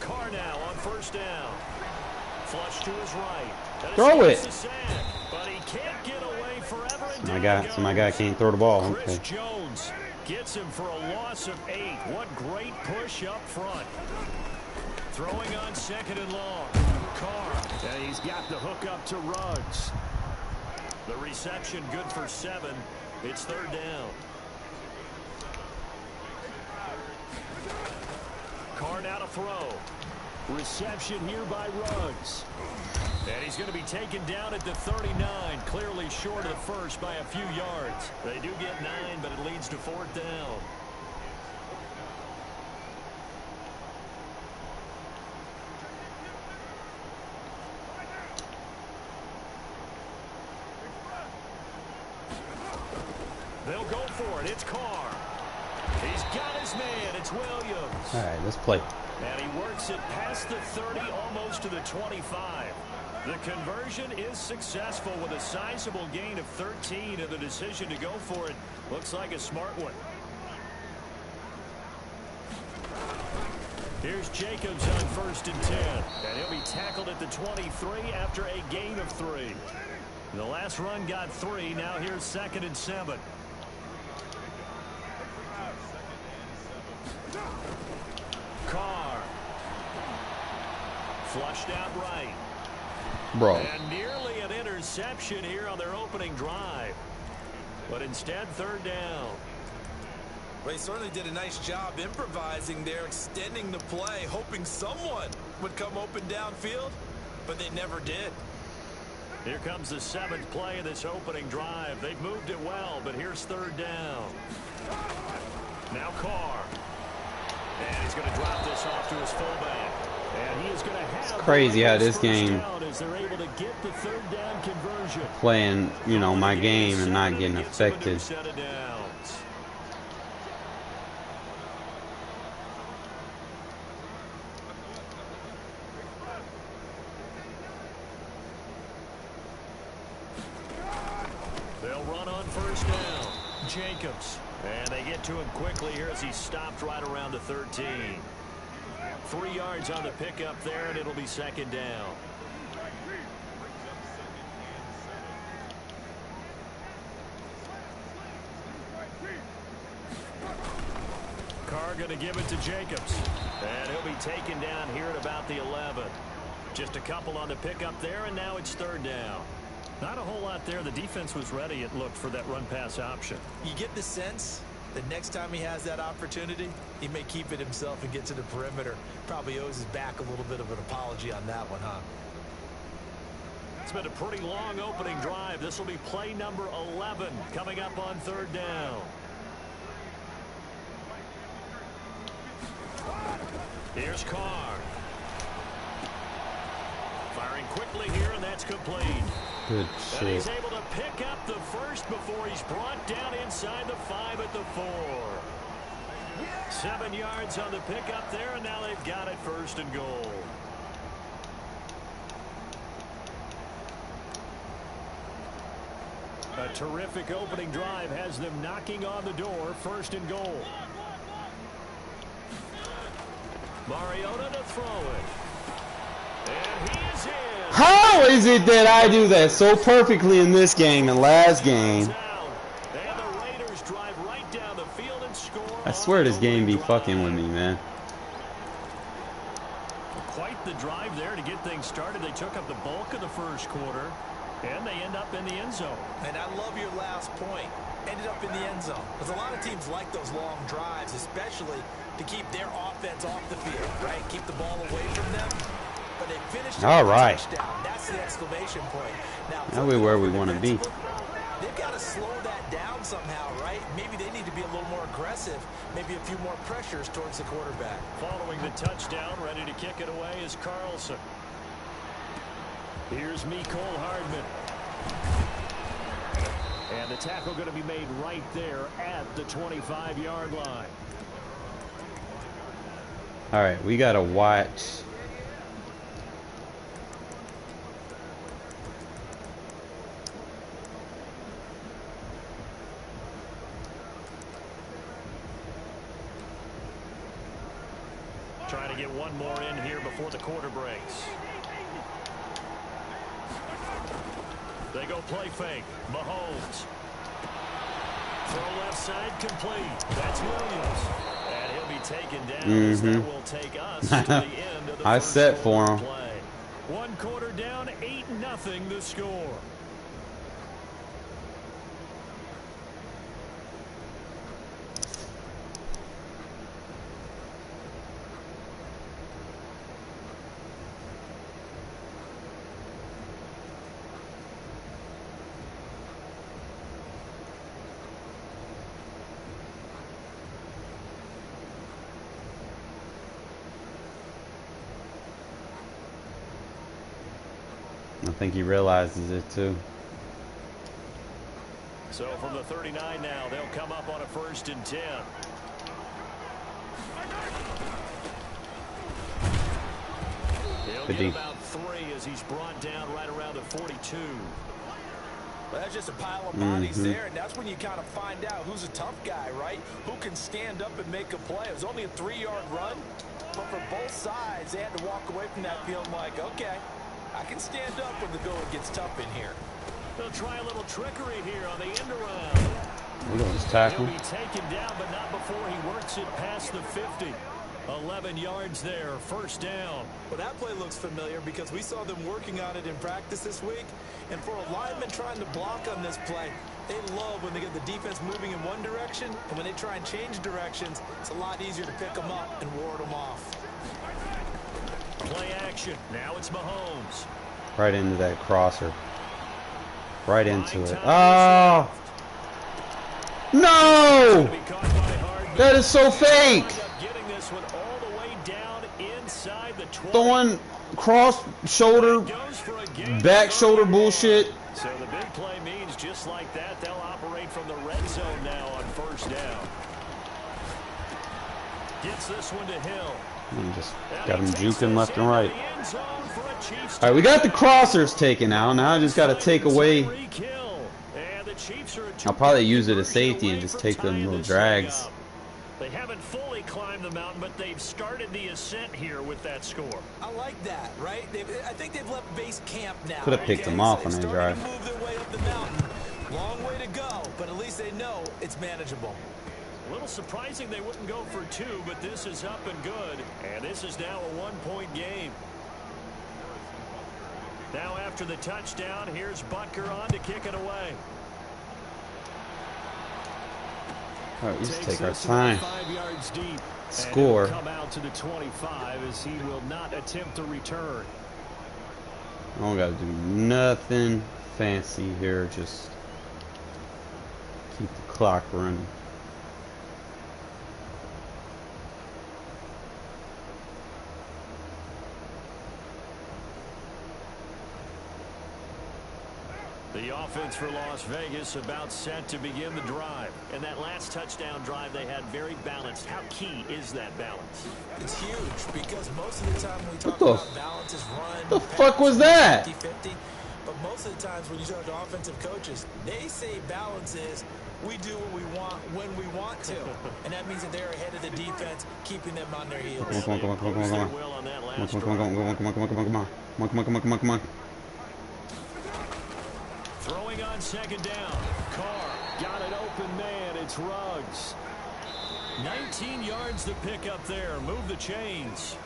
Carr now on first down. Flush to his right. Throw it. But he can't get away forever. So my guy can't throw the ball. Chris Okay. Jones gets him for a loss of 8. What great push up front. Throwing on second and long. Carr. And he's got the hook up to Ruggs. The reception good for 7. It's third down. Carr now to throw. Reception here by Ruggs. And he's going to be taken down at the 39, clearly short of the first by a few yards. They do get 9, but it leads to fourth down. They'll go for it. It's Carr. He's got his man. It's Williams. All right, let's play. And he works it past the 30, almost to the 25. The conversion is successful with a sizable gain of 13, and the decision to go for it looks like a smart one. Here's Jacobs on first and 10, and he'll be tackled at the 23 after a gain of 3. The last run got 3. Now here's second and 7. Carr. Flushed out right. Bro. And nearly an interception here on their opening drive. But instead, third down. Well, he certainly did a nice job improvising there, extending the play, hoping someone would come open downfield, but they never did. Here comes the 7th play of this opening drive. They've moved it well, but here's third down. Now Carr. And he's going to drop this off to his fullback. And he is going to have It's crazy how this game as they're able to get the third down conversion. playing, you know, my game and not getting affected. Set of downs. They'll run on first down. Jacobs. And they get to him quickly here as he stopped right around the 13. 3 yards on the pickup there, and it'll be second down. Carr going to give it to Jacobs. And he'll be taken down here at about the 11. Just a couple on the pickup there, and now it's third down. Not a whole lot there. The defense was ready, it looked, for that run-pass option. You get the sense that next time he has that opportunity, he may keep it himself and get to the perimeter. Probably owes his back a little bit of an apology on that one, huh? It's been a pretty long opening drive. This will be play number 11 coming up on third down. Here's Carr. Firing quickly here, and that's complete. Good And he's shit. able to pick up the first before he's brought down inside the 5 at the 4. 7 yards on the pickup there, and now they've got it first and goal. A terrific opening drive has them knocking on the door, first and goal. Mariota to throw it. And he is in. How is it that I do that so perfectly in this game and last game? And the Raiders drive right down the field and score. I swear this game be fucking with me, man. Quite the drive there to get things started. They took up the bulk of the first quarter, and they end up in the end zone. And I love your last point. Ended up in the end zone. Because a lot of teams like those long drives, especially to keep their offense off the field, right? Keep the ball away from them. But they finished All right. touchdown. That's the exclamation point. Now we're where we want to be. They've got to to slow that down somehow, right? Maybe they need to be a little more aggressive, maybe a few more pressures towards the quarterback. Following the touchdown, ready to kick it away is Carlson. Here's Mecole Hardman. And the tackle going to be made right there at the 25-yard line. All right, we got to watch. Trying to get one more in here before the quarter breaks. They go play fake. Mahomes. Throw left side complete. That's Williams. And he'll be taken down. As that will take us to the end of the I first set for quarter him. play. One quarter down, 8-0 the score. I think he realizes it too. So from the 39 now, they'll come up on a 1st and 10. He'll get about 3 as he's brought down right around the 42. Well, that's just a pile of bodies there, and that's when you kind of find out who's a tough guy, right? Who can stand up and make a play. It was only a 3-yard run, but for both sides, they had to walk away from that feeling like, okay, I can stand up when the going gets tough in here. They'll try a little trickery here on the end around. We don't just tackle. He'll be taken down, but not before he works it past the 50. 11 yards there, 1st down. Well, that play looks familiar because we saw them working on it in practice this week. And for a lineman trying to block on this play, they love when they get the defense moving in one direction. And when they try and change directions, it's a lot easier to pick them up and ward them off. Play action. Now it's Mahomes. Right into that crosser. Right into it. Oh! No! That is so fake! Throwing cross shoulder, back shoulder bullshit. So the big play means just like that, they'll operate from the red zone now on 1st down. Gets this one to Hill. And just got him juking left and right. All right, we got the crossers taken out. Now I just got to take away. I'll probably use it as safety and just take them little drags. They haven't fully climbed the mountain, but they've started the ascent here with that score. I like that, right? I think they've left base camp now. Could have picked them off on that drive. Move their way up the mountain. Long way to go, but at least they know it's manageable. A little surprising they wouldn't go for 2, but this is up and good. And this is now a 1-point game. Now after the touchdown, here's Butker on to kick it away. All right, let's take our time. 5 yards deep. Score. Come out to the 25 as he will not attempt to return. I don't got to do nothing fancy here. Just keep the clock running. The offense for Las Vegas about set to begin the drive. And that last touchdown drive they had very balanced. How key is that balance? It's huge because most of the time when we talk about balance is run. The fuck was that? 50-50. But most of the times when you talk to offensive coaches, they say balance is we do what we want when we want to. And that means that they're ahead of the defense, keeping them on their heels. Come on, come on, come on, come on, come on. Come on. Throwing on 2nd down. Carr got an open man. It's Ruggs. 19 yards to pick up there. Move the chains.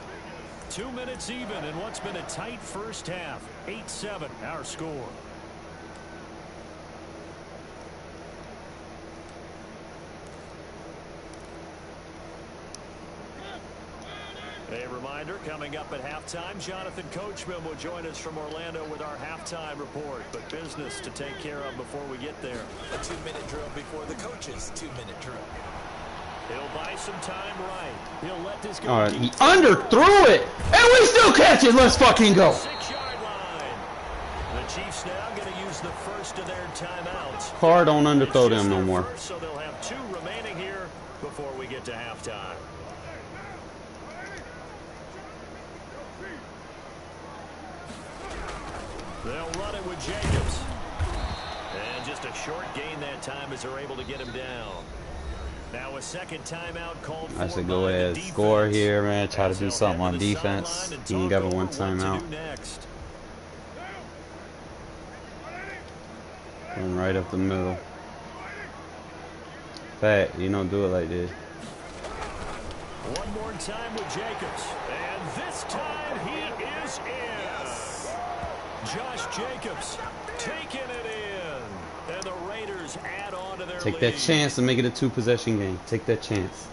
2 minutes even in what's been a tight first half. 8-7 our score. A reminder, coming up at halftime, Jonathan Coachman will join us from Orlando with our halftime report. But business to take care of before we get there. A 2-minute drill before the coach's 2-minute drill. He'll buy some time right. He'll let this go. All right, he underthrew it, and we still catch it. Let's fucking go. 6-yard line. The Chiefs now going to use the first of their timeouts. Car don't underthrow them no more. First, so they'll have 2 remaining here before we get to halftime. They'll run it with Jacobs. And just a short gain that time as they're able to get him down. Now a second timeout called for. I should go ahead and score here, man. Try to do something on defense. He ain't got but one timeout. Going right up the middle. Fat, you don't do it like this. One more time with Jacobs. And this time he is in. Josh Jacobs taking it in. And the Raiders add on to their lead. Take that chance and make it a 2-possession game. Take that chance.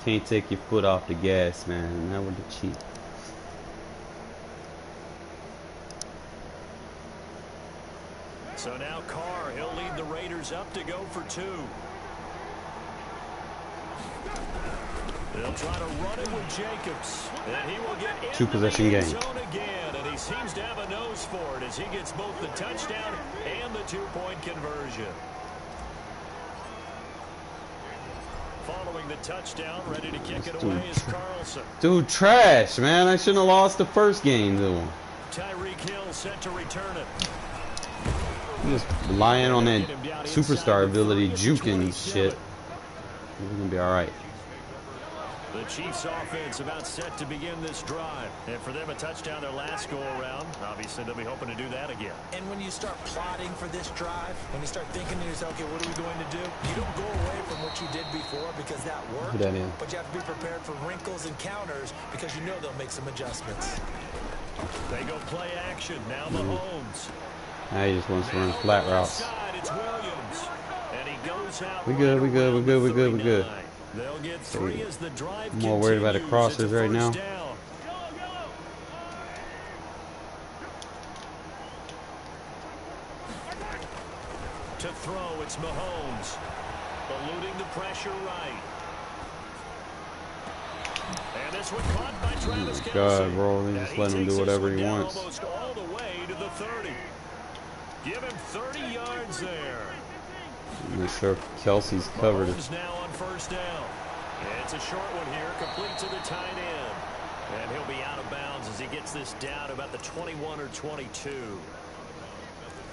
Can't take your foot off the gas, man. That would be cheap. So now Carr, he'll lead the Raiders up to go for 2. They'll try to run it with Jacobs. And he will get into 2-possession the end game. zone again. And he seems to have a nose for it as he gets both the touchdown and the 2-point conversion. Following the touchdown, ready to kick it away is Carlson. Dude, trash, man. I shouldn't have lost the first game, to him. Tyreek Hill set to return it. Just relying on that superstar ability, juking shit. We're gonna be all right. The Chiefs offense about set to begin this drive. And for them, a touchdown their last go-around. Obviously, they'll be hoping to do that again. And when you start plotting for this drive, when you start thinking to yourself, okay, what are we going to do? You don't go away from what you did before because that worked. Put that in. But you have to be prepared for wrinkles and counters because you know they'll make some adjustments. They go play action. Now Mahomes. Now he just wants to run flat routes. It's Williams. And he goes out. We good, we good, we good, we good, we good. They'll get 3 as the drive I'm more worried about the crossers right now. Down. To throw, it's Mahomes. Eluding the pressure right. And this one caught by Travis Kelce. God, bro, they just let him do whatever he wants. Almost all the way to the 30. Give him 30 yards there. Make sure Kelsey's covered it. Mahomes now on first down. It's a short one here, complete to the tight end. And he'll be out of bounds as he gets this down about the 21 or 22.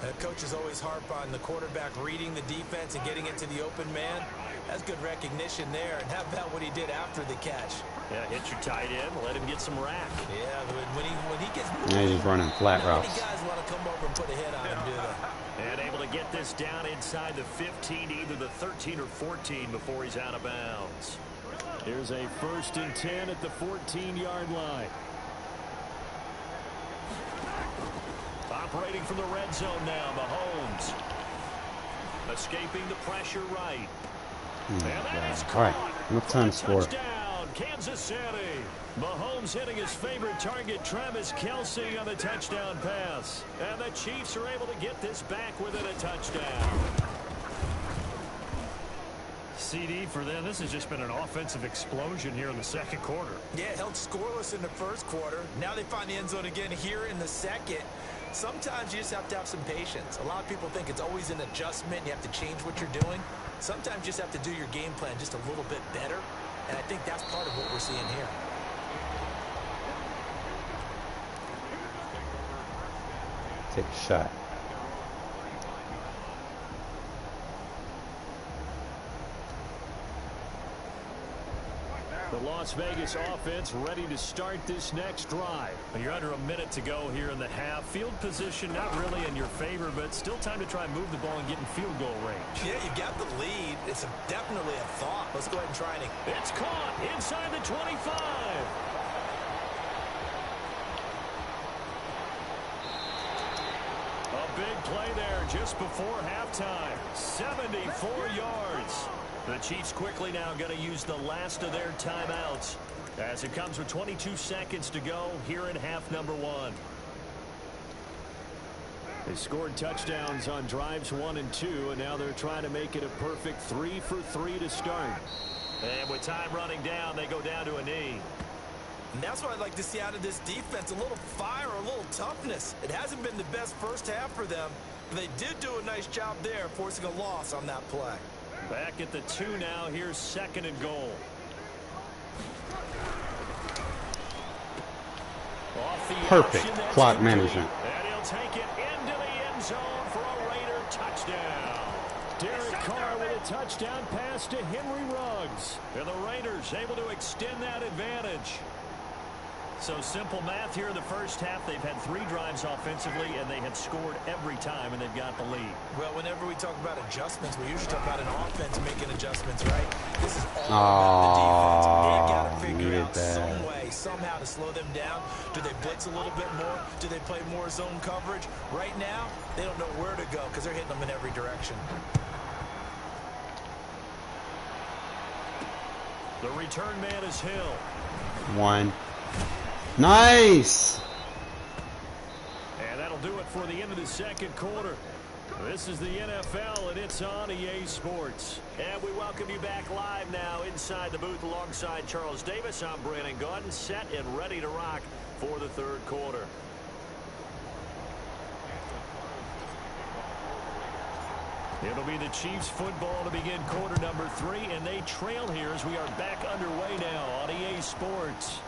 That coach is always harp on the quarterback reading the defense and getting into the open man. That's good recognition there. And how about what he did after the catch? Yeah, hit your tight end, let him get some rack. Yeah, when he gets... Now he's just running flat routes. Many guys want to come over and put a hit on him, do they? And able to get this down inside the 15, either the 13 or 14 before he's out of bounds. Here's a 1st and 10 at the 14-yard line. Operating from the red zone now, Mahomes. Escaping the pressure right. All right, enough time to score. Touchdown, Kansas City. Mahomes hitting his favorite target, Travis Kelce, on the touchdown pass. And the Chiefs are able to get this back within a touchdown. CD for them, this has just been an offensive explosion here in the second quarter. Yeah, held scoreless in the first quarter. Now they find the end zone again here in the second. Sometimes you just have to have some patience. A lot of people think it's always an adjustment. You have to change what you're doing. Sometimes you just have to do your game plan just a little bit better. And I think that's part of what we're seeing here. Take a shot. The Las Vegas offense ready to start this next drive. You're under a minute to go here in the half. Field position not really in your favor, but still time to try and move the ball and get in field goal range. Yeah, you got the lead. It's definitely a thought. Let's go ahead and try it. It's caught inside the 25. A big play there just before halftime. 74 yards. The Chiefs quickly now going to use the last of their timeouts as it comes with 22 seconds to go here in half number 1. They scored touchdowns on drives 1 and 2, and now they're trying to make it a perfect 3 for 3 to start. And with time running down, they go down to a knee. And that's what I'd like to see out of this defense, a little fire, a little toughness. It hasn't been the best first half for them, but they did do a nice job there, forcing a loss on that play. Back at the 2 now. Here's 2nd and goal. Perfect clock management. And he'll take it into the end zone for a Raider touchdown. Derek Carr with a touchdown pass to Henry Ruggs. And the Raiders able to extend that advantage. So simple math here in the first half. They've had 3 drives offensively, and they have scored every time, and they've got the lead. Well, whenever we talk about adjustments, we usually talk about an offense making adjustments, right? This is all about the defense. They've got to figure out some way, somehow to slow them down. Do they blitz a little bit more? Do they play more zone coverage? Right now, they don't know where to go because they're hitting them in every direction. The return man is Hill. 1. Nice. And that'll do it for the end of the second quarter. This is the NFL, and it's on EA Sports. And we welcome you back live now inside the booth alongside Charles Davis. I'm Brandon Gaudin, set and ready to rock for the third quarter. It'll be the Chiefs football to begin quarter number 3, and they trail here as we are back underway now on EA Sports.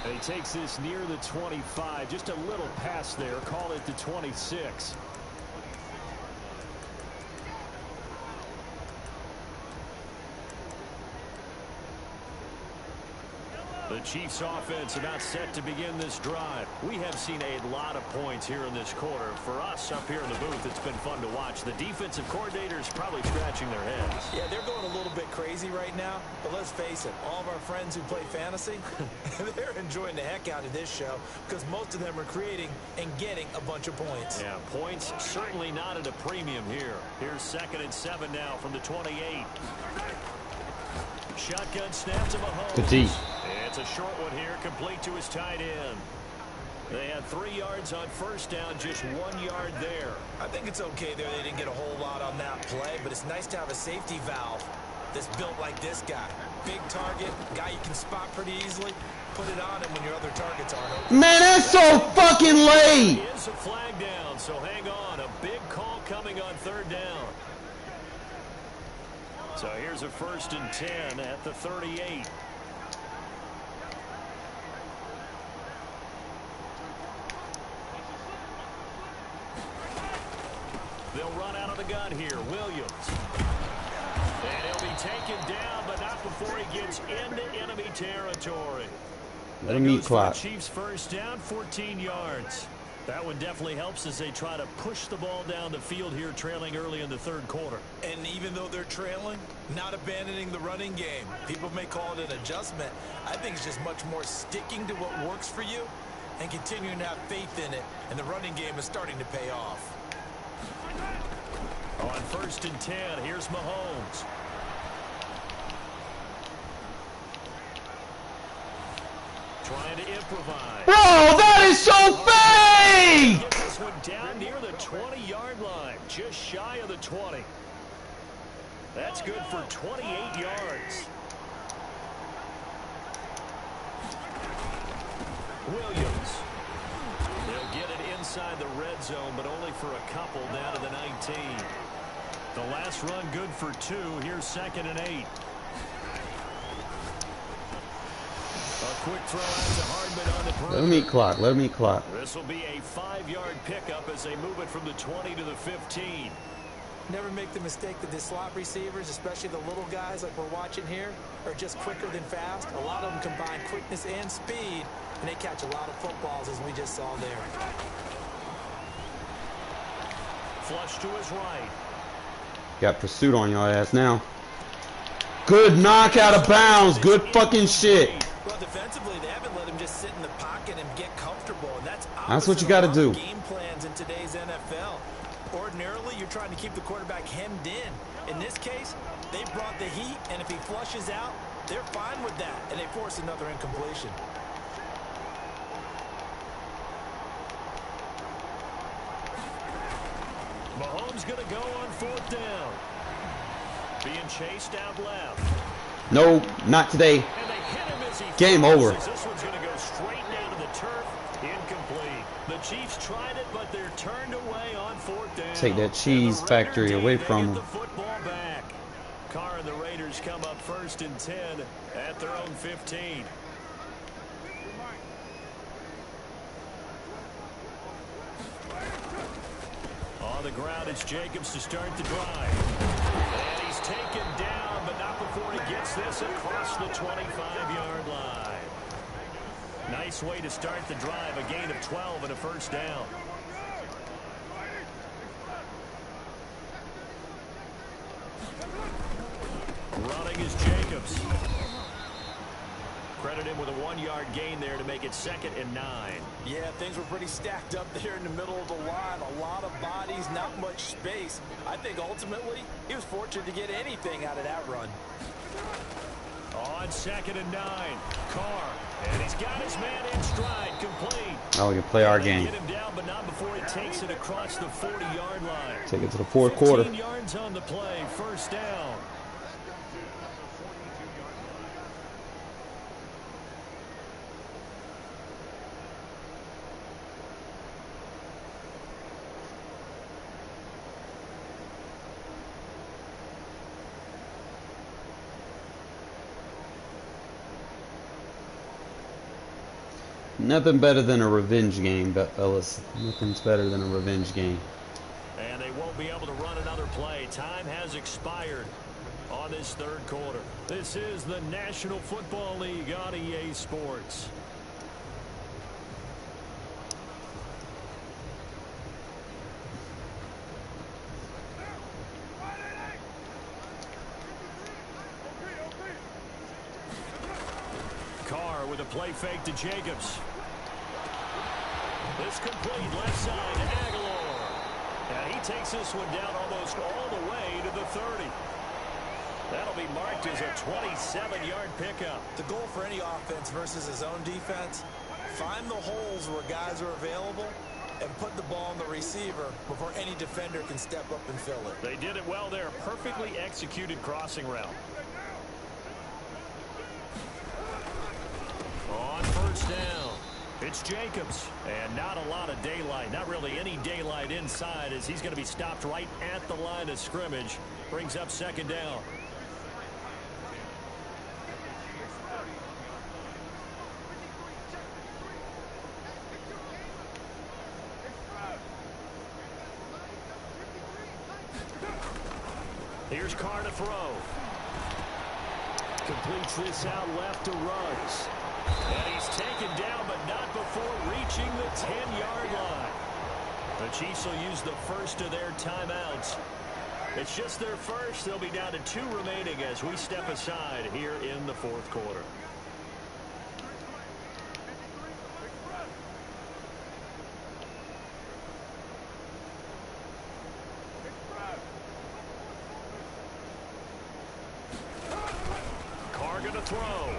And he takes this near the 25, just a little pass there, call it the 26. The Chiefs offense about set to begin this drive. We have seen a lot of points here in this quarter. For us up here in the booth, it's been fun to watch. The defensive coordinators probably scratching their heads. Yeah, they're going a little bit crazy right now. But let's face it, all of our friends who play fantasy, they're enjoying the heck out of this show because most of them are creating and getting a bunch of points. Yeah, points certainly not at a premium here. Here's 2nd and 7 now from the 28. Shotgun snap to Mahomes. Good D. It's a short one here, complete to his tight end. They had 3 yards on first down, just 1 yard there. I think it's okay there. They didn't get a whole lot on that play, but it's nice to have a safety valve that's built like this guy. Big target, guy you can spot pretty easily. Put it on him when your other targets aren't open. Man, that's so fucking late. It is a flag down, so hang on. A big call coming on 3rd down. So here's a 1st and 10 at the 38. They'll run out of the gun here. Williams. And he'll be taken down, but not before he gets into enemy territory. Let him eat clock. Chiefs first down, 14 yards. That one definitely helps as they try to push the ball down the field here, trailing early in the 3rd quarter. And even though they're trailing, not abandoning the running game. People may call it an adjustment. I think it's just much more sticking to what works for you and continuing to have faith in it. And the running game is starting to pay off. On 1st and 10, here's Mahomes. Trying to improvise. Bro, that is so fake! Get this one down near the 20-yard line, just shy of the 20. That's good for 28 yards. Williams. They'll get it inside the red zone, but only for a couple down to the 19. The last run good for 2. Here's 2nd and 8. A quick throw out to Hardman on the perimeter. Let him eat clock. Let him eat clock. This will be a 5-yard pickup as they move it from the 20 to the 15. Never make the mistake that the slot receivers, especially the little guys like we're watching here, are just quicker than fast. A lot of them combine quickness and speed, and they catch a lot of footballs, as we just saw there. Flush to his right. Got pursuit on your ass now. Good knock out of bounds. Good fucking shit. Well, defensively, they haven't let him just sit in the pocket and get comfortable, and that's what you got to do. Game plans in today's NFL. Ordinarily, you're trying to keep the quarterback hemmed in is out, they're fine with that, and they force another incompletion. Mahomes going to go on 4th down. Being chased out left. No, not today. And they hit him as he Game over. This one's going to go straight down to the turf. Incomplete. The Chiefs tried it, but they're turned away on 4th down. Take that cheese factory away from them. The football back. Carr and the Raiders come up 1st and 10 at their own 15. On the ground, it's Jacobs to start the drive. And he's taken down, but not before he gets this across the 25-yard line. Nice way to start the drive, a gain of 12 and a 1st down. Running is Jacobs. Credit him with a 1-yard gain there to make it 2nd and 9. Yeah, things were pretty stacked up there in the middle of the line. A lot of bodies, not much space. I think ultimately he was fortunate to get anything out of that run. On 2nd and 9, Carr, and he's got his man in stride, complete. Oh, we can play our game. Get him down, but not before he takes it across the 40-yard line. Take it to the 4th quarter. 15 yards on the play, 1st down. Nothing better than a revenge game, fellas. Nothing's better than a revenge game. And they won't be able to run another play. Time has expired on this 3rd quarter. This is the National Football League on EA Sports. Carr with a play fake to Jacobs. This complete left side to Aguilar. And he takes this one down almost all the way to the 30. That'll be marked as a 27-yard pickup. The goal for any offense versus his own defense, find the holes where guys are available and put the ball on the receiver before any defender can step up and fill it. They did it well there. Perfectly executed crossing route. On 1st down, it's Jacobs. And not a lot of daylight, not really any daylight inside, as he's going to be stopped right at the line of scrimmage. Brings up 2nd down. Here's Carr to throw. Completes this out left to Ruggs. And he's taken down, but not before reaching the 10-yard line. The Chiefs will use the first of their timeouts. It's just their first. They'll be down to 2 remaining as we step aside here in the 4th quarter. Carr gonna throw.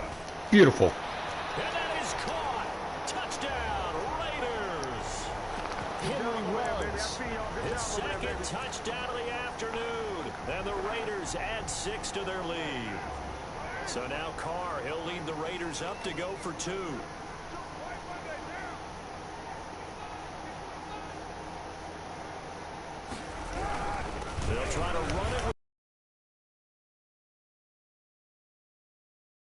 Beautiful. And that is caught. Touchdown, Raiders. Henry Ruggs, his 2nd touchdown of the afternoon. And the Raiders add 6 to their lead. So now Carr, he'll lead the Raiders up to go for 2. They'll try to run it.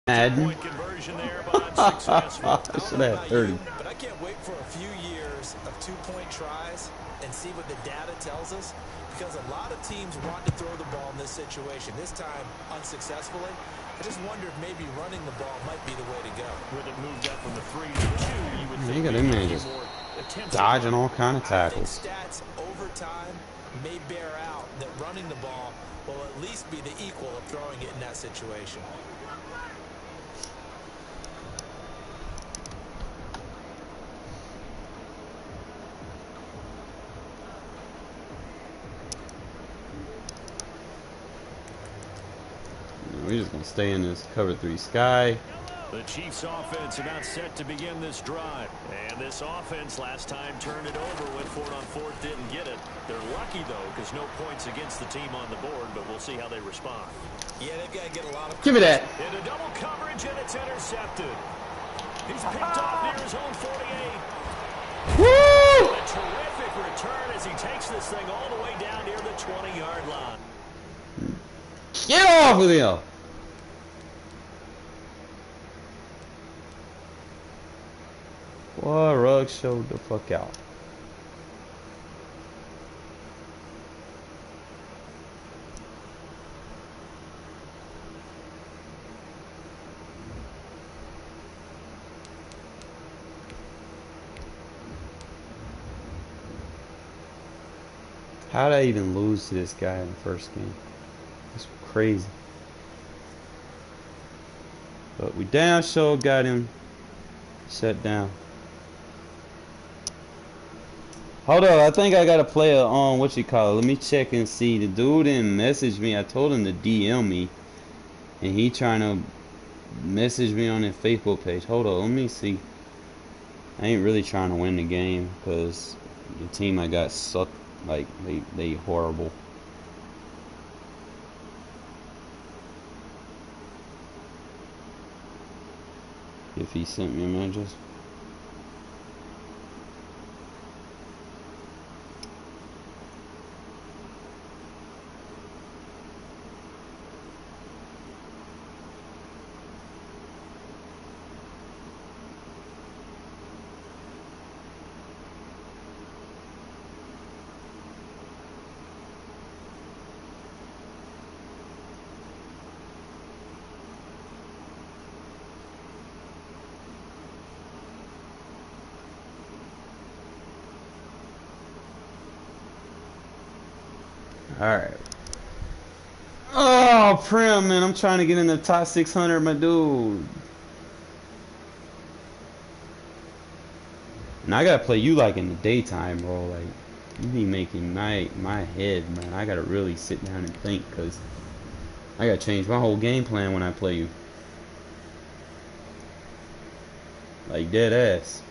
Madden. Point conversion there, but unsuccessful. Should have 30. But I can't wait for a few years of 2-point tries and see what the data tells us, because a lot of teams want to throw the ball in this situation. This time, unsuccessfully. I just wonder if maybe running the ball might be the way to go. With it moved up from the 3 to the 2, you would think You got him man just dodging all kind of I think tackles. stats over time may bear out that running the ball will at least be the equal of throwing it in that situation. We're just gonna stay in this cover 3 sky. The Chiefs offense about set to begin this drive. And this offense last time turned it over, went for it on 4th, didn't get it. They're lucky, though, because no points against the team on the board, but we'll see how they respond. Yeah, they've got to get a lot of... Give me that. Into double coverage, and it's intercepted. He's picked off near his own 48. Woo! A terrific return as he takes this thing all the way down near the 20-yard line. Get off of him! Boy, Ruggs showed the fuck out. How did I even lose to this guy in the first game? That's crazy. But we damn sure got him shut down. Hold up, I think I gotta play a what you call it. Let me check and see. The dude didn't message me. I told him to DM me, and he trying to message me on his Facebook page. Hold up, let me see. I ain't really trying to win the game because the team I got sucked. Like they horrible. If he sent me a message. Alright. Oh, Prim, man. I'm trying to get in the top 600, my dude. And I gotta play you like in the daytime, bro. Like, you be making my head, man. I gotta really sit down and think, because I gotta change my whole game plan when I play you. Like, dead ass.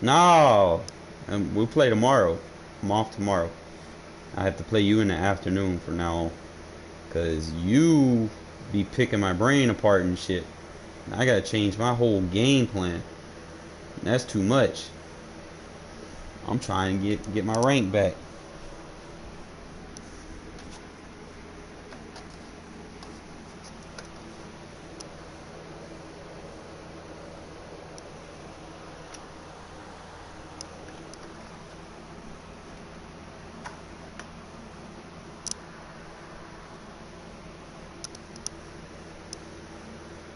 No! We'll play tomorrow. I'm off tomorrow. I have to play you in the afternoon from now on. Because you be picking my brain apart and shit. I gotta change my whole game plan. And that's too much. I'm trying to get my rank back.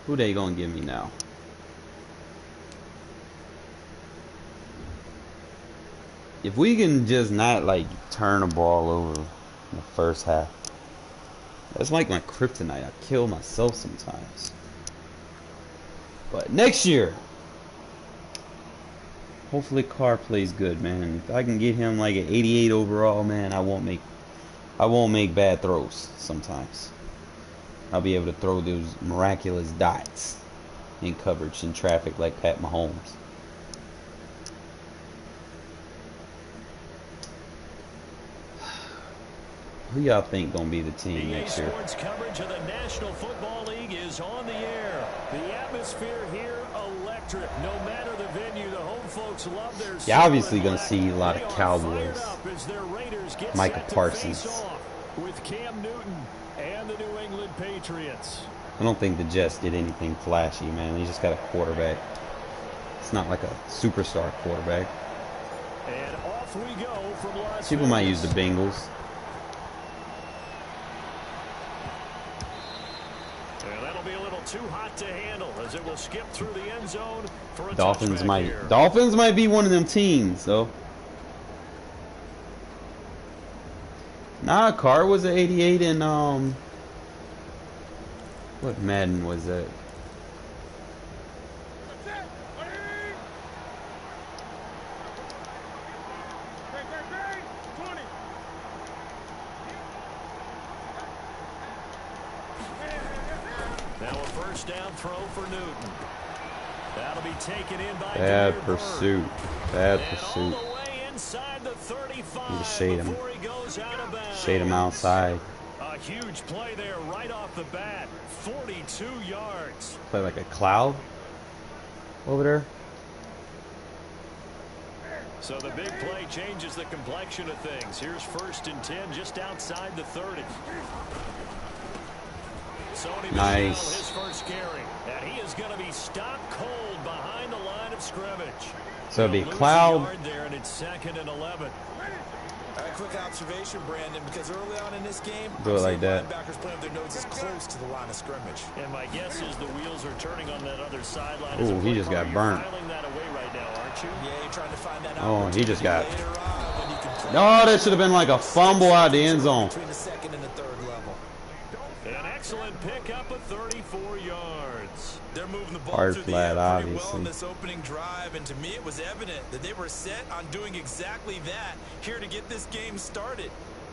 Who they gonna give me now? If we can just not like turn the ball over in the first half. That's like my kryptonite. I kill myself sometimes. But next year, hopefully Carr plays good, man. If I can get him like an 88 overall, man, I won't make bad throws sometimes. I'll be able to throw those miraculous dots in coverage and traffic like Pat Mahomes. Who y'all think gonna be the team next year? Sports coverage of the National Football League is on the air. The atmosphere here electric. No matter the venue, the home folks love their. You're obviously gonna see a lot of Cowboys. Micah Parsons. With Cam Newton and the New England Patriots. I don't think the Jets did anything flashy, man. They just got a quarterback. It's not like a superstar quarterback. And off we go from Las People might use the Bengals. And that'll be a little too hot to handle as it will skip through the end zone for a Dolphins might here. Dolphins might be one of them teams, though. Nah, Carr was an 88 in what Madden was that? first down throw for Newton. That'll be taken in by Bad pursuit. Bad and pursuit. all the way inside the 35 You shade him. before he goes out of bounds. Shade him outside. A huge play there right off the bat. 42 yards. Play like a cloud over there. So the big play changes the complexion of things. Here's 1st and 10 just outside the 30. Sony Nice. Michel, his first carry. And he is going to be stopped cold behind the line of scrimmage. So it'd be He'll lose a cloud. yard there, and it's 2nd and 11. A quick observation, Brandon, because early on in this game, Do it like that. linebackers playing with their noses close to the line of scrimmage. And my guess is the wheels are turning on that other sideline. Ooh, he just got burnt. You're filing that away right now, aren't you? Yeah, you're trying to find that Oh, he just got. later on when you can play No, that should have been like a fumble out of the end zone. between the 2nd and the 3rd level. An excellent pickup of 34 yards. They're moving the ball Hard through flat, the air pretty well obviously. in this opening drive, and to me it was evident that they were set on doing exactly that here to get this game started.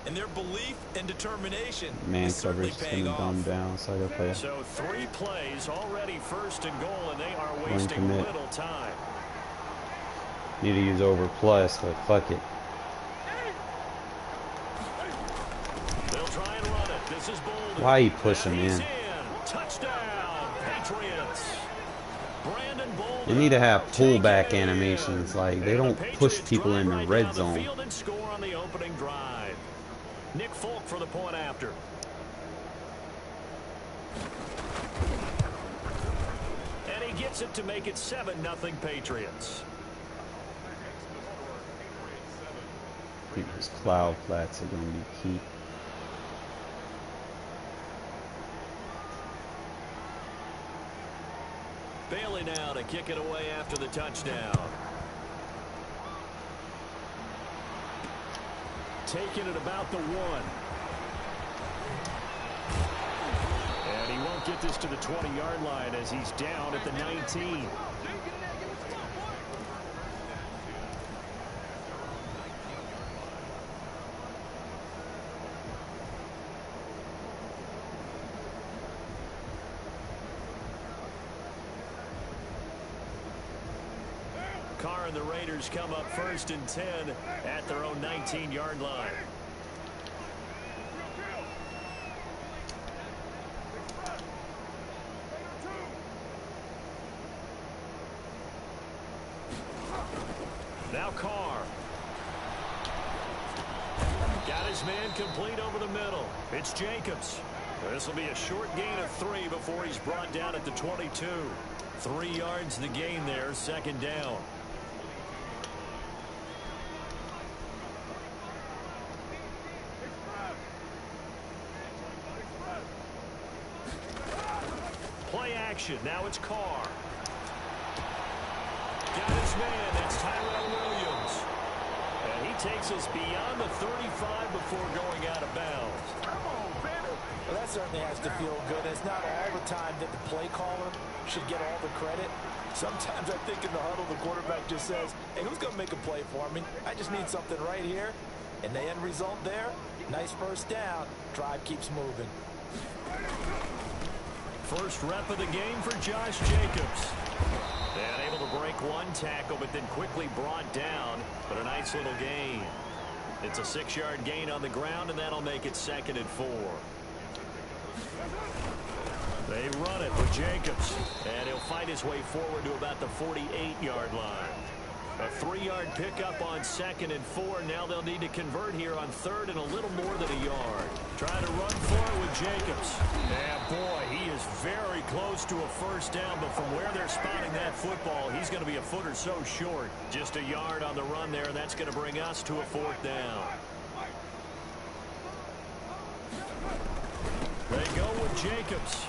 And their belief and determination Man is certainly coverage is paying gonna off. dumb down. So I gotta play. So 3 plays already 1st and goal, and they are One wasting commit. little time. Need to use over plus, but fuck it. They'll try and run it. This is Bolden. Why you push him And he's in? Touchdown, Patriots. Brandon Bolden. You need to have taking pullback it in. animations. Like they And don't the push Patriots people drive in the right red down the zone. field and score on the opening drive. Nick Folk for the point after. And he gets it to make it 7-0 Patriots. I think those cloud flats are gonna be key. Bailey now to kick it away after the touchdown. Taking it about the 1. And he won't get this to the 20-yard line as he's down at the 19. Carr and the Raiders come up 1st and 10 at their own 19-yard line. Now Carr. Got his man complete over the middle. It's Jacobs. This will be a short gain of 3 before he's brought down at the 22. 3 yards the gain there, 2nd down. Play action. Now it's Carr. Got his man. That's Tyrell Williams. And he takes us beyond the 35 before going out of bounds. Well, that certainly has to feel good. It's not all the time that the play caller should get all the credit. Sometimes I think in the huddle, the quarterback just says, hey, who's going to make a play for me? I just need something right here. And the end result there, nice first down. Drive keeps moving. First rep of the game for Josh Jacobs. And able to break 1 tackle, but then quickly brought down. But a nice little gain. It's a 6-yard gain on the ground, and that'll make it 2nd and 4. They run it with Jacobs. And he'll find his way forward to about the 48-yard line. A 3-yard pickup on 2nd and 4. Now they'll need to convert here on 3rd and a little more than a yard. Trying to run for it with Jacobs. And boy, he is very close to a first down, but from where they're spotting that football, he's going to be a foot or so short. Just a yard on the run there, and that's going to bring us to a 4th down. They go with Jacobs.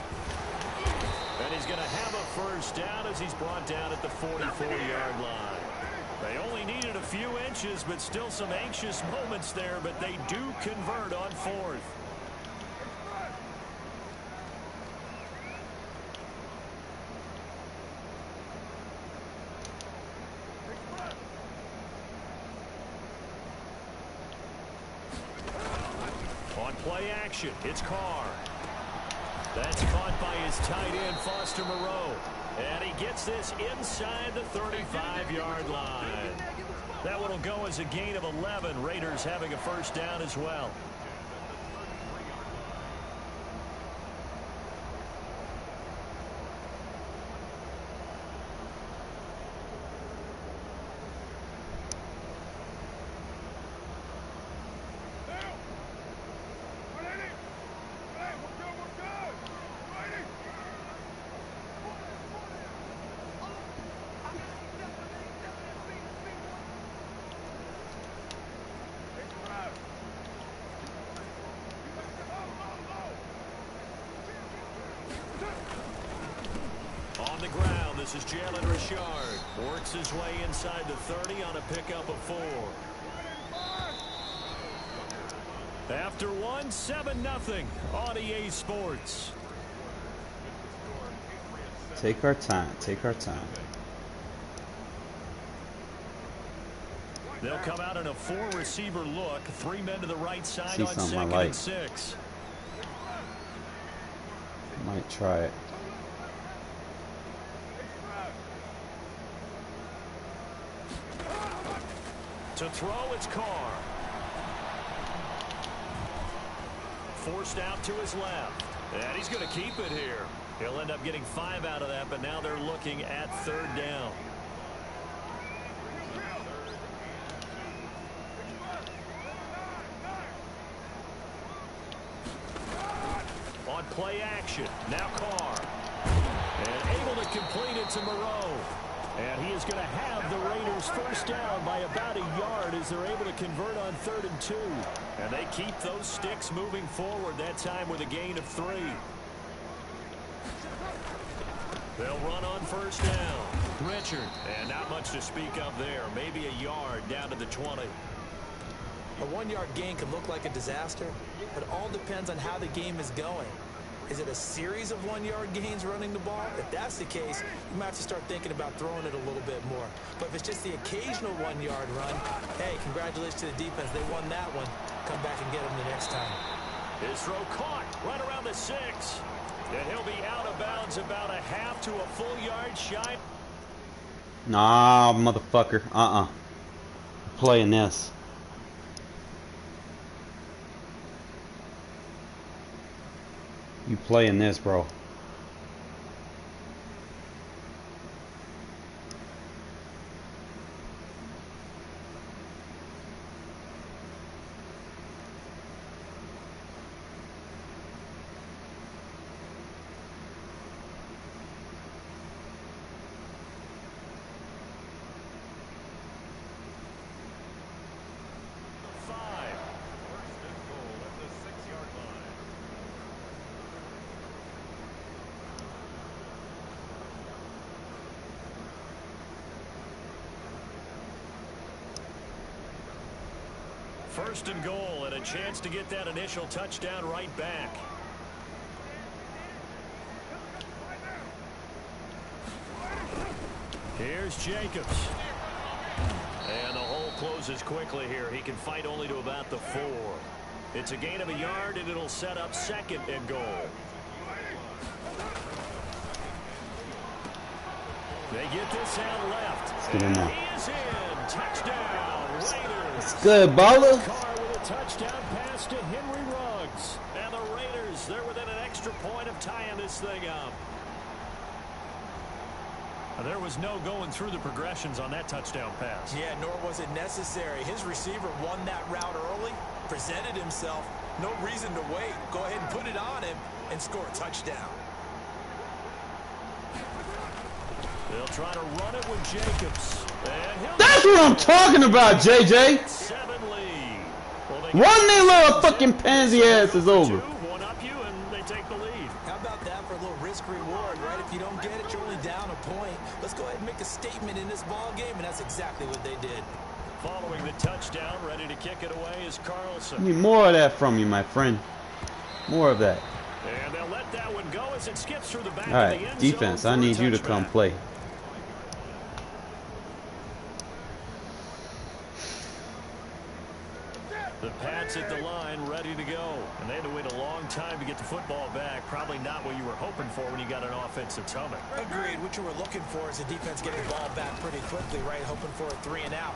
And he's going to have a first down as he's brought down at the 44-yard line. They only needed a few inches, but still some anxious moments there, but they do convert on 4th. On play action, it's Carr. That's caught by his tight end, Foster Moreau. And he gets this inside the 35-yard line. That one will go as a gain of 11. Raiders having a first down as well. On the ground, this is Jalen Richard. Works his way inside the 30 on a pickup of 4. After one, 7-0 on EA Sports. Take our time. Take our time. They'll come out in a 4-receiver look. 3 men to the right side See on something I 2nd like. and 6. Might try it. To throw, it's Carr. Forced out to his left. And he's going to keep it here. He'll end up getting 5 out of that, but now they're looking at 3rd down. On play action, now Carr. And able to complete it to Moreau. And he is going to have the Raiders first down by about 1 yard as they're able to convert on 3rd and 2. And they keep those sticks moving forward, that time with a gain of 3. They'll run on first down. Richard. And not much to speak of there. Maybe 1 yard down to the 20. A 1-yard gain can look like a disaster, but it all depends on how the game is going. Is it a series of 1-yard gains running the ball? If that's the case, you might have to start thinking about throwing it a little bit more. But if it's just the occasional 1-yard run, hey, congratulations to the defense. They won that one. Come back and get them the next time. His throw caught right around the 6. And he'll be out of bounds about a half to a full yard shy. Nah, motherfucker. Playing this. You playing this, bro. First and goal, and a chance to get that initial touchdown right back. Here's Jacobs. And the hole closes quickly here. He can fight only to about the 4. It's a gain of 1 yard, and it'll set up 2nd and goal. They get this out left. Let's get in there. He is in. Touchdown, Raiders. It's good, baller. Carr with a touchdown pass to Henry Ruggs. And the Raiders, they're within an extra point of tying this thing up. There was no going through the progressions on that touchdown pass. Yeah, nor was it necessary. His receiver won that route early, presented himself. No reason to wait. Go ahead and put it on him and score a touchdown. They'll try to run it with Jacobs. And That's what I'm talking about, JJ. 7 lead. Well, Run their little fucking pansy asses over. One up you, and they take the lead. How about that for a little risk-reward, right? If you don't get it, you're only down a point. Let's go ahead and make a statement in this ball game, and that's exactly what they did. Following the touchdown, ready to kick it away is Carlson. Need more of that from you, my friend. More of that. And they'll let that one go as it skips through the back All of the right, end defense, zone I for a need you to come touchback. play. The Pats at the line, ready to go. And they had to wait a long time to get the football back. Probably not what you were hoping for when you got an offensive tumbler. Agreed. What you were looking for is the defense getting the ball back pretty quickly, right? Hoping for a 3 and out.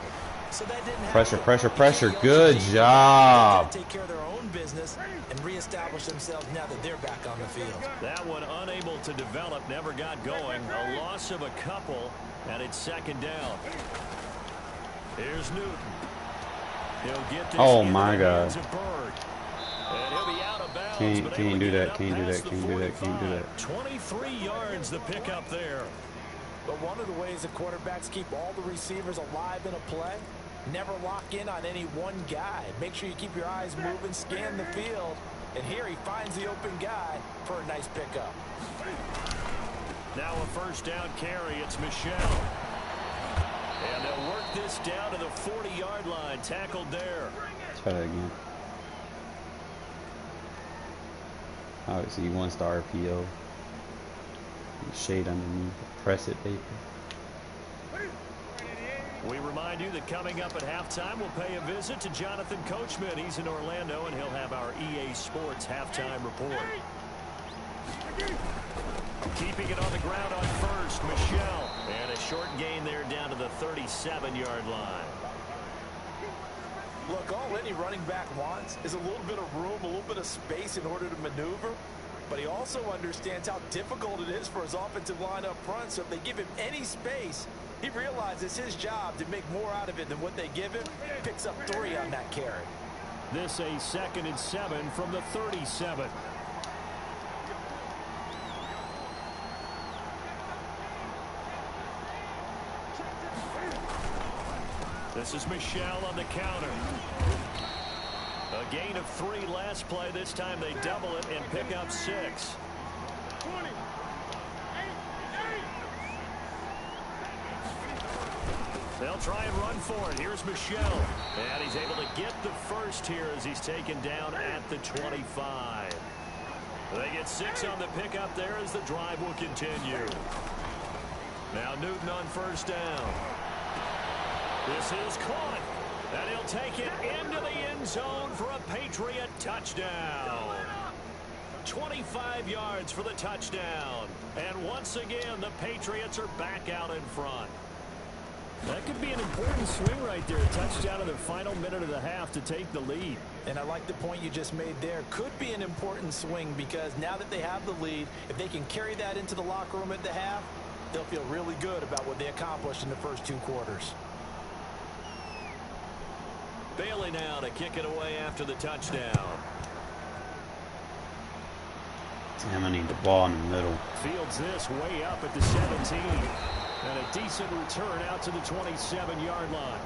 So that didn't happen. Pressure, pressure, pressure. Good job. Take care of their own business and reestablish themselves now that they're back on the field. That one unable to develop, never got going. A loss of a couple, and it's second down. Here's Newton. He'll get this. Oh my God. And he'll be out of bounds. Can't do that. Can't do that. Can't do that. Can't do that. 23 yards the pickup there. But one of the ways the quarterbacks keep all the receivers alive in a play, never lock in on any one guy. Make sure you keep your eyes moving, scan the field. And here he finds the open guy for a nice pickup. Now a first down carry. It's Michelle. And they'll work this down to the 40-yard line. Tackled there. Try that again. Obviously, he wants the RPO. Shade underneath. Press it, baby. We remind you that coming up at halftime, we'll pay a visit to Jonathan Coachman. He's in Orlando, and he'll have our EA Sports halftime report. Keeping it on the ground on first, Michelle. And a short gain there down to the 37-yard line. Look, all any running back wants is a little bit of room, a little bit of space in order to maneuver. But he also understands how difficult it is for his offensive line up front. So if they give him any space, he realizes it's his job to make more out of it than what they give him. Picks up 3 on that carry. This a 2nd and 7 from the 37. This is Michelle on the counter. A gain of 3 last play. This time they double it and pick up 6. They'll try and run for it. Here's Michelle. And he's able to get the first here as he's taken down at the 25. They get 6 on the pickup there as the drive will continue. Now Newton on first down. This is caught. And he'll take it into the end zone for a Patriot touchdown. 25 yards for the touchdown. And once again, the Patriots are back out in front. That could be an important swing right there. A touchdown in the final minute of the half to take the lead. And I like the point you just made there. Could be an important swing because now that they have the lead, if they can carry that into the locker room at the half, they'll feel really good about what they accomplished in the first 2 quarters. Bailey now to kick it away after the touchdown. Damn, I need the ball in the middle. Fields this way up at the 17. And a decent return out to the 27-yard line.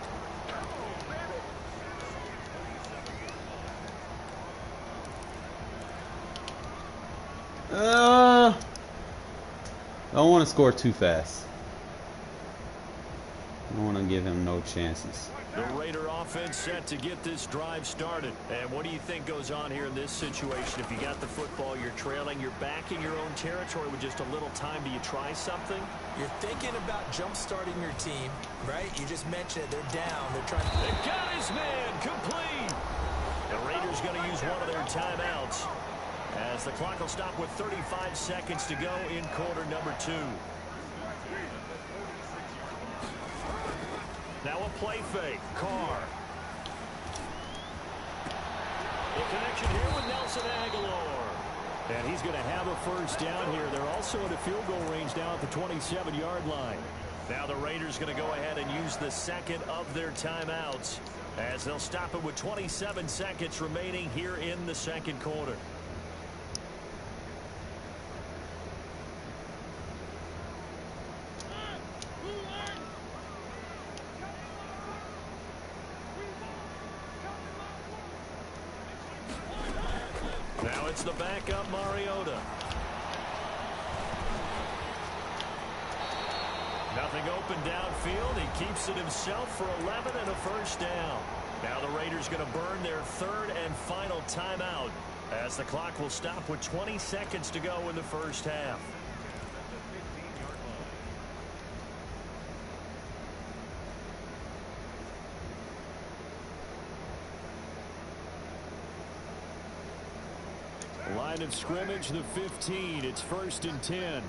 I don't want to score too fast. I don't want to give him no chances. The Raider offense set to get this drive started. And what do you think goes on here in this situation? If you got the football, you're trailing, you're back in your own territory with just a little time. Do you try something? You're thinking about jump-starting your team, right? You just mentioned it. They're down. They're trying to... They got his man complete. The Raiders going to use one of their timeouts as the clock will stop with 35 seconds to go in quarter number 2. Now a play fake. Carr. The connection here with Nelson Aguilar. And he's going to have a first down here. They're also in a field goal range now at the 27-yard line. Now the Raiders going to go ahead and use the second of their timeouts as they'll stop it with 27 seconds remaining here in the second quarter. Now it's the backup Mariota. Nothing open downfield. He keeps it himself for 11 and a first down. Now the Raiders going to burn their 3rd and final timeout as the clock will stop with 20 seconds to go in the first half. line of scrimmage, the 15. It's 1st and 10.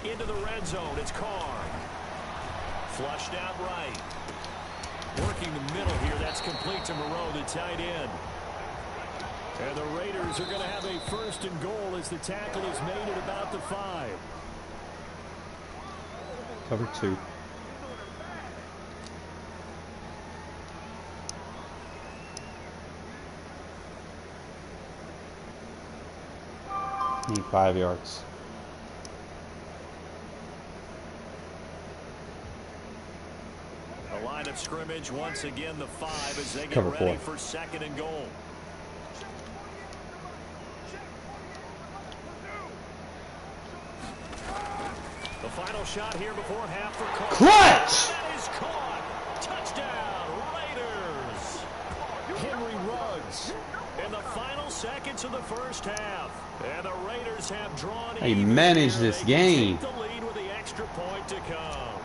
Into the red zone, it's Carr. Flushed out right. Working the middle here, that's complete to Moreau, the tight end. And the Raiders are going to have a 1st and goal as the tackle is made at about the 5. Cover 2. Need 5 yards. The line of scrimmage once again the 5 as they get Cover ready 4. for 2nd and goal. The final shot here before half for Carr. Clutch! That is caught. Touchdown, Raiders. Henry Ruggs in the final seconds of the first half. And the Raiders have drawn They even managed here. this They game. can take the lead with the extra point to come.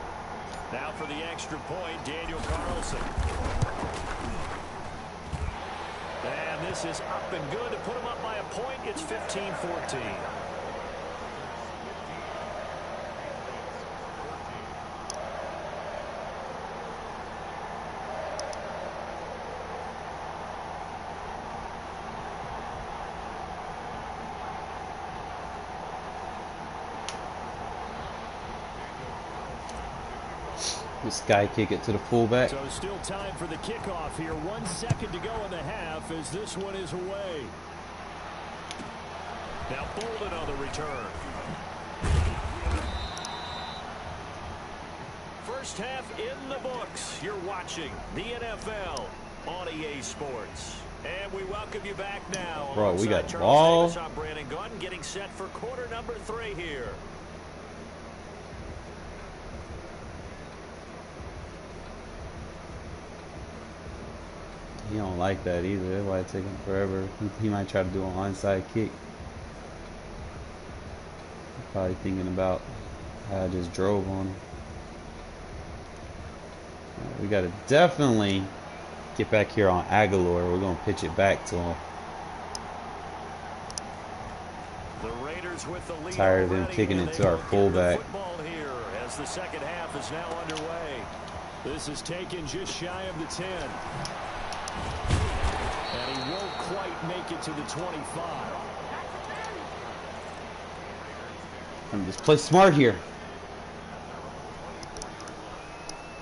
Now for the extra point, Daniel Carlson. And this is up and good to put them up by a point. It's 15-14. This guy kick it to the fullback. So still time for the kickoff here. 1 second to go in the half as this one is away. Now Bolden on the return. First half in the books. You're watching the NFL on EA Sports. And we welcome you back now. Bro, we got the Charles ball. Davis, I'm Brandon Gunn, getting set for quarter number 3 here. He don't like that either. That's why it's taking forever. He might try to do an onside kick. Probably thinking about how I just drove on him. We got to definitely get back here on Aguilar. We're going to pitch it back to him. The Raiders with the lead. Tired of him kicking it to our fullback. Here as the second half is now underway. This is taken just shy of the 10. And he won't quite make it to the 25. I'm just play smart here.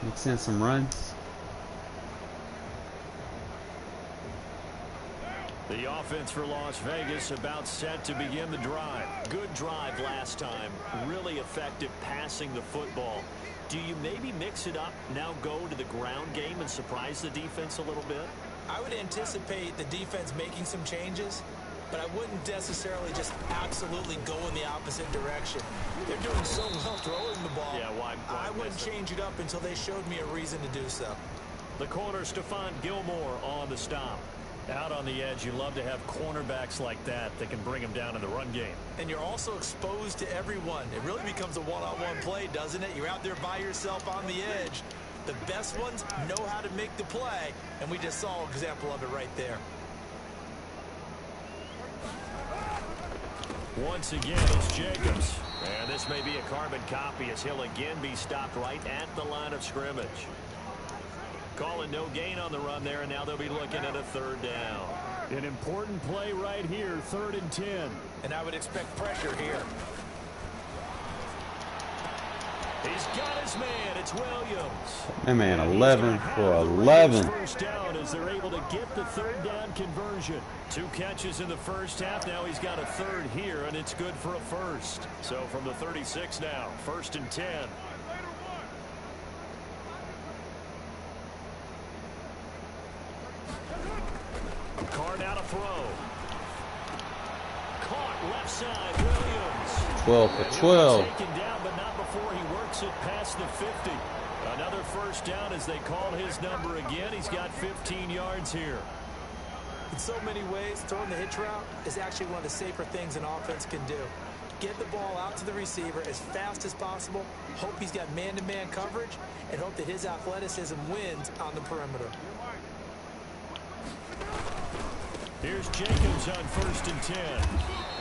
Mix in some runs. The offense for Las Vegas about set to begin the drive. Good drive last time. Really effective passing the football. Do you maybe mix it up, now go to the ground game and surprise the defense a little bit? I would anticipate the defense making some changes, but I wouldn't necessarily just absolutely go in the opposite direction. They're doing so well throwing the ball. Yeah, why I wouldn't change it up until they showed me a reason to do so. The corner, Stephon Gilmore on the stop. Out on the edge, you love to have cornerbacks like that that can bring them down in the run game. And you're also exposed to everyone. It really becomes a one-on-one play, doesn't it? You're out there by yourself on the edge. The best ones know how to make the play, and we just saw an example of it right there. Once again, it's Jacobs. And this may be a carbon copy as he'll again be stopped right at the line of scrimmage. Calling no gain on the run there, and now they'll be looking at a 3rd down. An important play right here, 3rd and 10. And I would expect pressure here. He's got his man. It's Williams. That man, 11 for 11. First down as they're able to get the 3rd down conversion. 2 catches in the first half. Now he's got a 3rd here, and it's good for a 1st. So from the 36 now, 1st and 10. Carr now to throw. Caught left side, Williams. 12 for 12. Taken down, but not before he works it past the 50. Another 1st down as they call his number again. He's got 15 yards here. In so many ways, throwing the hitch route is actually one of the safer things an offense can do. Get the ball out to the receiver as fast as possible. Hope he's got man-to-man coverage, and hope that his athleticism wins on the perimeter. Here's Jacobs on 1st and 10.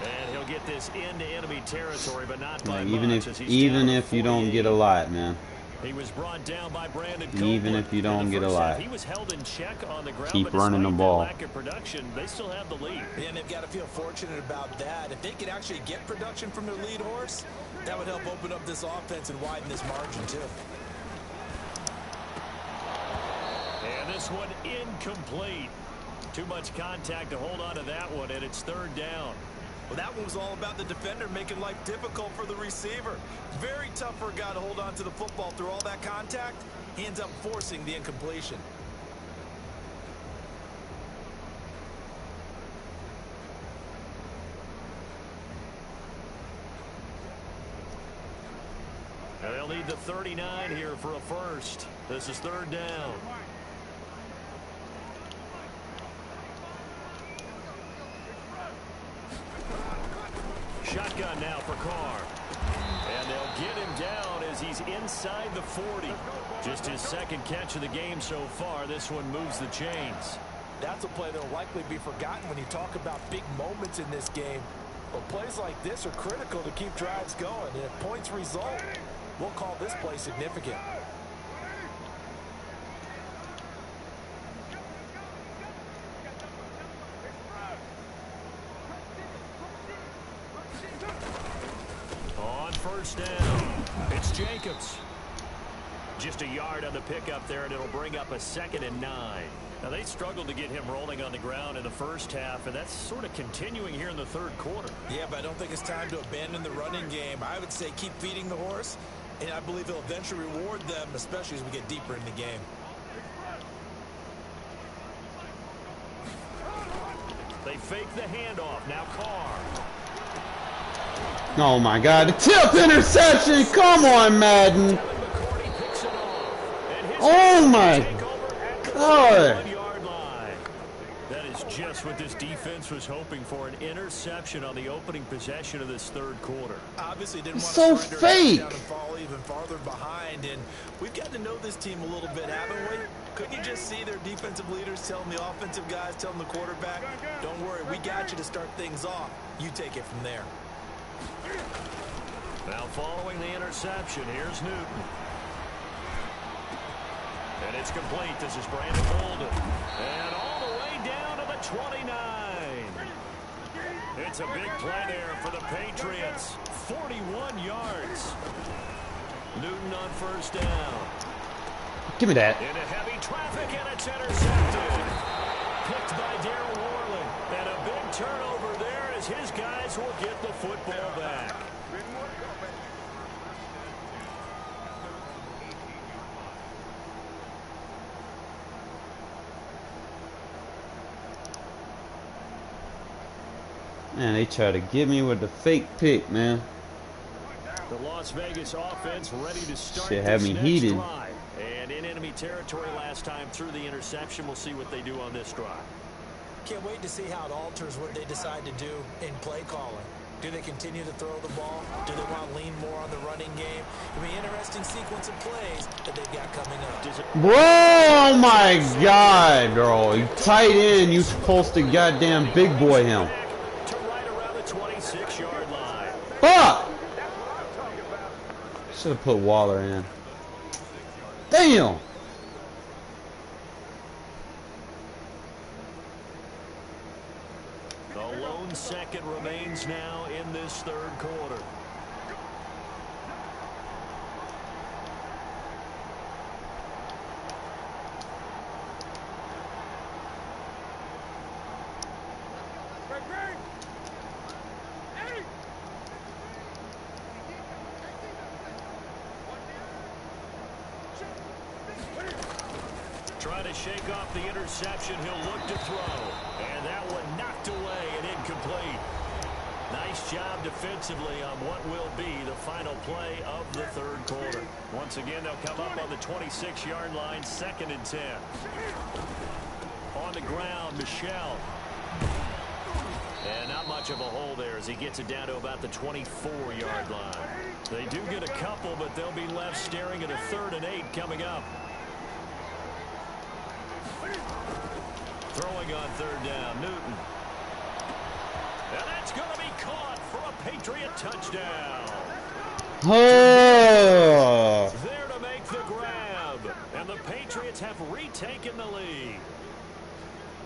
And he'll get this into enemy territory, but not by much, even if you don't get a lot, man. He was brought down by Brandon Even if you don't get a lot. He was held in check on the ground, Keep running the ball. Lack of production, they still have the lead. And they've got to feel fortunate about that. If they could actually get production from their lead horse, that would help open up this offense and widen this margin too. And this one incomplete. Too much contact to hold on to that one, and it's 3rd down. Well, that one was all about the defender making life difficult for the receiver. Very tough for a guy to hold on to the football through all that contact. He ends up forcing the incompletion. And they'll need the 39 here for a first. This is 3rd down. Shotgun now for Carr. And they'll get him down as he's inside the 40. Just his 2nd catch of the game so far. This one moves the chains. That's a play that will likely be forgotten when you talk about big moments in this game. But plays like this are critical to keep drives going. And if points result, we'll call this play significant. On 1st down, it's Jacobs. Just a yard on the pickup there, and it'll bring up a 2nd and 9. Now, they struggled to get him rolling on the ground in the first half, and that's sort of continuing here in the 3rd quarter. Yeah, but I don't think it's time to abandon the running game. I would say keep feeding the horse, and I believe he'll eventually reward them, especially as we get deeper in the game. They fake the handoff. Now Carr. Oh my God, the tip interception! Come on, Madden! Oh my God! That is just what this defense was hoping for, an interception on the opening possession of this 3rd quarter. Obviously didn't want So to surrender fake. down and fall even farther behind, and we've gotten to know this team a little bit, haven't we? Couldn't you just see their defensive leaders telling the offensive guys, telling the quarterback, don't worry, we got you to start things off. You take it from there. Now following the interception, here's Newton. And it's complete. This is Brandon Bolden. And all the way down to the 29. It's a big play there for the Patriots. 41 yards. Newton on 1st down. Give me that. Into heavy traffic, and it's intercepted. Picked by Darryl Worley. And a big turnover there as his guys will get the football back. Man, they try to get me with the fake pick, man. The Las Vegas offense ready to start Shit had this me next heated. drive. And in enemy territory last time through the interception. We'll see what they do on this drive. Can't wait to see how it alters what they decide to do in play calling. Do they continue to throw the ball? Do they want to lean more on the running game? It'll be an interesting sequence of plays that they've got coming up. Bro, oh my God, bro. You tight end, you supposed to goddamn big boy him. To right around the 26-yard line. Fuck! Should have put Waller in. Damn! The lone second remains now in this 3rd quarter. Trying to shake off the interception. He'll look to throw. And that one knocked away and incomplete. Nice job defensively on what will be the final play of the 3rd quarter. Once again, they'll come up on the 26-yard line, 2nd and 10. On the ground, Michelle. And not much of a hole there as he gets it down to about the 24-yard line. They do get a couple, but they'll be left staring at a 3rd and 8 coming up. Throwing on 3rd down, Newton. And that's going to be caught for a Patriot touchdown. Oh! There to make the grab. And the Patriots have retaken the lead.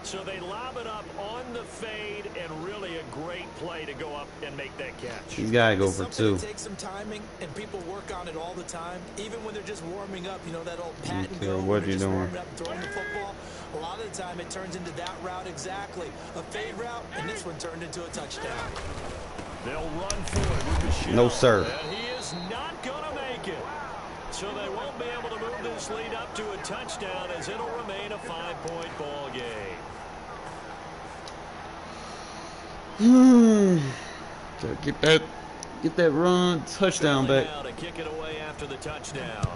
So they lob it up on the fade, and really a great play to go up and make that catch. He's got to go for 2. It takes some timing, and people work on it all the time, even when they're just warming up. You know, that old pat and go, what you doing? Warming up, throwing the football. A lot of the time, it turns into that route exactly. A fade route, and this one turned into a touchdown. They'll run for it with Michelle. No, sir. And he is not going to make it. So they won't be able to move this lead up to a touchdown, as it'll remain a 5-point ball game. Get that run touchdown back. Now to kick it away after the touchdown.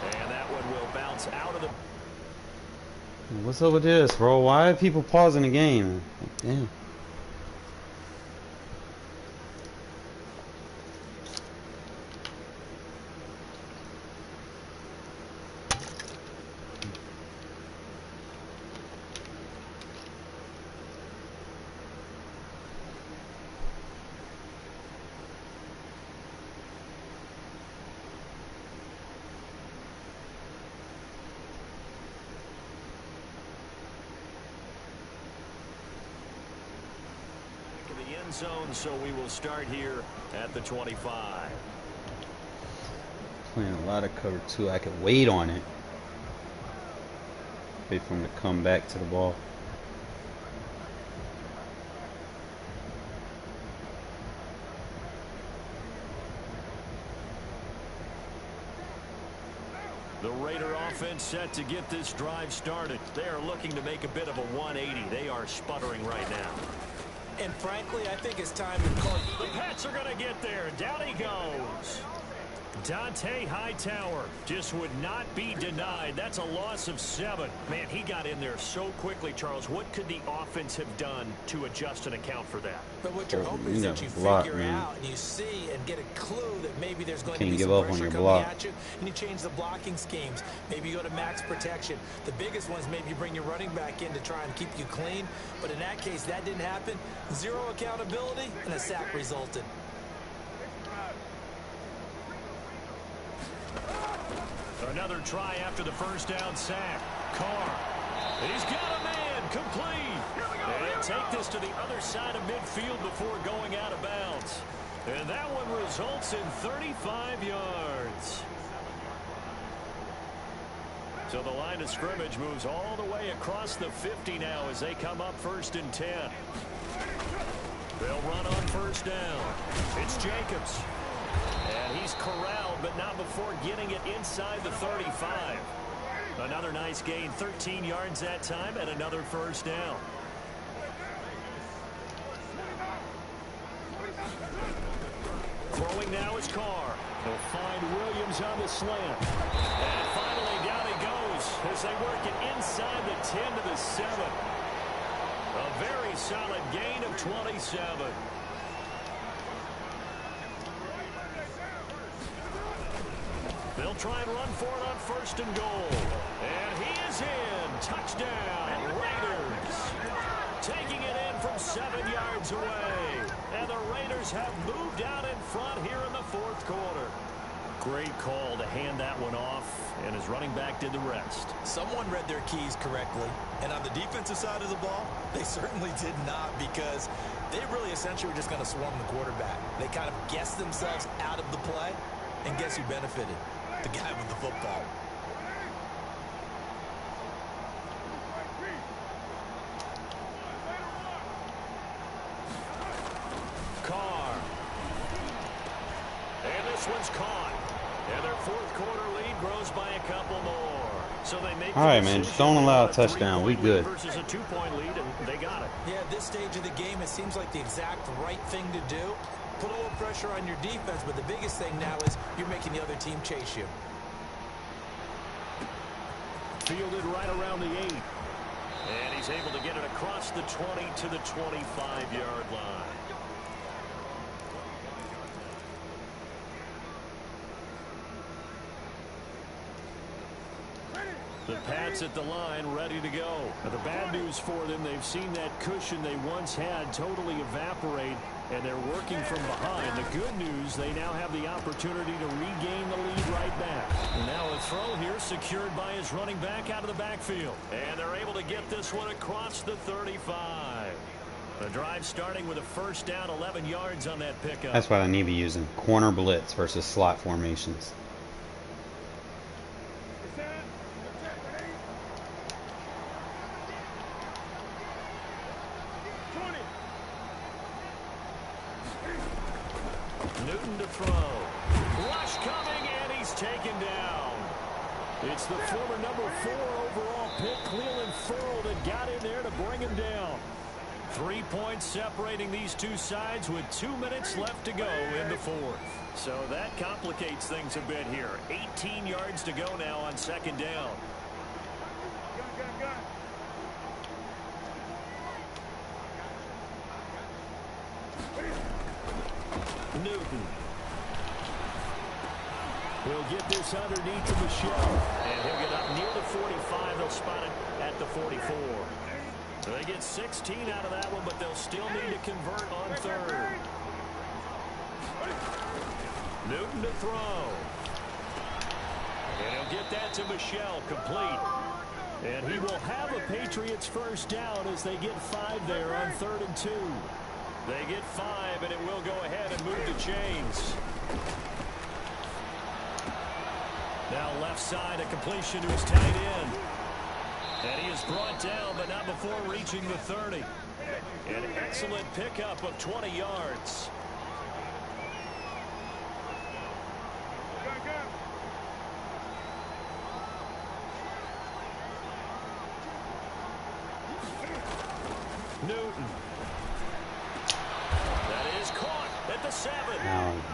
And that one will bounce out of the... What's up with this, bro? Why are people pausing the game? Damn. Zone, so we will start here at the 25. Playing a lot of cover 2. I could wait on it. Wait for him to come back to the ball. The Raider offense set to get this drive started. They are looking to make a bit of a 180. They are sputtering right now. And frankly, I think it's time to call. The Pats are going to get there. Down he goes. Dante Hightower just would not be denied. That's a loss of 7. Man, he got in there so quickly, Charles. What could the offense have done to adjust and account for that? But what you're hoping is that you figure out and you see and get a clue that maybe there's going to be some pressure coming at you, and you change the blocking schemes. Maybe you go to max protection. The biggest one is maybe you bring your running back in to try and keep you clean. But in that case, that didn't happen. 0 accountability, and a sack resulted. Another try after the first down sack. Carr. He's got a man. Complete. And take this to the other side of midfield before going out of bounds. And that one results in 35 yards. So the line of scrimmage moves all the way across the 50 now as they come up 1st and 10. They'll run on 1st down. It's Jacobs. And he's corralled, but not before getting it inside the 35. Another nice gain, 13 yards that time, and another 1st down. Throwing now is Carr. He'll find Williams on the slant. And finally down he goes as they work it inside the 10 to the 7. A very solid gain of 27. They'll try and run for it on 1st and goal. And he is in. Touchdown, Raiders. Taking it in from 7 yards away. And the Raiders have moved out in front here in the 4th quarter. Great call to hand that one off, and his running back did the rest. Someone read their keys correctly, and on the defensive side of the ball, they certainly did not, because they really essentially were just going to swarm the quarterback. They kind of guessed themselves out of the play, and guess who benefited? The guy with the football. Carr. And this one's caught. And their 4th quarter lead grows by a couple more. So they make all right, man, just don't allow a touchdown. We good. Versus a 2-point lead, and they got it. Yeah, at this stage of the game, it seems like the exact right thing to do. Put a little pressure on your defense, but the biggest thing now is you're making the other team chase you. Fielded right around the 8. And he's able to get it across the 20 to the 25-yard line. The Pats at the line, ready to go. Now, the bad news for them, they've seen that cushion they once had totally evaporate, and they're working from behind. The good news, they now have the opportunity to regain the lead right back. And now a throw here secured by his running back out of the backfield. And they're able to get this one across the 35. The drive starting with a first down, 11 yards on that pickup. That's what I need to be using. Corner blitz versus slot formations. Newton to throw. Rush coming, and he's taken down. It's the former number 4 overall pick, Cleveland Ferrell, that got in there to bring him down. 3 points separating these two sides with 2 minutes left to go in the fourth. So that complicates things a bit here. 18 yards to go now on second down. Newton will get this underneath to Michelle, and he'll get up near the 45. They'll spot it at the 44. So they get 16 out of that one, but they'll still need to convert on third. Newton to throw. And he'll get that to Michelle, complete. And he will have a Patriots first down as they get 5 there on 3rd and 2. They get 5, and it will go ahead and move the chains. Now left side, a completion to his tight end. And he is brought down, but not before reaching the 30. An excellent pickup of 20 yards. Newton. That is caught at the 7.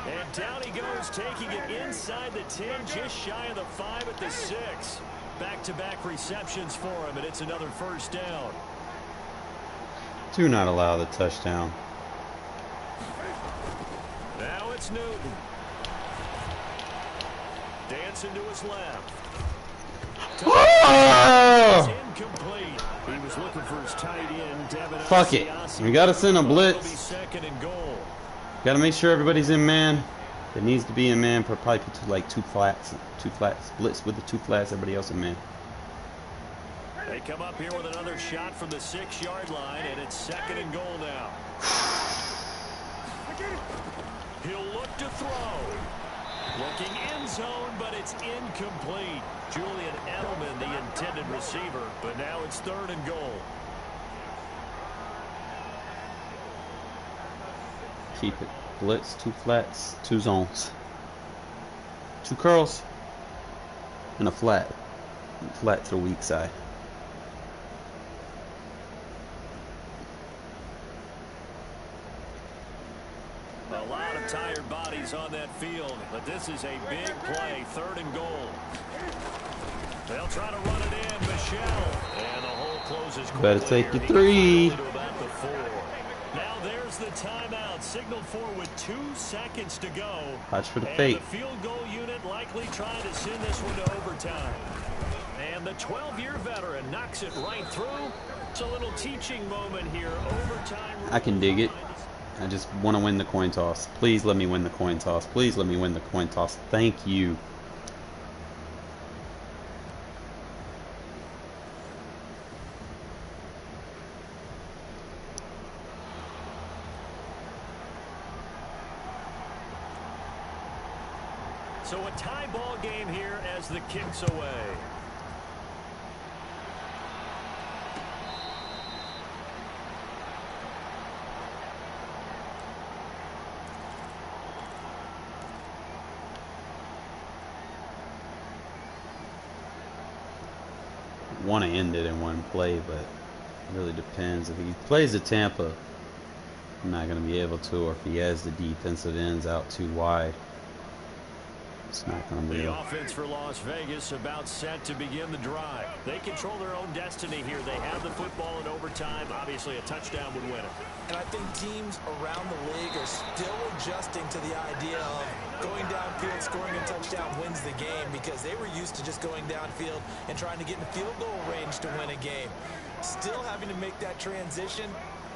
And down he goes, taking it inside the 10, just shy of the 5 at the 6. Back-to-back receptions for him, and it's another first down. Do not allow the touchdown. Now it's Newton. Dancing to his left. Oh! Incomplete. He was looking for his tight end, Devin. Fuck it. We gotta send a blitz. Second and goal. Gotta make sure everybody's in man. It needs to be in man. Probably put like two flats, blitz with the 2 flats. Everybody else in man. They come up here with another shot from the 6-yard line, and it's second and goal now. He'll look to throw. Looking end zone, but it's incomplete. Julian Edelman, the intended receiver, but now it's 3rd and goal. Keep it. Blitz, 2 flats, 2 zones. 2 curls. And a flat. Flat to the weak side. A lot of tired bodies on that field, but this is a big play. 3rd and goal. They'll try to run it in. Michelle. And the hole closes quickly. Better take your 3. Now there's the timeout. Signaled for with 2 seconds to go. Watch for the and fake. The field goal unit likely trying to send this one to overtime. And the 12-year veteran knocks it right through. It's a little teaching moment here. Overtime. I can dig it. I just want to win the coin toss. Please let me win the coin toss. Please let me win the coin toss. Thank you. So a tie ball game here as the kick's away. Want to end it in one play, but it really depends. If he plays the Tampa, I'm not going to be able to, or if he has the defensive ends out too wide. It's not gonna be. The offense for Las Vegas about set to begin the drive. They control their own destiny here. They have the football in overtime. Obviously, a touchdown would win it. And I think teams around the league are still adjusting to the idea of going downfield, scoring a touchdown wins the game, because they were used to just going downfield and trying to get in field goal range to win a game. Still having to make that transition.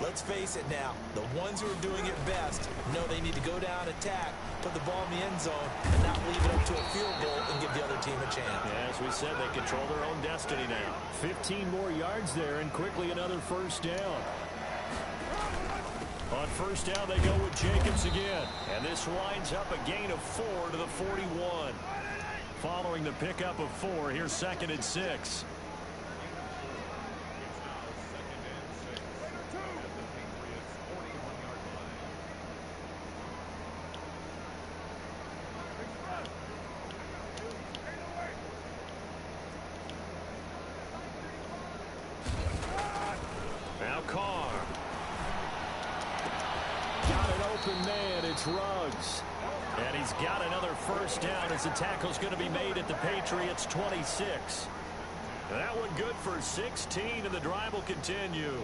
Let's face it now, the ones who are doing it best know they need to go down, attack, put the ball in the end zone, and not leave it up to a field goal and give the other team a chance. Yeah, as we said, they control their own destiny now. 15 more yards there, and quickly another first down. On first down, they go with Jacobs again. And this winds up a gain of 4 to the 41. Following the pickup of 4, here's 2nd and 6. Now Carr. Got an open man. It's Ruggs. And he's got another first down as the tackle's going to be made at the Patriots' 26. That one good for 16, and the drive will continue.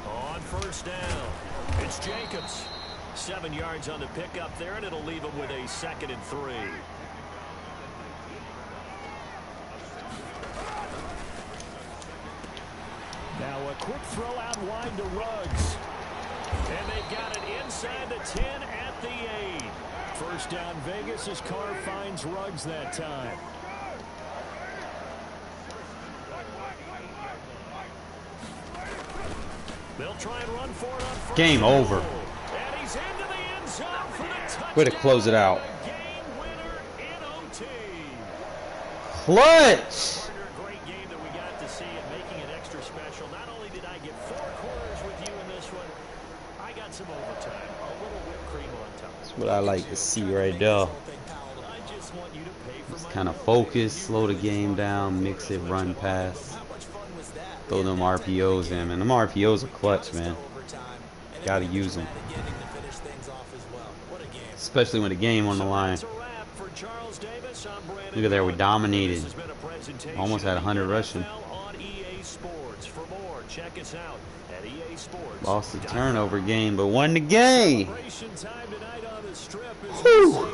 On first down, it's Jacobs. 7 yards on the pickup there, and it'll leave him with a 2nd and 3. Now a quick throw out wide to Ruggs. And they got it inside the 10 at the 8. First down Vegas as Carr finds Ruggs that time. They'll try and run for it on first. Game over. And he's into the end zone for the touchdown. Way to close it out. Game winner in OT. Clutch. Great game that we got to see, and making it extra special. Not only did I get 4 quarters with you in this one, I got some overtime. A little whipped cream on top. That's what I like to see right there. I just want you to pay for Just my kind of milk. focus, slow the game down, mix it, run pass. Throw them RPOs in, man. Them RPOs are clutch, man. Gotta use them. Especially when the game on the line. Look at there, we dominated. Almost had 100 rushing. Lost the turnover game, but won the game. Whew.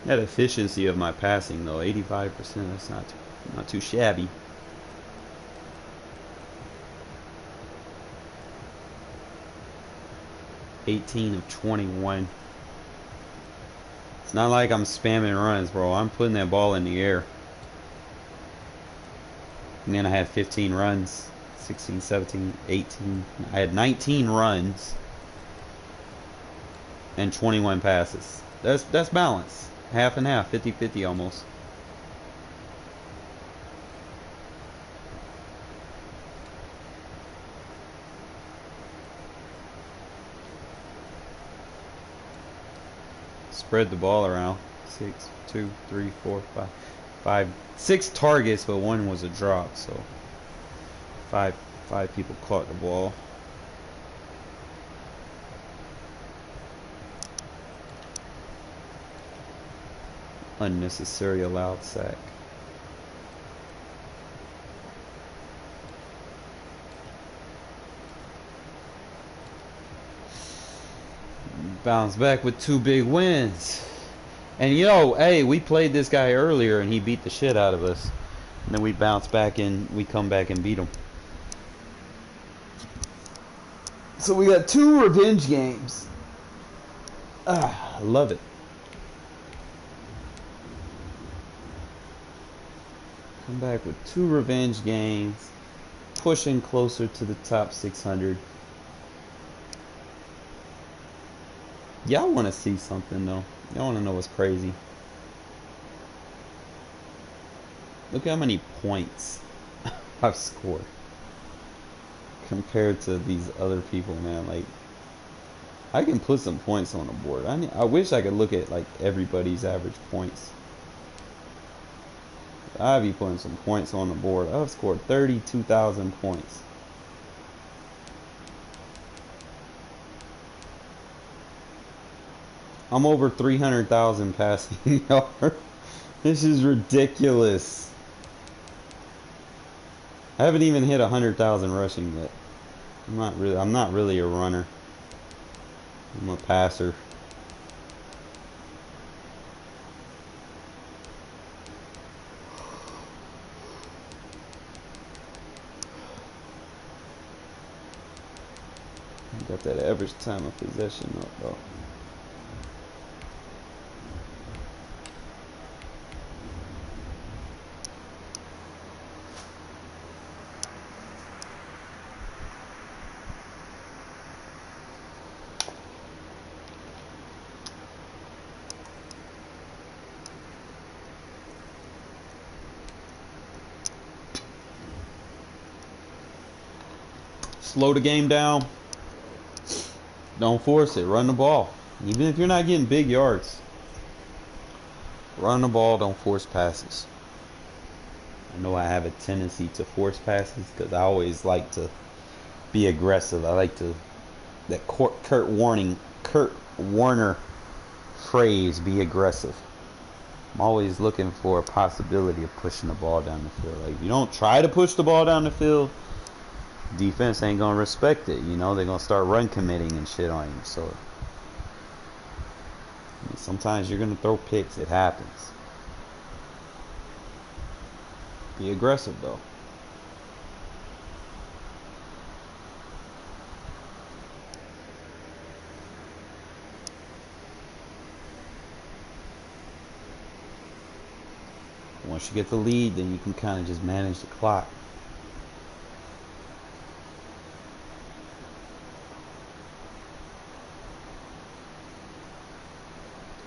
That efficiency of my passing, though, 85%. That's not too shabby. $18 of 21. It's not like I'm spamming runs, bro. I'm putting that ball in the air. And then I had 15 runs, 16, 17, 18. I had 19 runs and 21 passes. That's balance. Half and half, 50-50 almost. Spread the ball around. 6, 2, 3, 4, 5, 6 targets, but 1 was a drop. So five people caught the ball. Unnecessary allowed sack. Bounce back with 2 big wins. And you know, hey, we played this guy earlier and he beat the shit out of us. And then we bounce back and we come back and beat him. So we got 2 revenge games. I love it. Come back with 2 revenge games. Pushing closer to the top 600. Y'all want to see something though. Y'all want to know what's crazy. Look how many points I've scored compared to these other people, man. Like, I can put some points on the board. I wish I could look at like everybody's average points. I'd be putting some points on the board. I've scored 32,000 points. I'm over 300,000 passing yards. This is ridiculous. I haven't even hit 100,000 rushing yet. I'm not really a runner. I'm a passer. Got that average time of possession up though. Slow the game down. Don't force it. Run the ball. Even if you're not getting big yards. Run the ball. Don't force passes. I know I have a tendency to force passes because I always like to be aggressive. I like to, that Kurt Warner phrase, be aggressive. I'm always looking for a possibility of pushing the ball down the field. Like, if you don't try to push the ball down the field, defense ain't gonna respect it. You know, they're gonna start run committing and shit on you. So I mean, sometimes you're gonna throw picks. It happens. Be aggressive though. Once you get the lead, then you can kind of just manage the clock.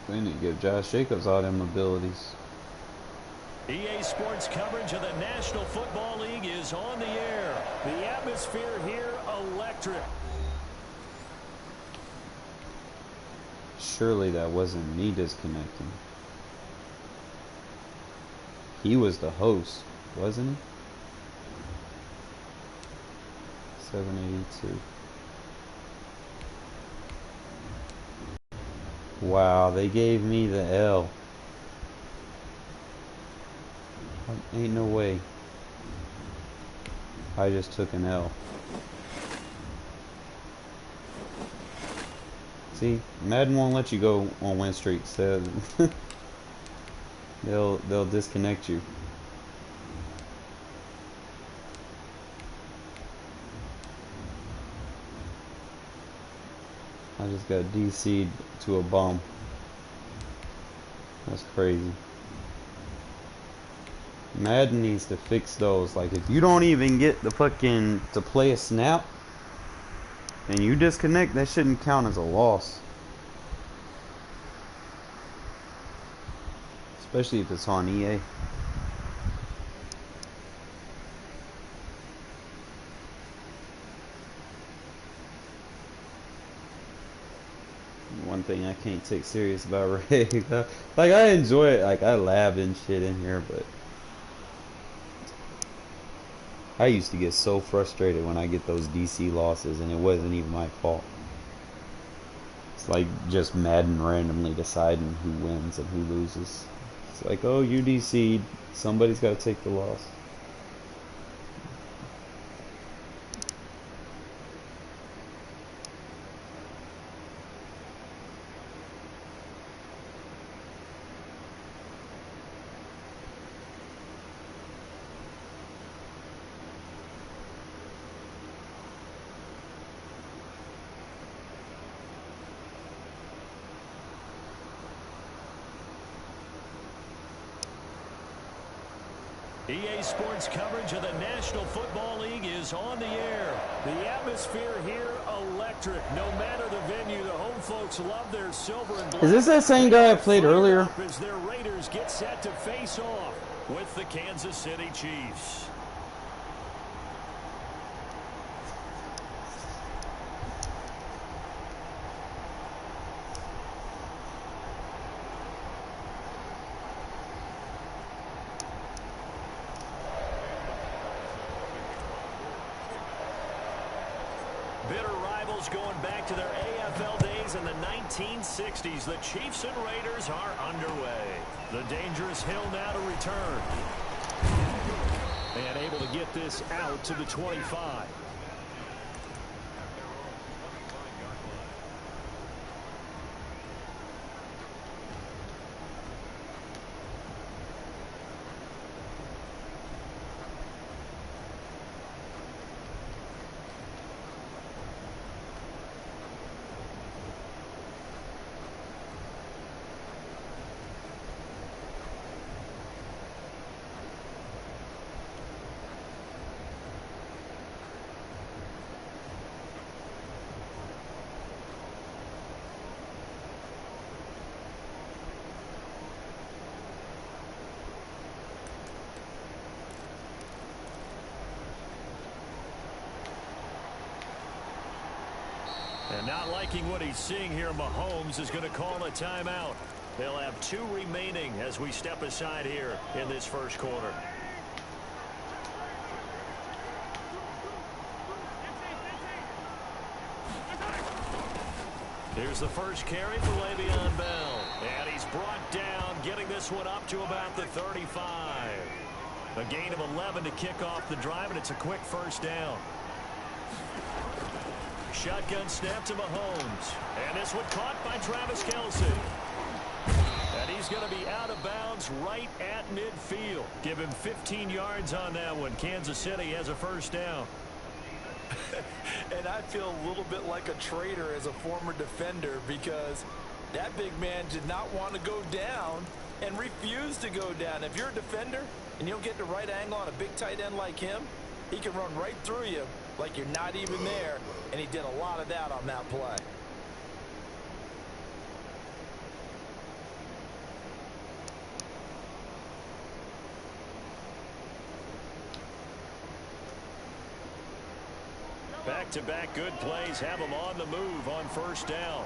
We need to give Josh Jacobs all them abilities. EA Sports coverage of the National Football League is on the air. The atmosphere here, electric. Surely that wasn't me disconnecting. He was the host, wasn't he? 782. Wow, they gave me the L. Ain't no way. I just took an L. See, Madden won't let you go on win streaks. They'll disconnect you. I just got DC'd to a bum. That's crazy. Madden needs to fix those. Like, if you don't even get the fucking to play a snap and you disconnect, that shouldn't count as a loss. Especially if it's on EA. One thing I can't take serious about Ray. Like, I enjoy it. Like, I laugh and shit in here, but I used to get so frustrated when I get those DC losses and it wasn't even my fault. It's like just Madden randomly deciding who wins and who loses. It's like, oh, you DC'd. Somebody's got to take the loss. EA Sports coverage of the National Football League is on the air. The atmosphere here, electric. No matter the venue, the home folks love their silver and black. Is this that same guy I played earlier? As their Raiders get set to face off with the Kansas City Chiefs. Bitter rivals going back to their AFL days in the 1960s. The Chiefs and Raiders are underway. The dangerous Hill now to return. And able to get this out to the 25. And not liking what he's seeing here, Mahomes is going to call a timeout. They'll have 2 remaining as we step aside here in this first quarter. Here's the first carry for Le'Veon Bell. And he's brought down, getting this one up to about the 35. A gain of 11 to kick off the drive, and it's a quick first down. Shotgun snap to Mahomes. And this one caught by Travis Kelce. And he's going to be out of bounds right at midfield. Give him 15 yards on that one. Kansas City has a first down. And I feel a little bit like a traitor as a former defender because that big man did not want to go down and refused to go down. If you're a defender and you don't get the right angle on a big tight end like him, he can run right through you like you're not even there, and he did a lot of that on that play. Back-to-back good plays have him on the move on first down.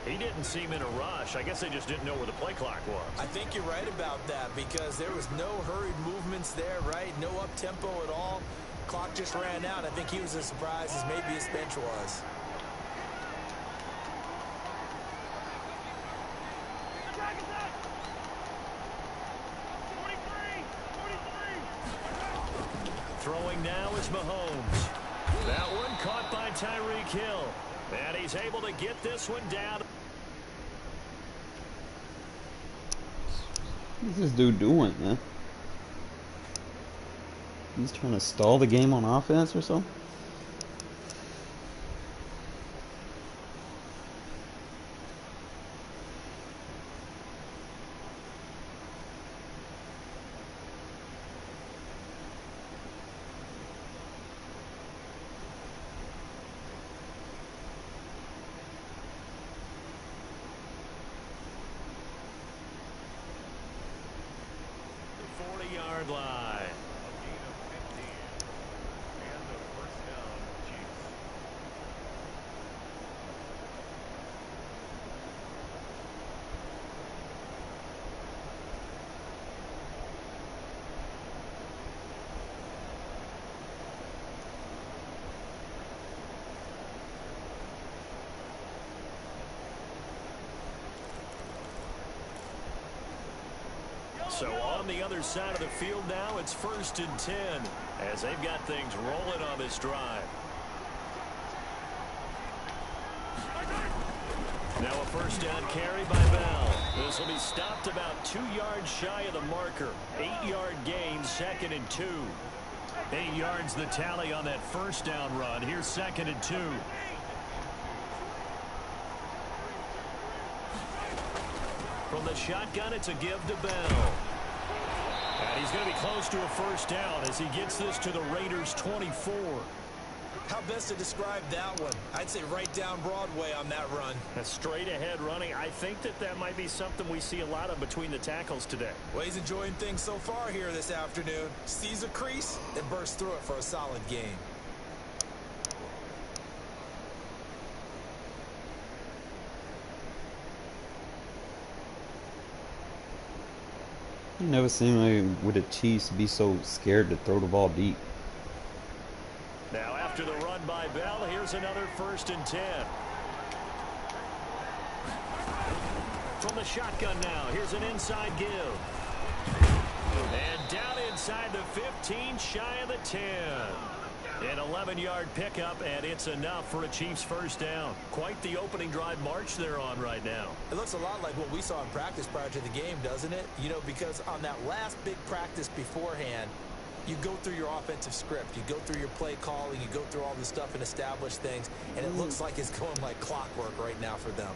He didn't seem in a rush. I guess they just didn't know where the play clock was. I think you're right about that because there was no hurried movements there, right? No up-tempo at all. Clock just ran out. I think he was as surprised as maybe his bench was. Throwing now is Mahomes. That one caught by Tyreek Hill. And he's able to get this one down. What's this dude doing, man? He's trying to stall the game on offense or something? Line. So on the other side of the field now, it's 1st and 10 as they've got things rolling on this drive. Now a first down carry by Bell. This will be stopped about 2 yards shy of the marker. 8-yard gain, 2nd and 2. 8 yards the tally on that first down run. Here's 2nd and 2. From the shotgun, it's a give to Bell. And he's going to be close to a first down as he gets this to the Raiders' 24. How best to describe that one? I'd say right down Broadway on that run. A straight ahead running. I think that might be something we see a lot of between the tackles today. Well, he's enjoying things so far here this afternoon. Sees a crease and bursts through it for a solid gain. You never seen me with the Chiefs be so scared to throw the ball deep. Now after the run by Bell, here's another 1st and 10. From the shotgun now, here's an inside give. And down inside the 15, shy of the 10. An 11-yard pickup, and it's enough for a Chiefs 1st down. Quite the opening drive march they're on right now. It looks a lot like what we saw in practice prior to the game, doesn't it? You know, because on that last big practice beforehand, you go through your offensive script. You go through your play calling. You go through all the stuff and establish things. And it looks like it's going like clockwork right now for them.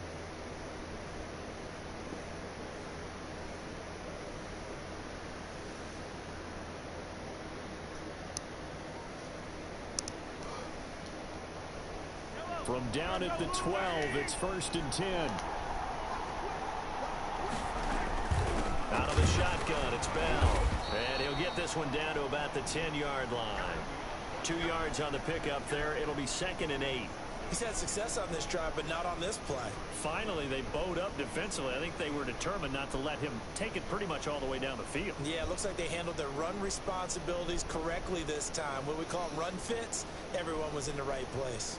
From down at the 12, it's 1st and 10. Out of the shotgun, it's Bell. And he'll get this one down to about the 10-yard line. 2 yards on the pickup there. It'll be 2nd and 8. He's had success on this drive, but not on this play. Finally, they bowed up defensively. I think they were determined not to let him take it pretty much all the way down the field. Yeah, it looks like they handled their run responsibilities correctly this time. What we call them run fits, everyone was in the right place.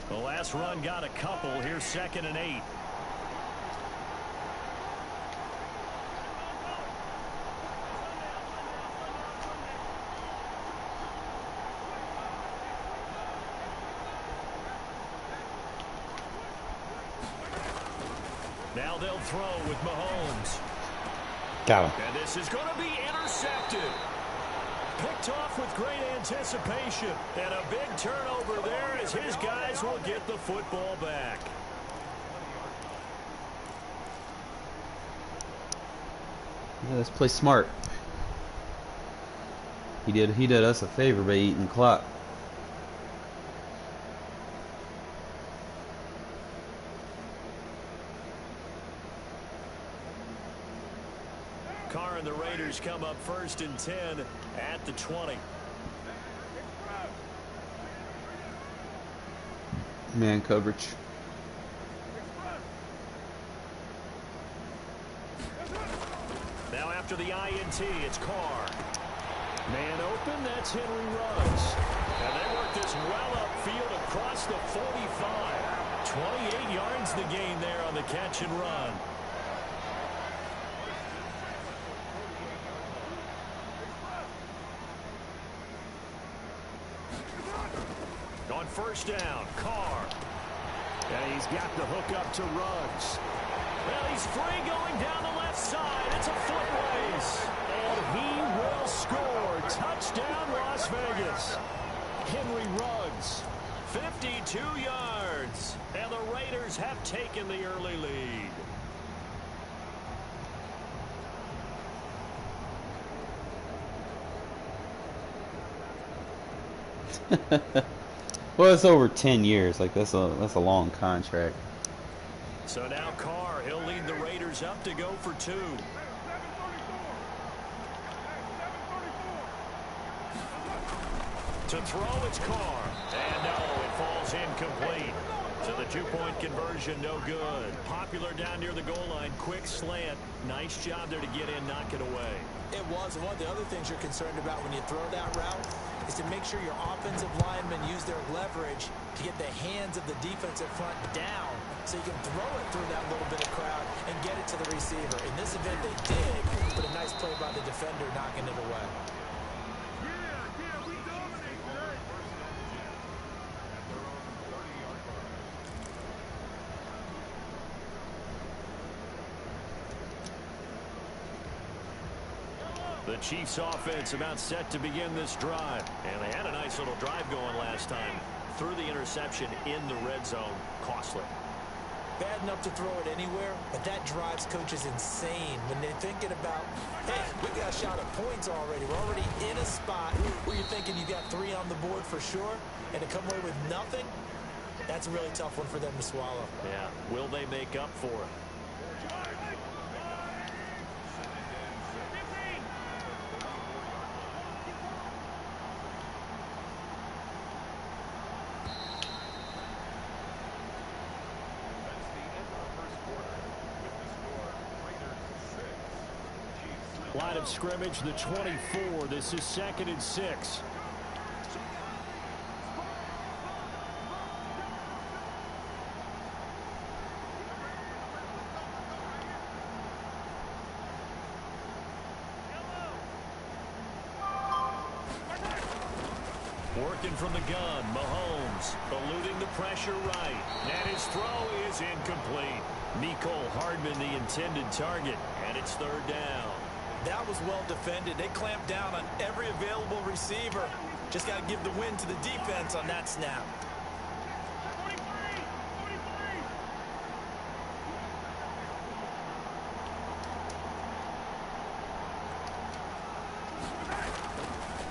The last run got a couple. Here's 2nd and 8. Now they'll throw with Mahomes. Got him. And this is going to be intercepted. Picked off with great anticipation. And a big turnover there as his guys will get the football back. Yeah, let's play smart. He did us a favor by eating clock. Carr and the Raiders come up 1st and 10 at the 20. Man coverage. Now after the INT, it's Carr. Man open, that's Henry Ruggs. And they work this well upfield across the 45. 28 yards the gain there on the catch and run. On 1st down, Carr. And he's got the hook up to Ruggs. Well, he's free going down the left side. It's a foot race. And he will score. Touchdown, Las Vegas. Henry Ruggs, 52 yards. And the Raiders have taken the early lead. Well, it's over 10 years. Like that's a long contract. So now Carr, he'll lead the Raiders up to go for 2. To throw, it's Carr. And no, it falls incomplete. So the 2-point conversion, no good. Popular down near the goal line, quick slant. Nice job there to get in, knock it away. It was. One of the other things you're concerned about when you throw that route is to make sure your offensive linemen use their leverage to get the hands of the defensive front down so you can throw it through that little bit of crowd and get it to the receiver. In this event, they did, but a nice play by the defender knocking it away. The Chiefs offense about set to begin this drive. And they had a nice little drive going last time. Threw the interception in the red zone. Costly. Bad enough to throw it anywhere, but that drives coaches insane when they're thinking about, hey, we got a shot at points already. We're already in a spot where you're thinking you got 3 on the board for sure, and to come away with nothing, that's a really tough one for them to swallow. Yeah. Will they make up for it? Line of scrimmage, the 24. This is 2nd and 6. Working from the gun, Mahomes eluding the pressure right. And his throw is incomplete. Mecole Hardman, the intended target, and it's 3rd down. That was well defended. They clamped down on every available receiver. Just got to give the win to the defense on that snap.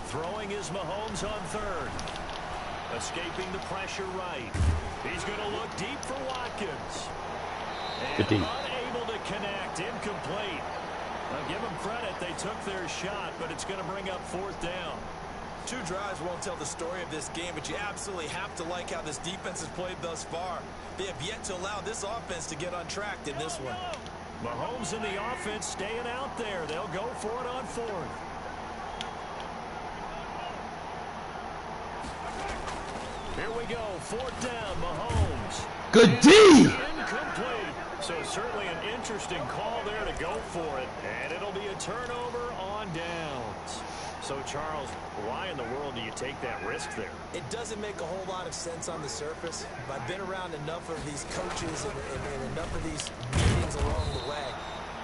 Throwing is Mahomes on 3rd. Escaping the pressure right. He's going to look deep for Watkins. And unable to connect. Incomplete. I'll give them credit. They took their shot, but it's going to bring up 4th down. 2 drives won't tell the story of this game, but you absolutely have to like how this defense has played thus far. They have yet to allow this offense to get untracked in this one. Mahomes and the offense staying out there. They'll go for it on 4th. Here we go. 4th down, Mahomes. Good D! Incomplete. So certainly an interesting call there to go for it. And it'll be a turnover on downs. So, Charles, why in the world do you take that risk there? It doesn't make a whole lot of sense on the surface. I've been around enough of these coaches and enough of these meetings along the way.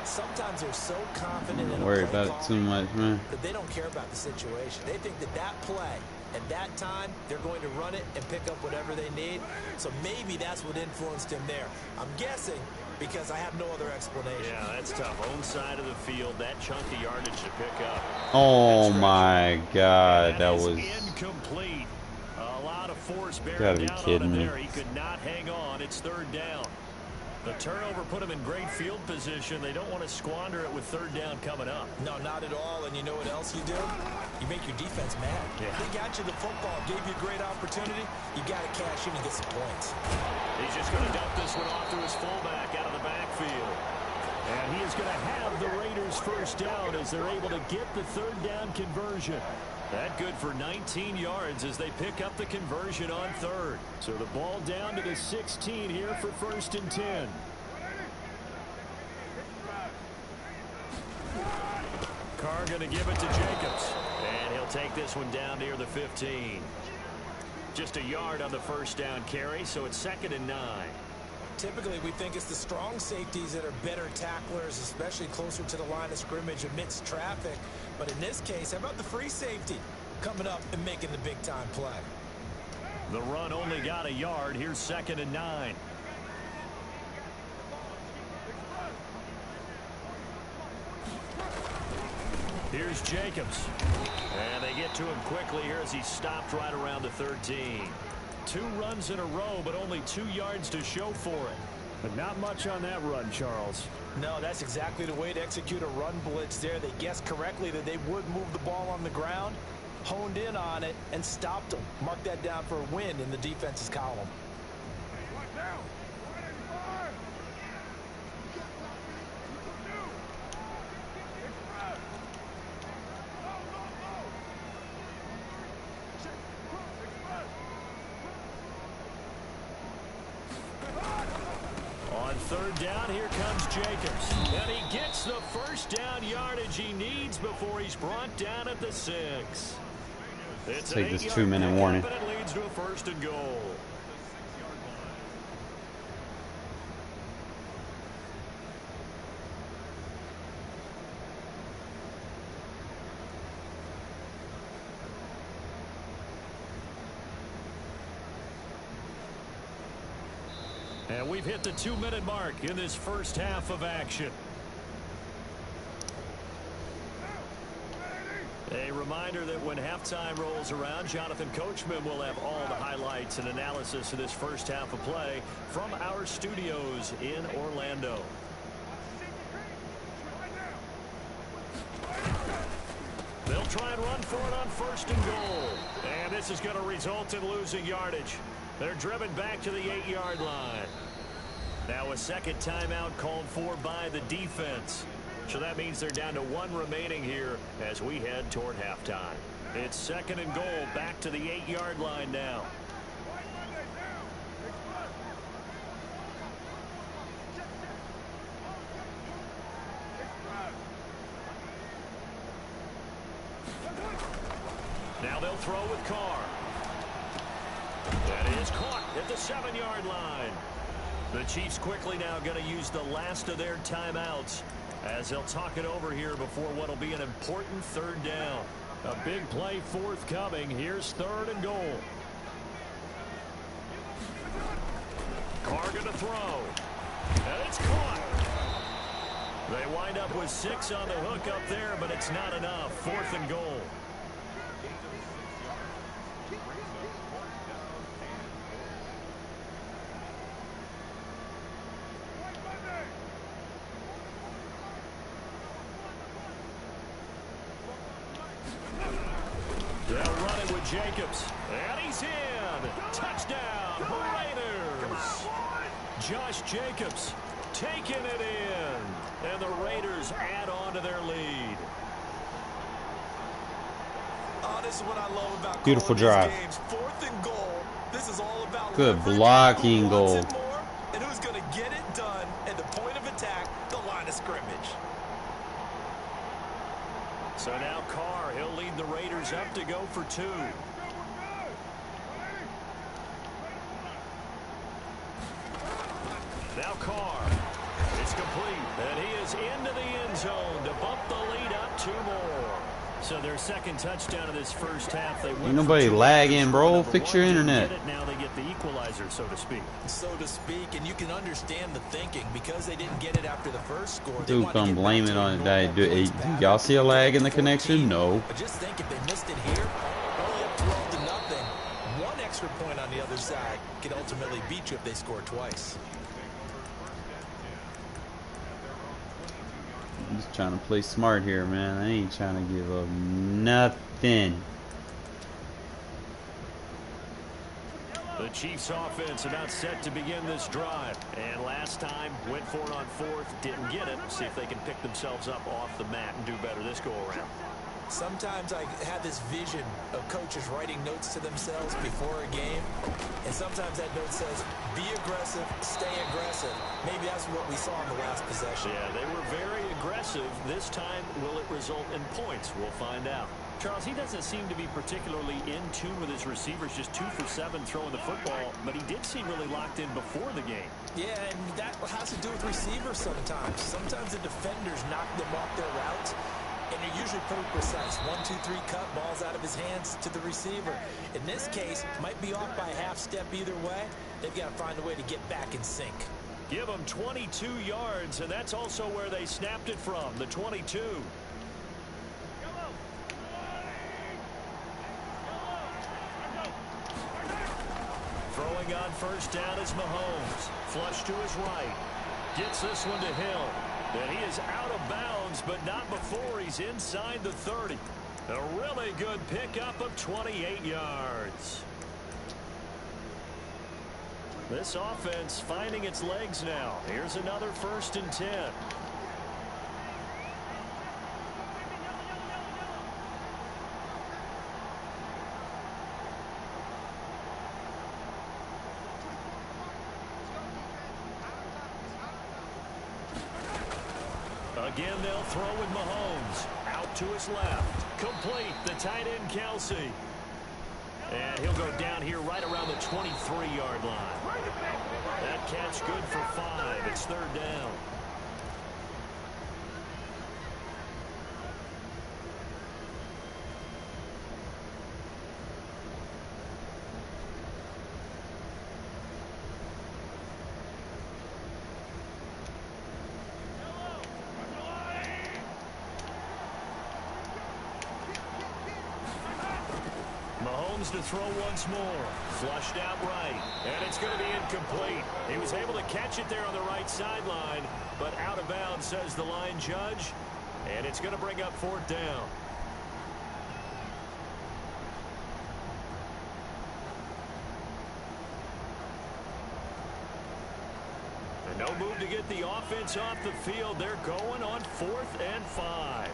Sometimes they're so confident in Don't worry about it too much, man. That they don't care about the situation. They think that that play at that time, they're going to run it and pick up whatever they need. So maybe that's what influenced him there. I'm guessing because I have no other explanation. Yeah, that's tough. Own side of the field, that chunky yardage to pick up. Oh my God, that was incomplete. A lot of force gotta bearing be down kidding on him me. there. He could not hang on. It's 3rd down. The turnover put him in great field position. They don't want to squander it with 3rd down coming up. No, not at all. And you know what else you do? You make your defense mad. Yeah. They got you the football, gave you a great opportunity. You got to cash in and get some points. He's just going to dump this one off to his fullback out of the backfield. And he is going to have the Raiders 1st down as they're able to get the 3rd down conversion. That good for 19 yards as they pick up the conversion on 3rd. So the ball down to the 16 here for 1st and 10. Carr going to give it to Jacobs. And he'll take this one down near the 15. Just a yard on the 1st down carry, so it's 2nd and 9. Typically, we think it's the strong safeties that are better tacklers, especially closer to the line of scrimmage amidst traffic. But in this case, how about the free safety coming up and making the big-time play? The run only got a yard. Here's 2nd and 9. Here's Jacobs. And they get to him quickly here as he stopped right around the 13. 2 runs in a row, but only 2 yards to show for it. But not much on that run, Charles. No, that's exactly the way to execute a run blitz there. They guessed correctly that they would move the ball on the ground, honed in on it, and stopped them. Mark that down for a win in the defense's column. On 3rd down, here comes Jacobs. And he gets the 1st down yardage he needs before he's brought down at the 6. It's Take an this 8-yard 2-minute warning. pickup, and it leads to a 1st and goal. And we've hit the 2-minute mark in this 1st half of action. A reminder that when halftime rolls around, Jonathan Coachman will have all the highlights and analysis of this 1st half of play from our studios in Orlando. They'll try and run for it on 1st and goal. And this is going to result in losing yardage. They're driven back to the 8-yard line. Now a 2nd timeout called for by the defense. So that means they're down to 1 remaining here as we head toward halftime. It's 2nd and goal, back to the 8-yard line now. Now they'll throw with Carr. That is caught at the 7-yard line. The Chiefs quickly now going to use the last of their timeouts as they'll talk it over here before what will be an important 3rd down. A big play forthcoming. Here's 3rd and goal. Carr going to throw. And it's caught. They wind up with 6 on the hook up there, but it's not enough. 4th and goal. They'll run it with Jacobs. And he's in. Touchdown, Raiders. Josh Jacobs taking it in. And the Raiders add on to their lead. Oh, this is what I love about beautiful drive. Games. 4th and goal. This is all about good leverage, blocking who goal. wants it more, and who's going to get it done at the point of attack, the line of scrimmage. So now Carr, he'll lead the Raiders up to go for 2. Now Carr. It's complete. And he is into the end zone to bump the lead up 2 more. So their 2nd touchdown of this first half. They Ain't nobody lagging, bro. Fix your internet. Now they get the equalizer, so to speak. So to speak, and you can understand the thinking because they didn't get it after the first score. Dude, come blame it on it. Y'all see a lag in the connection? No. But just think if they missed it here, only up 12-0. 1 extra point on the other side could ultimately beat you if they score twice. I'm just trying to play smart here, man. I ain't trying to give up nothing. The Chiefs offense about set to begin this drive. And last time went for it on 4th, didn't get it. See if they can pick themselves up off the mat and do better this go around. Sometimes I have this vision of coaches writing notes to themselves before a game. And sometimes that note says, be aggressive, stay aggressive. Maybe that's what we saw in the last possession. Yeah, they were very aggressive. This time, will it result in points? We'll find out. Charles, he doesn't seem to be particularly in tune with his receivers, just 2 for 7 throwing the football, but he did seem really locked in before the game. Yeah, and that has to do with receivers sometimes. Sometimes the defenders knock them off their routes, and they're usually pretty precise. 1, 2, 3 cut, balls out of his hands to the receiver. In this case, might be off by a half step either way. They've got to find a way to get back in sync. Give them 22 yards, and that's also where they snapped it from, the 22. Throwing on first down is Mahomes. Flush to his right. Gets this one to Hill. And he is out of bounds, but not before he's inside the 30. A really good pickup of 28 yards. This offense finding its legs now. Here's another 1st and 10. Again, they'll throw with Mahomes. Out to his left. Complete. The tight end, Kelsey. And he'll go down here right around the 23-yard line. That catch good for 5. It's 3rd down. To throw once more. Flushed out right. And it's going to be incomplete. He was able to catch it there on the right sideline, but out of bounds, says the line judge. And it's going to bring up 4th down. And no move to get the offense off the field. They're going on 4th and 5.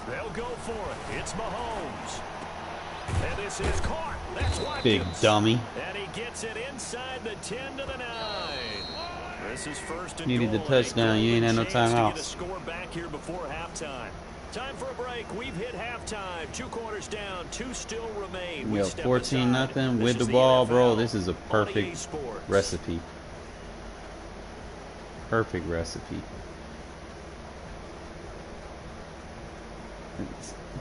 They'll go for it. It's Mahomes. And this is caught. That's Watkins. Big dummy. And he gets it inside the 10 to the 9. This is first and Needed the goal. touchdown. You ain't had no timeouts. Get a score back here before halftime. Time for a break. We've hit halftime. 2 quarters down. 2 still remain. We got 14-0 with the ball, bro. This is a perfect recipe. Perfect recipe.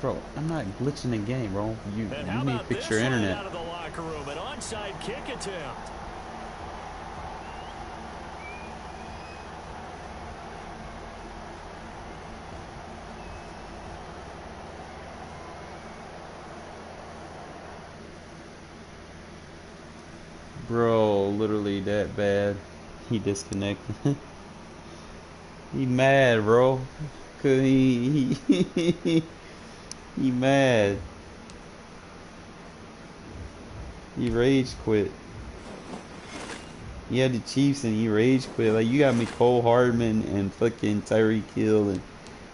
Bro, I'm not glitching the game, bro. You need to fix your internet. Out of the locker room, an onside kick attempt. Bro, literally that bad. He disconnected. He mad, bro. Cause he mad. He rage quit. He had the Chiefs and he rage quit. Like, you got Mecole Hardman and fucking Tyreek Hill and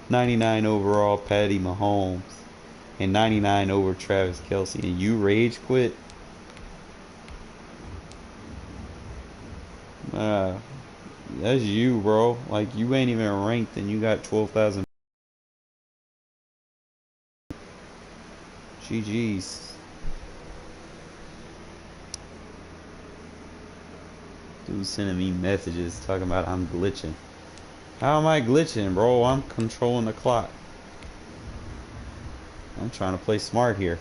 99 overall Patty Mahomes and 99 over Travis Kelce, and you rage quit. That's you, bro. Like, you ain't even ranked and you got 12,000. GG's. Dude sending me messages talking about I'm glitching. How am I glitching, bro? I'm controlling the clock. I'm trying to play smart here.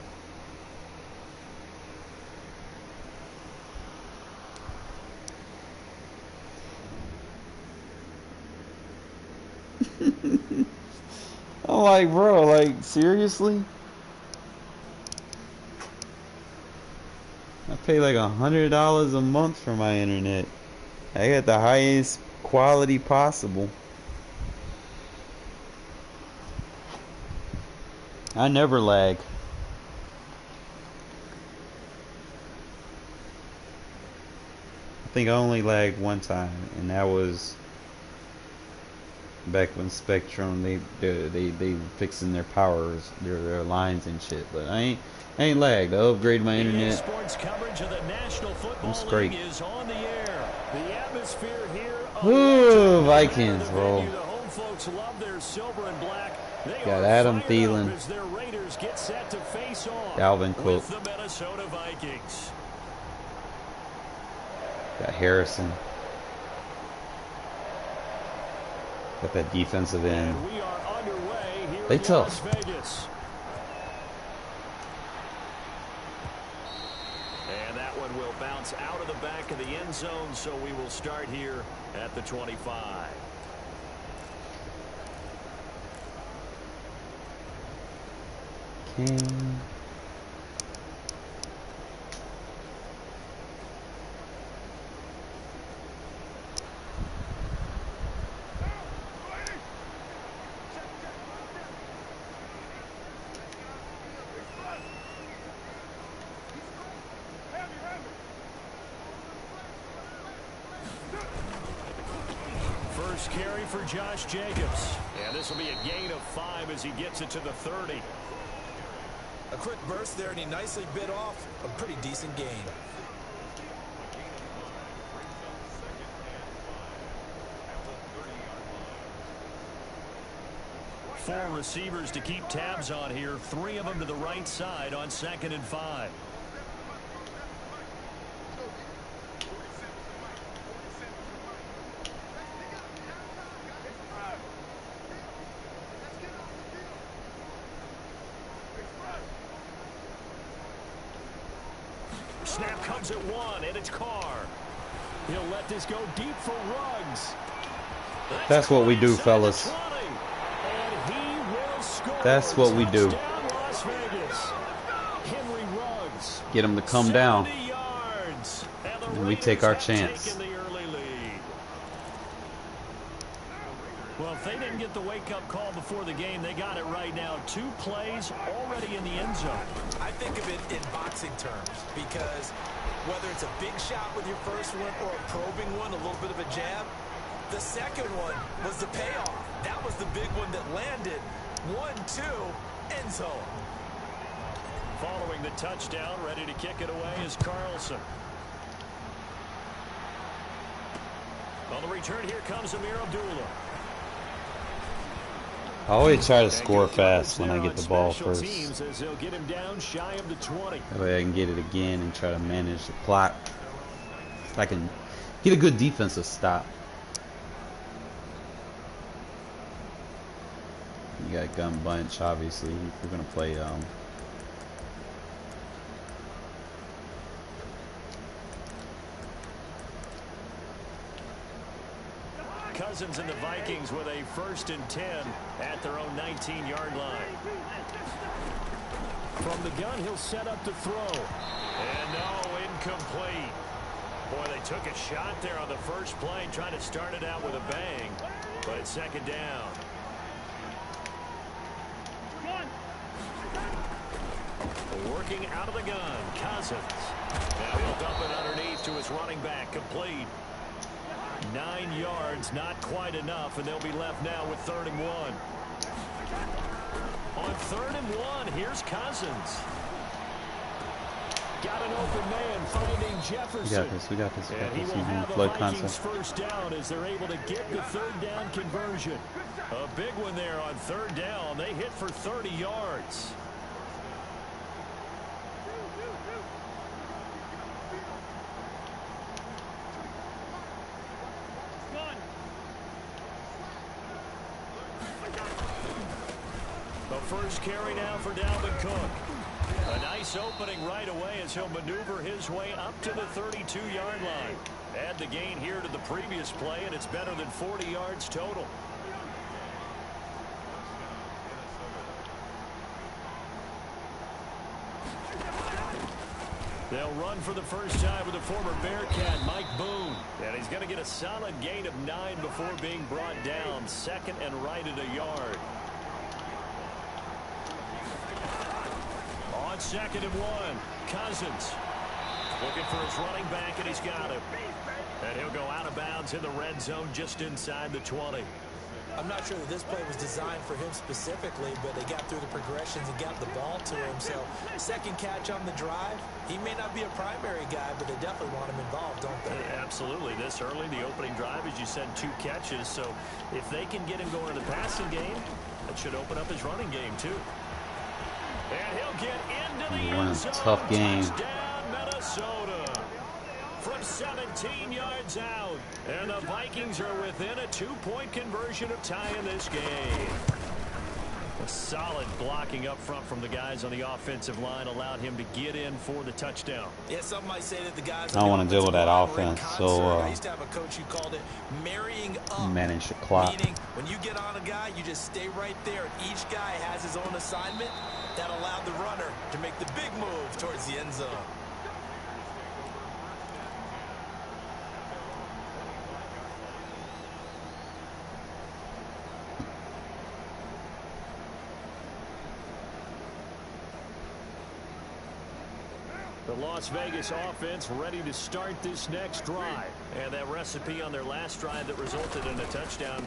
I'm like, bro, like, seriously? I pay like $100 a month for my internet. I got the highest quality possible. I never lag. I think I only lagged one time, and that was back when Spectrum they fixing their powers, their lines and shit. But I ain't lagged. I upgraded my internet. Sports coverage of the National Football straight. League is on the air. The atmosphere here. Ooh, Vikings, bro. The home folks love their silver and black. They Got are Adam fired up Thielen. as their Raiders get set to face off Dalvin Cook. with the Minnesota Vikings. Got Harrison. Got that defensive end. And we are underway here They in tough. Las Vegas. And that one will bounce out of the back of the end zone, so we will start here at the 25. King. First carry for Josh Jacobs. And this will be a gain of 5 as he gets it to the 30. A quick burst there, and he nicely bit off a pretty decent gain. Four receivers to keep tabs on here. 3 of them to the right side on 2nd and 5. Snap comes at 1, and it's Carr. He'll let this go deep for Ruggs. That's what we do, fellas. That's what we do. Get them to come down. And we take our chance. Well, if they didn't get the wake-up call before the game, they got it right now. 2 plays already in the end zone. I think of it in boxing terms because whether it's a big shot with your first one or a probing one, a little bit of a jab, the second one was the payoff. That was the big one that landed. 1-2, end zone. Following the touchdown, ready to kick it away is Carlson. On the return, here comes Amir Abdullah. I always try to score fast when I get the ball first. As they'll get him down shy of the 20. That way I can get it again and try to manage the clock. I can get a good defensive stop. You got gun bunch, obviously, if you're going to play Cousins and the Vikings with a 1st and 10 at their own 19-yard line. From the gun, he'll set up to throw. And no, incomplete. Boy, they took a shot there on the first play, trying to start it out with a bang. But it's 2nd down. Working out of the gun, Cousins. Now he'll dump it underneath to his running back, complete. 9 yards, not quite enough, and they'll be left now with 3rd and 1. On 3rd and 1, here's Cousins. Got an open man finding Jefferson. We got this. And he will have the Vikings first down as they're able to get the 3rd down conversion. A big one there on 3rd down. They hit for 30 yards. First carry now for Dalvin Cook. A nice opening right away as he'll maneuver his way up to the 32-yard line. Add the gain here to the previous play, and it's better than 40 yards total. They'll run for the first time with the former Bearcat, Mike Boone. And he's going to get a solid gain of 9 before being brought down. 2nd and right at a yard. On 2nd and 1, Cousins looking for his running back, and he's got him. And he'll go out of bounds in the red zone just inside the 20. I'm not sure that this play was designed for him specifically, but they got through the progressions and got the ball to him. So 2nd catch on the drive. He may not be a primary guy, but they definitely want him involved, don't they? Absolutely. This early, the opening drive, as you said, 2 catches. So if they can get him going in the passing game, that should open up his running game too. And he'll get into the end zone. Tough game. Touchdown, Minnesota. From 17 yards out. And the Vikings are within a 2-point conversion of tying this game. A solid blocking up front from the guys on the offensive line allowed him to get in for the touchdown. Yeah, some might say that the guys I don't want to deal with that offense, so I used to have a coach who called it marrying up. Manage the clock. Meaning, when you get on a guy, you just stay right there. Each guy has his own assignment. That allowed the runner to make the big move towards the end zone. The Las Vegas offense ready to start this next drive. And that recipe on their last drive that resulted in a touchdown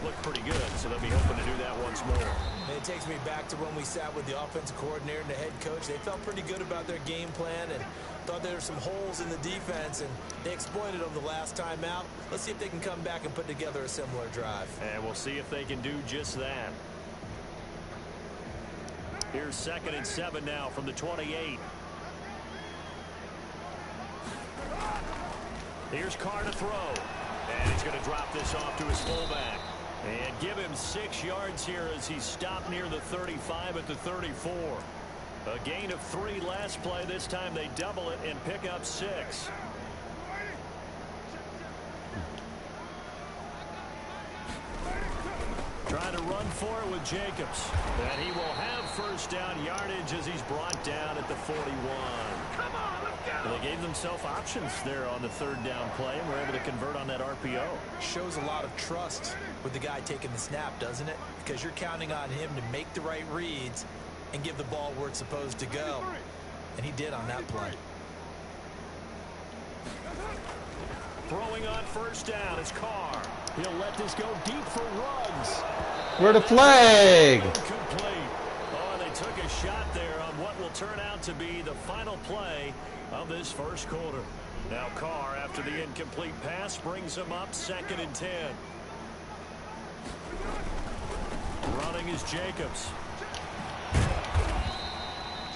looked pretty good, so they'll be hoping to do that once more. And it takes me back to when we sat with the offensive coordinator and the head coach. They felt pretty good about their game plan and thought there were some holes in the defense, and they exploited them the last time out. Let's see if they can come back and put together a similar drive. And we'll see if they can do just that. Here's 2nd and 7 now from the 28. Here's Carr to throw. And he's going to drop this off to his fullback. And give him 6 yards here as he's stopped near the 35 at the 34. A gain of 3 last play. This time they double it and pick up 6. Trying to run for it with Jacobs. And he will have first down yardage as he's brought down at the 41. Come on, let's go! Well, they gave themselves options there on the third down play and were able to convert on that RPO. Shows a lot of trust with the guy taking the snap, doesn't it? Because you're counting on him to make the right reads and give the ball where it's supposed to go. And he did on that play. Throwing on first down is Carr. He'll let this go deep for Ruggs. Where the flag? Incomplete. Oh, they took a shot there on what will turn out to be the final play of this first quarter. Now Carr, after the incomplete pass, brings him up 2nd and 10. Running is Jacobs.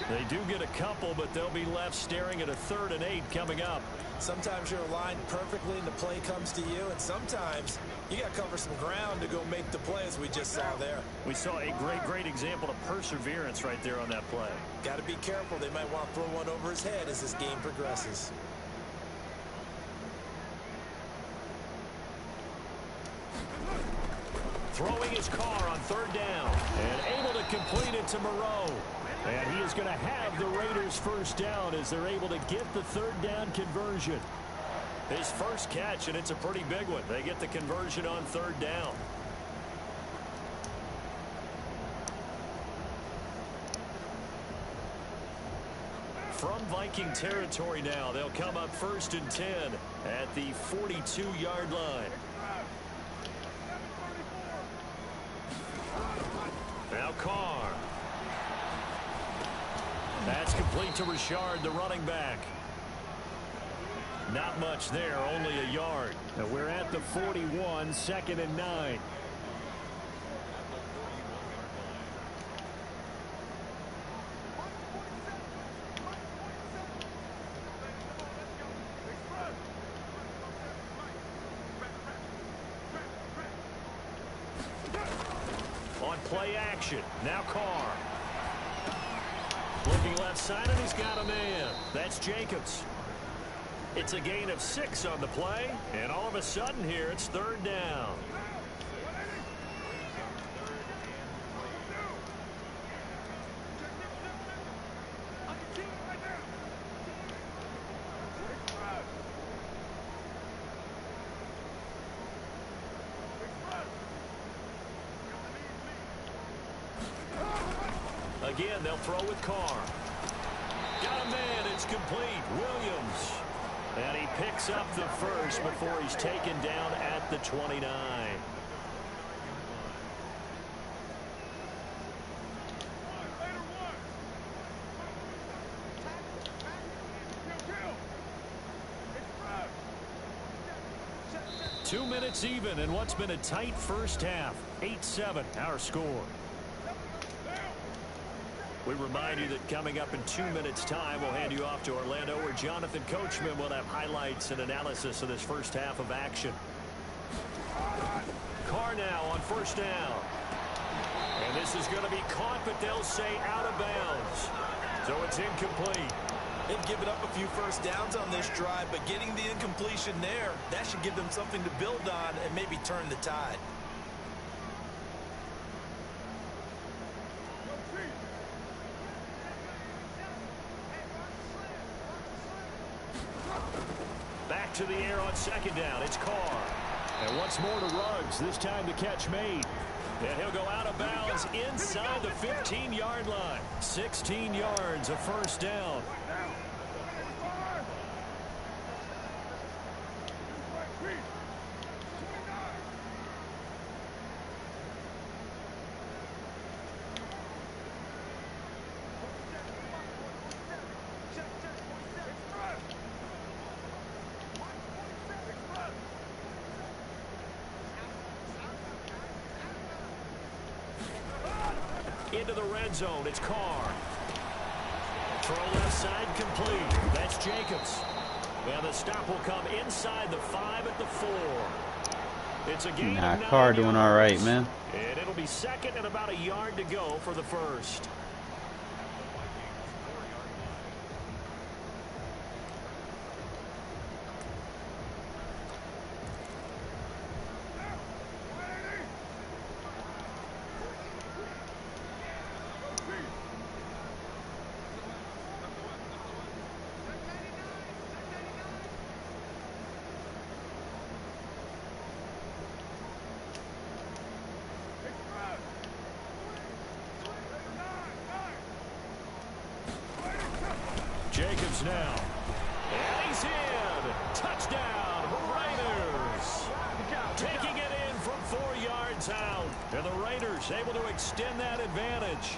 They do get a couple, but they'll be left staring at a 3rd and 8 coming up. Sometimes you're aligned perfectly and the play comes to you, and sometimes you got to cover some ground to go make the play, as we just saw there. We saw a great example of perseverance right there on that play. Got to be careful. They might want to throw one over his head as this game progresses. Throwing his Carr on 3rd down and able to complete it to Moreau. And he is going to have the Raiders first down as they're able to get the 3rd down conversion. His first catch, and it's a pretty big one. They get the conversion on 3rd down. From Viking territory now, they'll come up 1st and 10 at the 42-yard line. Now Carr. That's complete to Richard, the running back. Not much there, only a yard. Now we're at the 41, 2nd and 9. On play action, now Carr. Looking left side, and he's got a man. That's Jacobs. It's a gain of 6 on the play, and all of a sudden here, it's 3rd down. Again, they'll throw with Carr. Got a man. It's complete. Williams. And he picks up the first before he's taken down at the 29. Two minutes even in what's been a tight first half. 8-7, our score. We remind you that coming up in 2 minutes' time, we'll hand you off to Orlando, where Jonathan Coachman will have highlights and analysis of this first half of action. Carr now on first down. And this is going to be caught, but they'll say out of bounds. So it's incomplete. They've given up a few first downs on this drive, but getting the incompletion there, that should give them something to build on and maybe turn the tide. Back to the air on second down. It's Carr. And once more to Ruggs. This time the catch made. And he'll go out of bounds inside the 15-yard line. 16 yards, a first down. Into the red zone, it's Carr. Throw left side complete. That's Jacobs. And the stop will come inside the 5 at the 4. It's a gain of 9 Carr doing yards. all right, man. And it'll be second and about a yard to go for the first. Williams now. And he's in. Touchdown, Raiders. Taking it in from 4 yards out. And the Raiders able to extend that advantage.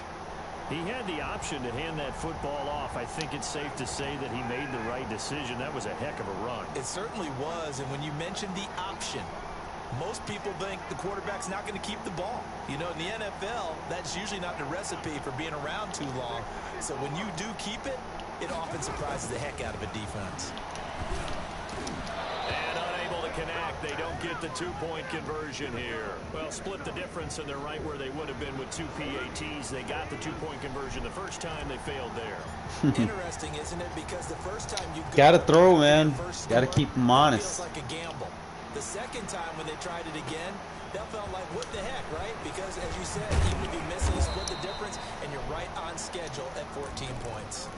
He had the option to hand that football off. I think it's safe to say that he made the right decision. That was a heck of a run. It certainly was. And when you mentioned the option, most people think the quarterback's not going to keep the ball. You know, in the NFL, that's usually not the recipe for being around too long. So when you do keep it, it often surprises the heck out of a defense. And unable to connect. They don't get the 2-point conversion here. Well, split the difference, and they're right where they would have been with 2 PATs. They got the 2-point conversion the first time. They failed there. Interesting, isn't it? Because the first time you gotta throw, man. Gotta keep them honest. Feels like a gamble. The second time when they tried it again, that felt like, what the heck, right? Because, as you said, even if you miss it, you split the difference, and you're right on schedule at 14 points.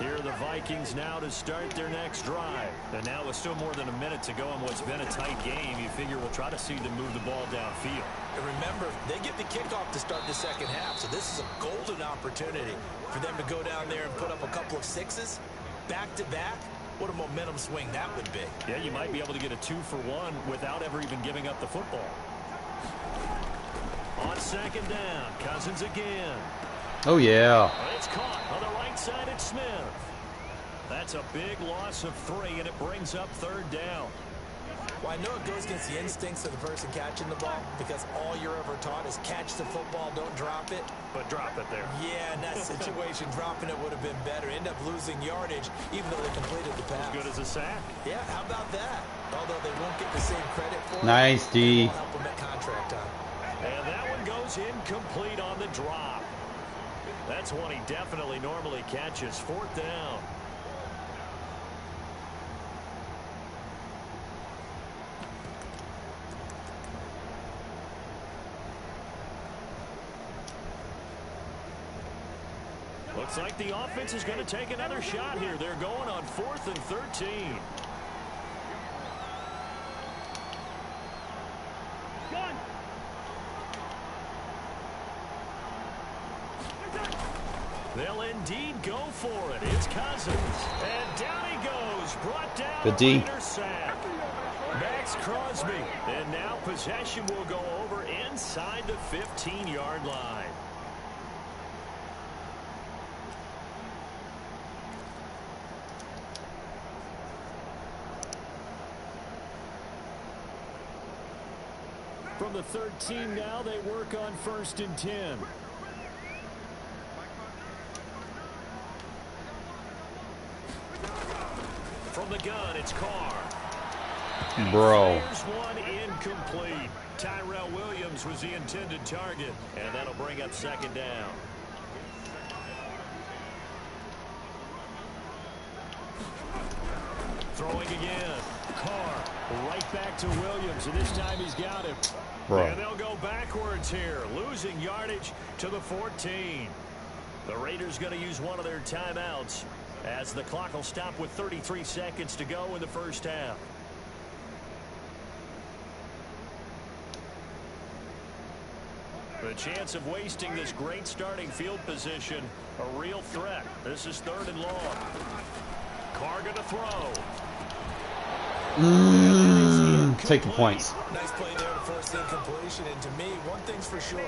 Here are the Vikings now to start their next drive. And now with still more than a minute to go in what's been a tight game, you figure we'll try to see them move the ball downfield. And remember, they get the kickoff to start the second half, so this is a golden opportunity for them to go down there and put up a couple of sixes back-to-back. What a momentum swing that would be. Yeah, you might be able to get a 2-for-1 without ever even giving up the football. On second down, Cousins again. Oh, yeah. It's caught on the right side at Smith. That's a big loss of 3, and it brings up third down. Well, I know it goes against the instincts of the person catching the ball because all you're ever taught is catch the football, don't drop it. But drop it there. Yeah, in that situation, dropping it would have been better. End up losing yardage, even though they completed the pass. As good as a sack. Yeah, how about that? Although they won't get the same credit for nice, it. D. Help them at contract time. And that one goes incomplete on the drop. That's one he definitely normally catches. Fourth down. Looks like the offense is going to take another shot here. They're going on 4th and 13. They'll indeed go for it. It's Cousins. And down he goes. Brought down the D. Sack. Max Crosby. And now possession will go over inside the 15-yard line. From the 13 now, they work on 1st and 10. From the gun, it's Carr. Bro. There's one incomplete. Tyrell Williams was the intended target, and that'll bring up second down. Throwing again. Carr right back to Williams, and this time he's got him. Bro. And they'll go backwards here, losing yardage to the 14. The Raiders going to use one of their timeouts as the clock will stop with 33 seconds to go in the first half. The chance of wasting this great starting field position, a real threat. This is 3rd and long. Carr going to throw. Take the points. Nice play there to force the incompletion. And to me, one thing's for sure.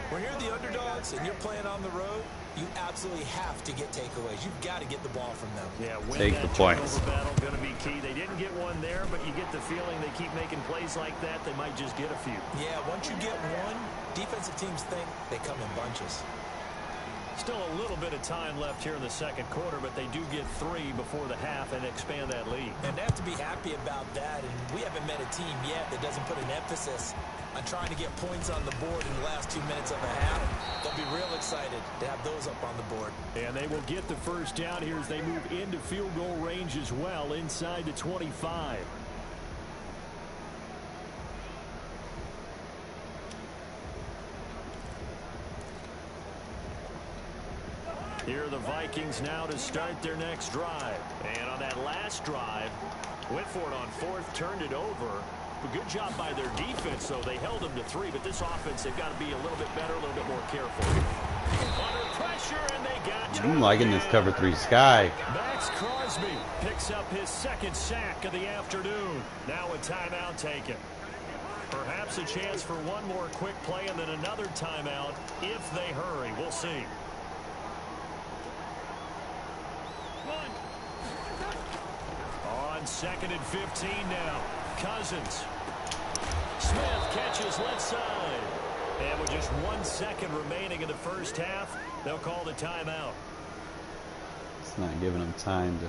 When you're the underdogs and you're playing on the road, you absolutely have to get takeaways. You've got to get the ball from them. Yeah, win take the points. Battle going to be key. They didn't get one there, but you get the feeling they keep making plays like that. They might just get a few. Yeah, once you get one, defensive teams think they come in bunches. Still a little bit of time left here in the second quarter, but they do get 3 before the half and expand that lead. And they have to be happy about that. And we haven't met a team yet that doesn't put an emphasis on trying to get points on the board in the last 2 minutes of a half. They'll be real excited to have those up on the board. And they will get the first down here as they move into field goal range as well, inside the 25. Here are the Vikings now to start their next drive. And on that last drive, went for it on 4th, turned it over. A good job by their defense, though. They held them to 3, but this offense, they've got to be a little bit better, a little bit more careful. Under pressure, and they got I'm liking this cover 3 sky. Max Crosby picks up his second sack of the afternoon. Now a timeout taken. Perhaps a chance for one more quick play and then another timeout if they hurry. We'll see. On 2nd and 15 now. Cousins. Smith catches left side. And with just 1 second remaining in the first half, they'll call the timeout. It's not giving them time to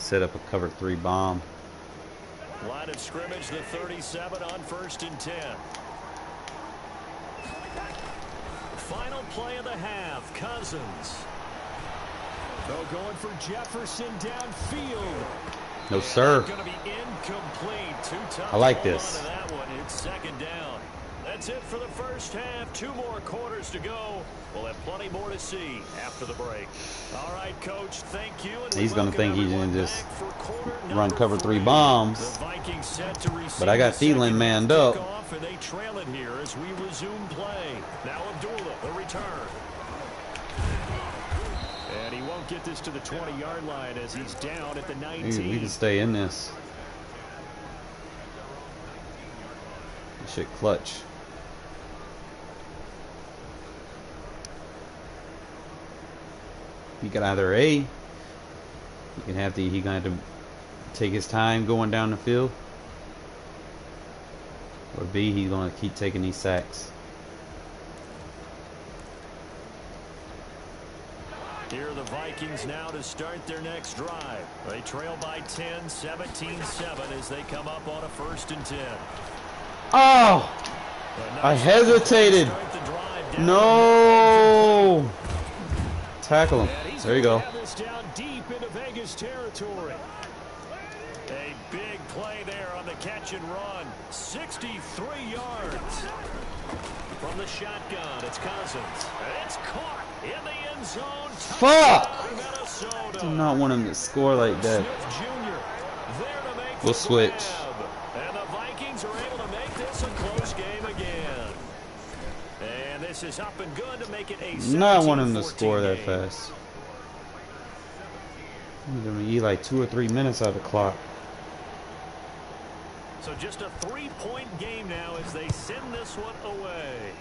set up a cover 3 bomb. Line of scrimmage, the 37 on 1st and 10. Final play of the half. Cousins. They're going for Jefferson downfield. No, sir. Going to be incomplete. I like this. That one. It's 2nd down. That's it for the first half. 2 more quarters to go. We'll have plenty more to see after the break. All right, Coach, thank you. And he's going to think he's going to just run cover 3 bombs. But I got Thielen manned up. And they trail it here as we resume play. Now Abdullah, the return. And he won't get this to the 20-yard line as he's down at the 19. We can stay in this. This shit clutch. He can either he gonna have to take his time going down the field, or B, he's gonna keep taking these sacks. Here are the Vikings now to start their next drive. They trail by 10, 17-7 as they come up on a 1st and 10. Oh! I hesitated. No! Tackle him. There you go. Down deep into Vegas territory. A big play there on the catch and run. 63 yards. From the shotgun, it's Cousins. It's caught in the end zone. Fuck! Minnesota. Do not want him to score like that. We'll switch. And the Vikings are able to make this a close game again. And this is up and good to make it a 17-14 not want him to score that game. fast. He's gonna eat like 2 or 3 minutes out of the clock. So just a 3-point game now as they send this one away.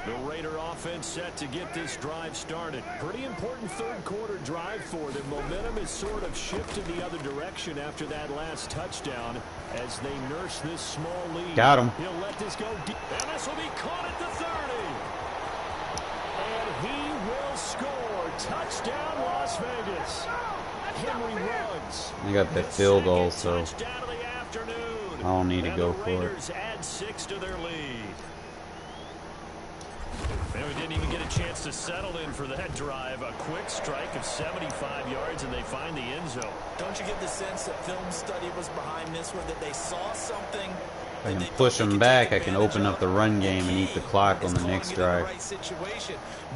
The Raider offense set to get this drive started. Pretty important 3rd quarter drive for them. Momentum is sort of shifted the other direction after that last touchdown as they nurse this small lead. Got him. He'll let this go deep. And this will be caught at the 30. And he will score. Touchdown, Las Vegas. Henry runs. They got that field goal, so Touchdown of the afternoon. I don't need to go for it. Raiders add 6 to their lead. And we didn't even get a chance to settle in for that drive. A quick strike of 75 yards, and they find the end zone. Don't you get the sense that film study was behind this one, that they saw something? I can push them back. I can open up the run game and eat the clock on the next drive. Right situation,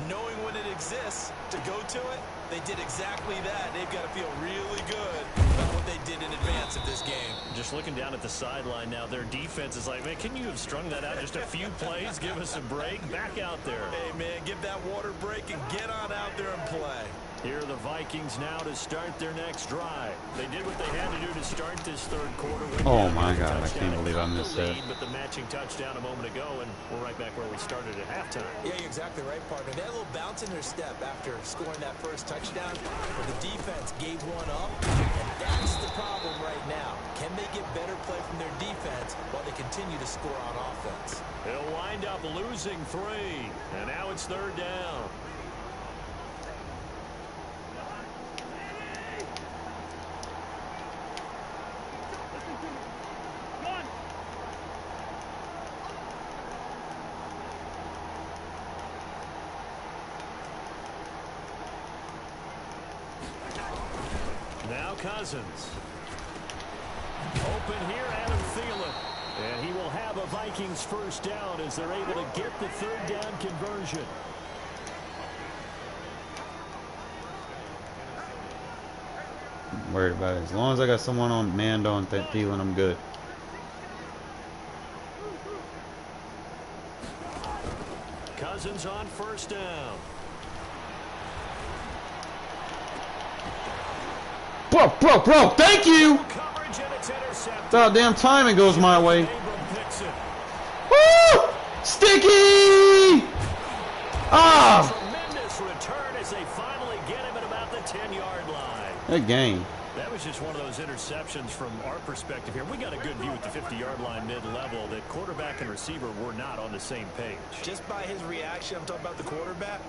knowing when it exists to go to it, they did exactly that. They've got to feel really good about what they did in advance of this game. Just looking down at the sideline now, their defense is like, man, can you have strung that out just a few plays? Give us a break. Back out there. Hey, man, give that water break and get on out there and play. Here are the Vikings now to start their next drive. They did what they had to do to start this 3rd quarter. Oh my God, I can't believe I missed that. But the matching touchdown a moment ago, and we're right back where we started at halftime. Yeah, you're exactly right, partner. They had a little bounce in their step after scoring that first touchdown, but the defense gave one up, and that's the problem right now. Can they get better play from their defense while they continue to score on offense? They'll wind up losing 3, and now it's 3rd down. Now Now Cousins. Open here, Adam Thielen. And he will have a Vikings first down as they're able to get the third down conversion. I'm worried about it. As long as I got someone on Mando and Thielen, I'm good. Cousins on first down. Bro, thank you! Coverage and it's intercepted. About damn time it goes my way. Woo! Sticky! Ah! Tremendous return as they finally get him at about the 10-yard line. That game. That was just one of those interceptions from our perspective here. We got a good view at the 50-yard line mid-level that quarterback and receiver were not on the same page. Just by his reaction, I'm talking about the quarterback,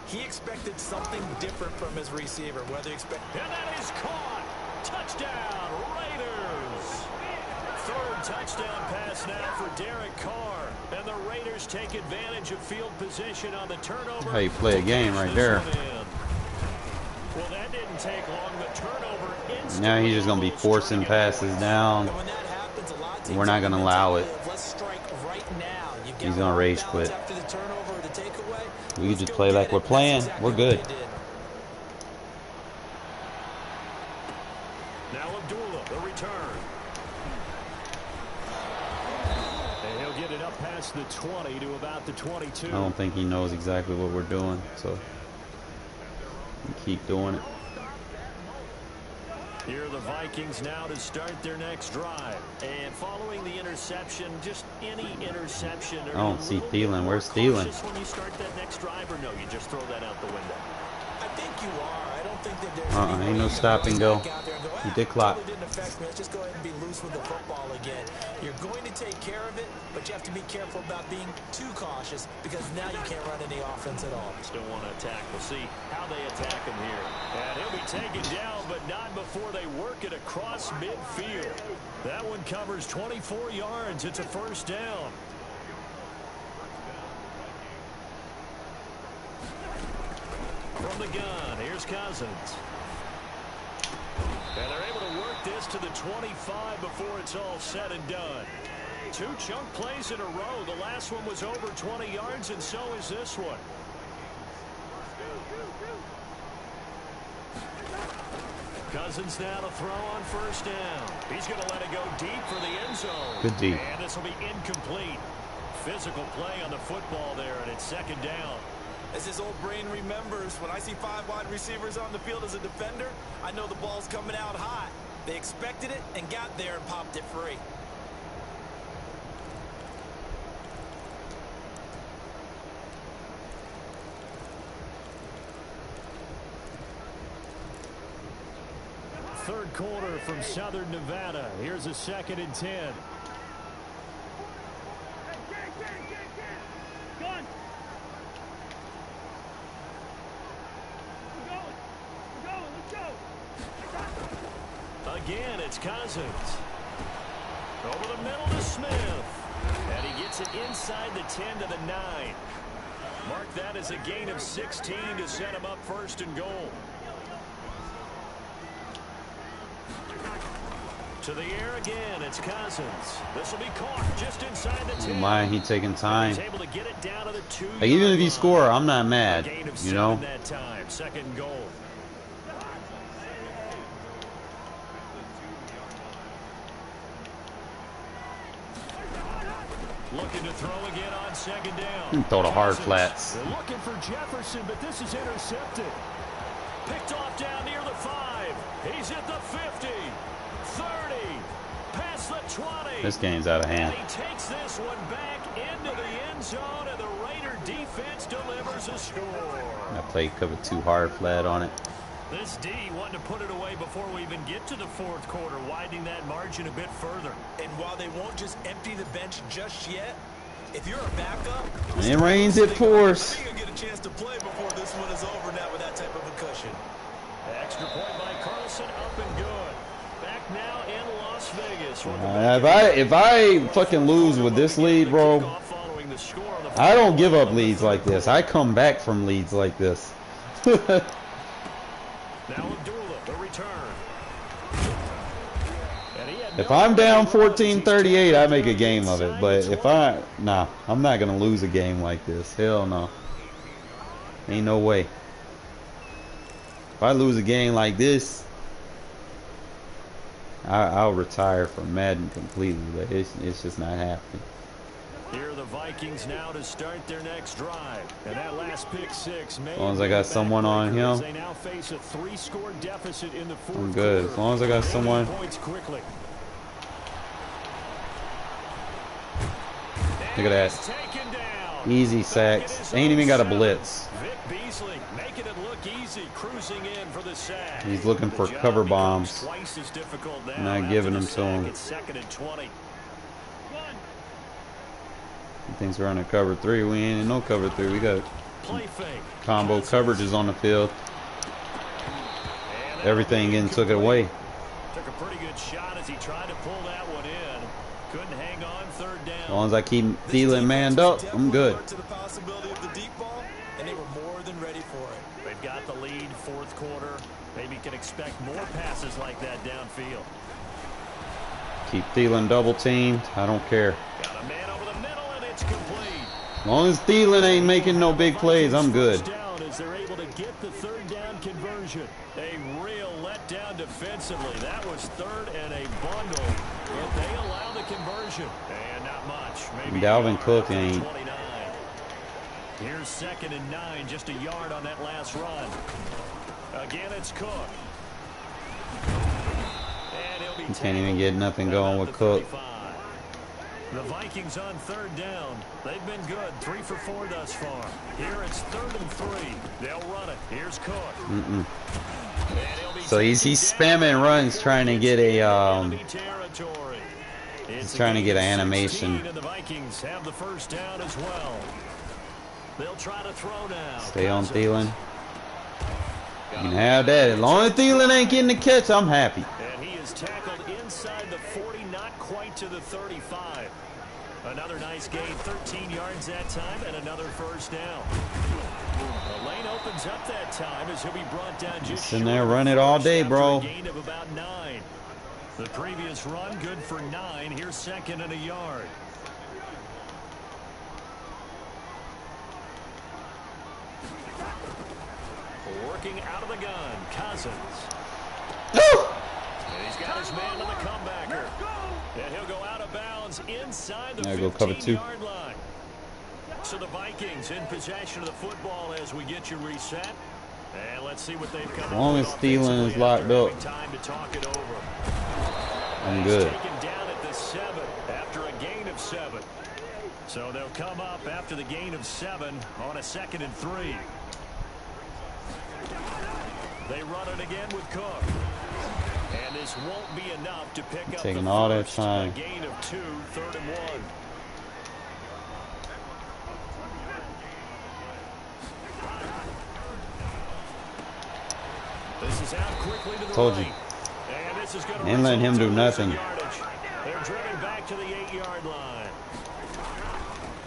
he expected something different from his receiver. Whether he expected... And that is caught. Touchdown, Raiders. Third touchdown pass now for Derek Carr. And the Raiders take advantage of field position on the turnover. How you play a game right there. Well, that didn't take long. The turnover instantly. Now he's just going to be forcing passes down. We're not going to allow it. He's going to rage quit. We can just play like we're playing. We're good. Now Abdullah, the return. And he'll get it up past the 20 to about the 22. I don't think he knows exactly what we're doing, so we keep doing it. Here are the Vikings now to start their next drive. And following the interception, just any interception. I don't see Thielen. Where's Thielen? When you start that next drive, or no, you just throw that out the window? I think you are. I don't think that there's ain't no stop and go. He did clock. Totally didn't affect me. Let's just go ahead and be loose with the football again. You're going to take care of it, but you have to be careful about being too cautious because now you can't run any offense at all. Still want to attack. We'll see how they attack him here. And he'll be taken down, but not before they work it across midfield. That one covers 24 yards. It's a first down. From the gun, here's Cousins. And they're able to work this to the 25 before it's all said and done. Two chunk plays in a row. The last one was over 20 yards, and so is this one. Cousins now to throw on first down. He's going to let it go deep for the end zone. Good deep. And this will be incomplete. Physical play on the football there, and it's second down. As his old brain remembers, when I see 5 wide receivers on the field as a defender, I know the ball's coming out hot. They expected it and got there and popped it free. Third quarter from Southern Nevada. Here's a 2nd and 10. Again, it's Cousins. Over the middle to Smith. And he gets it inside the 10 to the 9. Mark that as a gain of 16 to set him up first and goal. To the air again, it's Cousins. This will be caught just inside the 10. Why ain't he taking time? He's able to get it down to the 2. Like, even if you score, I'm not mad. You know? That time, second goal. Looking to throw again on second down. Throw the hard flats. They're looking for Jefferson, but this is intercepted. Picked off down near the 5. He's at the 50. 30. Past the 20. This game's out of hand. And he takes this one back into the end zone, and the Raider defense delivers a score. I played cover 2 hard flat on it. This D wanted to put it away before we even get to the fourth quarter, widening that margin a bit further. And while they won't just empty the bench just yet, if you're a backup, it rains, it pours. You'll get a chance to play before this one is over now with that type of a cushion. Extra point by Carlson, up and good. Back now in Las Vegas. If I fucking lose with this lead, bro, I don't give up leads like this. I come back from leads like this. Now Abdullah, the return. If I'm down 14-38, I make a game of it. But if nah, I'm not gonna lose a game like this. Hell no. Ain't no way. If I lose a game like this, I'll retire from Madden completely. But it's just not happening. Here are the Vikings now to start their next drive. And that last pick six, as long as I got someone on him, they now face a 3-score deficit in the fourth I'm good. quarter. As long as I got someone. Look at that. Easy sacks. Ain't even got a blitz. Making it look easy, cruising in for the sack. He's looking for cover bombs. Not giving them to him. It's 2nd and 20. He thinks we're on a cover 3. We ain't in no cover 3. We got combo coverages on the field. Everything getting took it away. Took a pretty good shot as he tried to pull that one in. Couldn't hang on 3rd down. As long as I keep Thielen manned up, I'm good. To the possibility of the deep ball, and they were more than ready for it. They've got the lead, 4th quarter. Maybe can expect more passes like that downfield. Keep Thielen double teamed. I don't care. Got a man over the middle, and it's complete. As long as Thielen ain't making no big plays, I'm good. Down as they're able to get the 3rd down conversion. A real letdown defensively. That was 3rd and a bundle, but they allow the conversion. And not much. Maybe Dalvin Cook ain't. 29. Here's 2nd and 9, just a yard on that last run. Again, it's Cook. And he'll be You can't even get nothing going with Cook. 35. The Vikings on 3rd down. They've been good, 3 for 4 thus far. Here it's 3rd and 3. They'll run it. Here's Cook. So he's spamming runs trying to get a he's trying to get an animation. And the Vikings have the 1st down as well. They'll try to throw now. Stay on Thielen. You can have that. As long as Thielen ain't getting the catch, I'm happy. And he is tackled inside the 40, not quite to the 35. Another nice gain, 13 yards that time, and another 1st down. The lane opens up that time as he'll be brought down just in there, run it all day, bro. Gain of about 9. The previous run good for 9. Here's 2nd and a yard. Working out of the gun, Cousins. And he's got his man on the comebacker. And he'll go out of bounds inside the 15-yard line. So the Vikings in possession of the football as we get you reset. And let's see what they've come up with. As long as Thielen is locked up, time to talk it over. I'm good. Taken down at the 7 after a gain of 7. So they'll come up after the gain of 7 on a 2nd and 3. They run it again with Cook. And this won't be enough to pick up taking the all that first. time. A gain of 2, 3rd and 1. This is out quickly to the Told right. you. And this is going to Ain't letting him do nothing. They're driven back to the 8-yard line.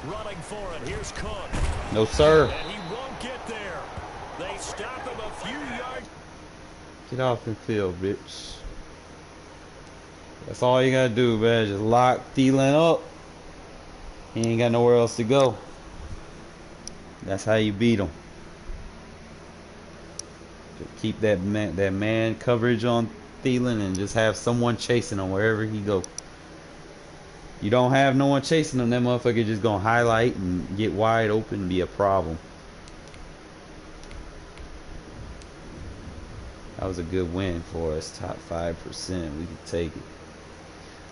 Running for it. Here's Cook. No, sir. And he won't get there. They stop him a few yards. Get off the field, bitch. That's all you gotta do, man. Just lock Thielen up. He ain't got nowhere else to go. That's how you beat him. Just keep that man coverage on Thielen and just have someone chasing him wherever he go. You don't have no one chasing him, that motherfucker just gonna highlight and get wide open and be a problem. That was a good win for us. Top 5%. We could take it.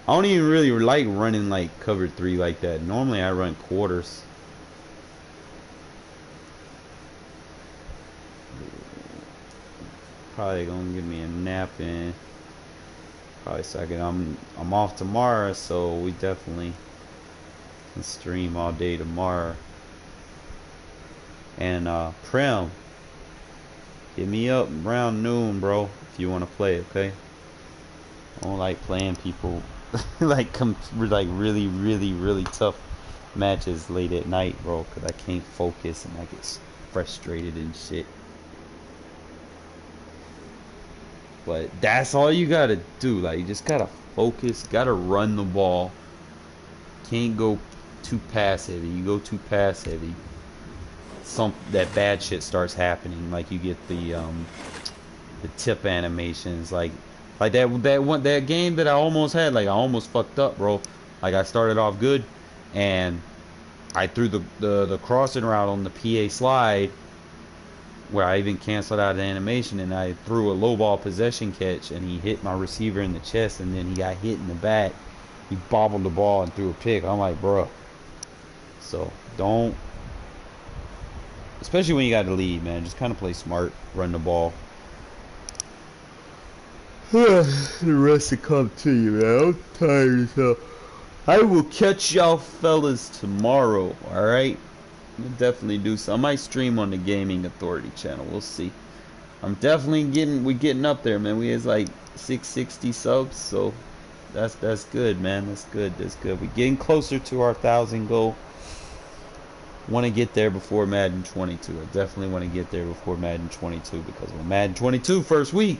I don't even really like running like cover 3 like that. Normally I run quarters. Probably gonna give me a nap in probably second. I'm off tomorrow, so we definitely can stream all day tomorrow. And Prem, hit me up around noon, bro, if you want to play, okay? I don't like playing people like really tough matches late at night, bro, because I can't focus and I get frustrated and shit. But that's all you gotta do. Like, you just gotta focus. Gotta run the ball. Can't go too pass heavy. You go too pass heavy, that bad shit starts happening. Like you get the tip animations, like that game that I almost had. Like I almost fucked up, bro. Like I started off good, and I threw the crossing route on the PA slide, where I even canceled out the animation, and I threw a low ball possession catch, and he hit my receiver in the chest, and then he got hit in the back. He bobbled the ball and threw a pick. I'm like, bro. So don't, especially when you got to lead, man. Just kind of play smart, run the ball. The rest will come to you, man. I'm tired as hell. I will catch y'all fellas tomorrow, alright? We'll definitely do so. I might stream on the Gaming Authority channel. We'll see. I'm definitely getting up there, man. We has like 660 subs, so that's good, man. That's good. We're getting closer to our 1,000 goal. Want to get there before Madden 22. I definitely want to get there before Madden 22, because when Madden 22 first week,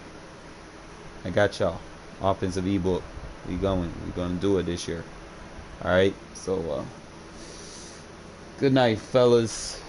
I got y'all. Offensive ebook. We're going to do it this year. Alright, so good night, fellas.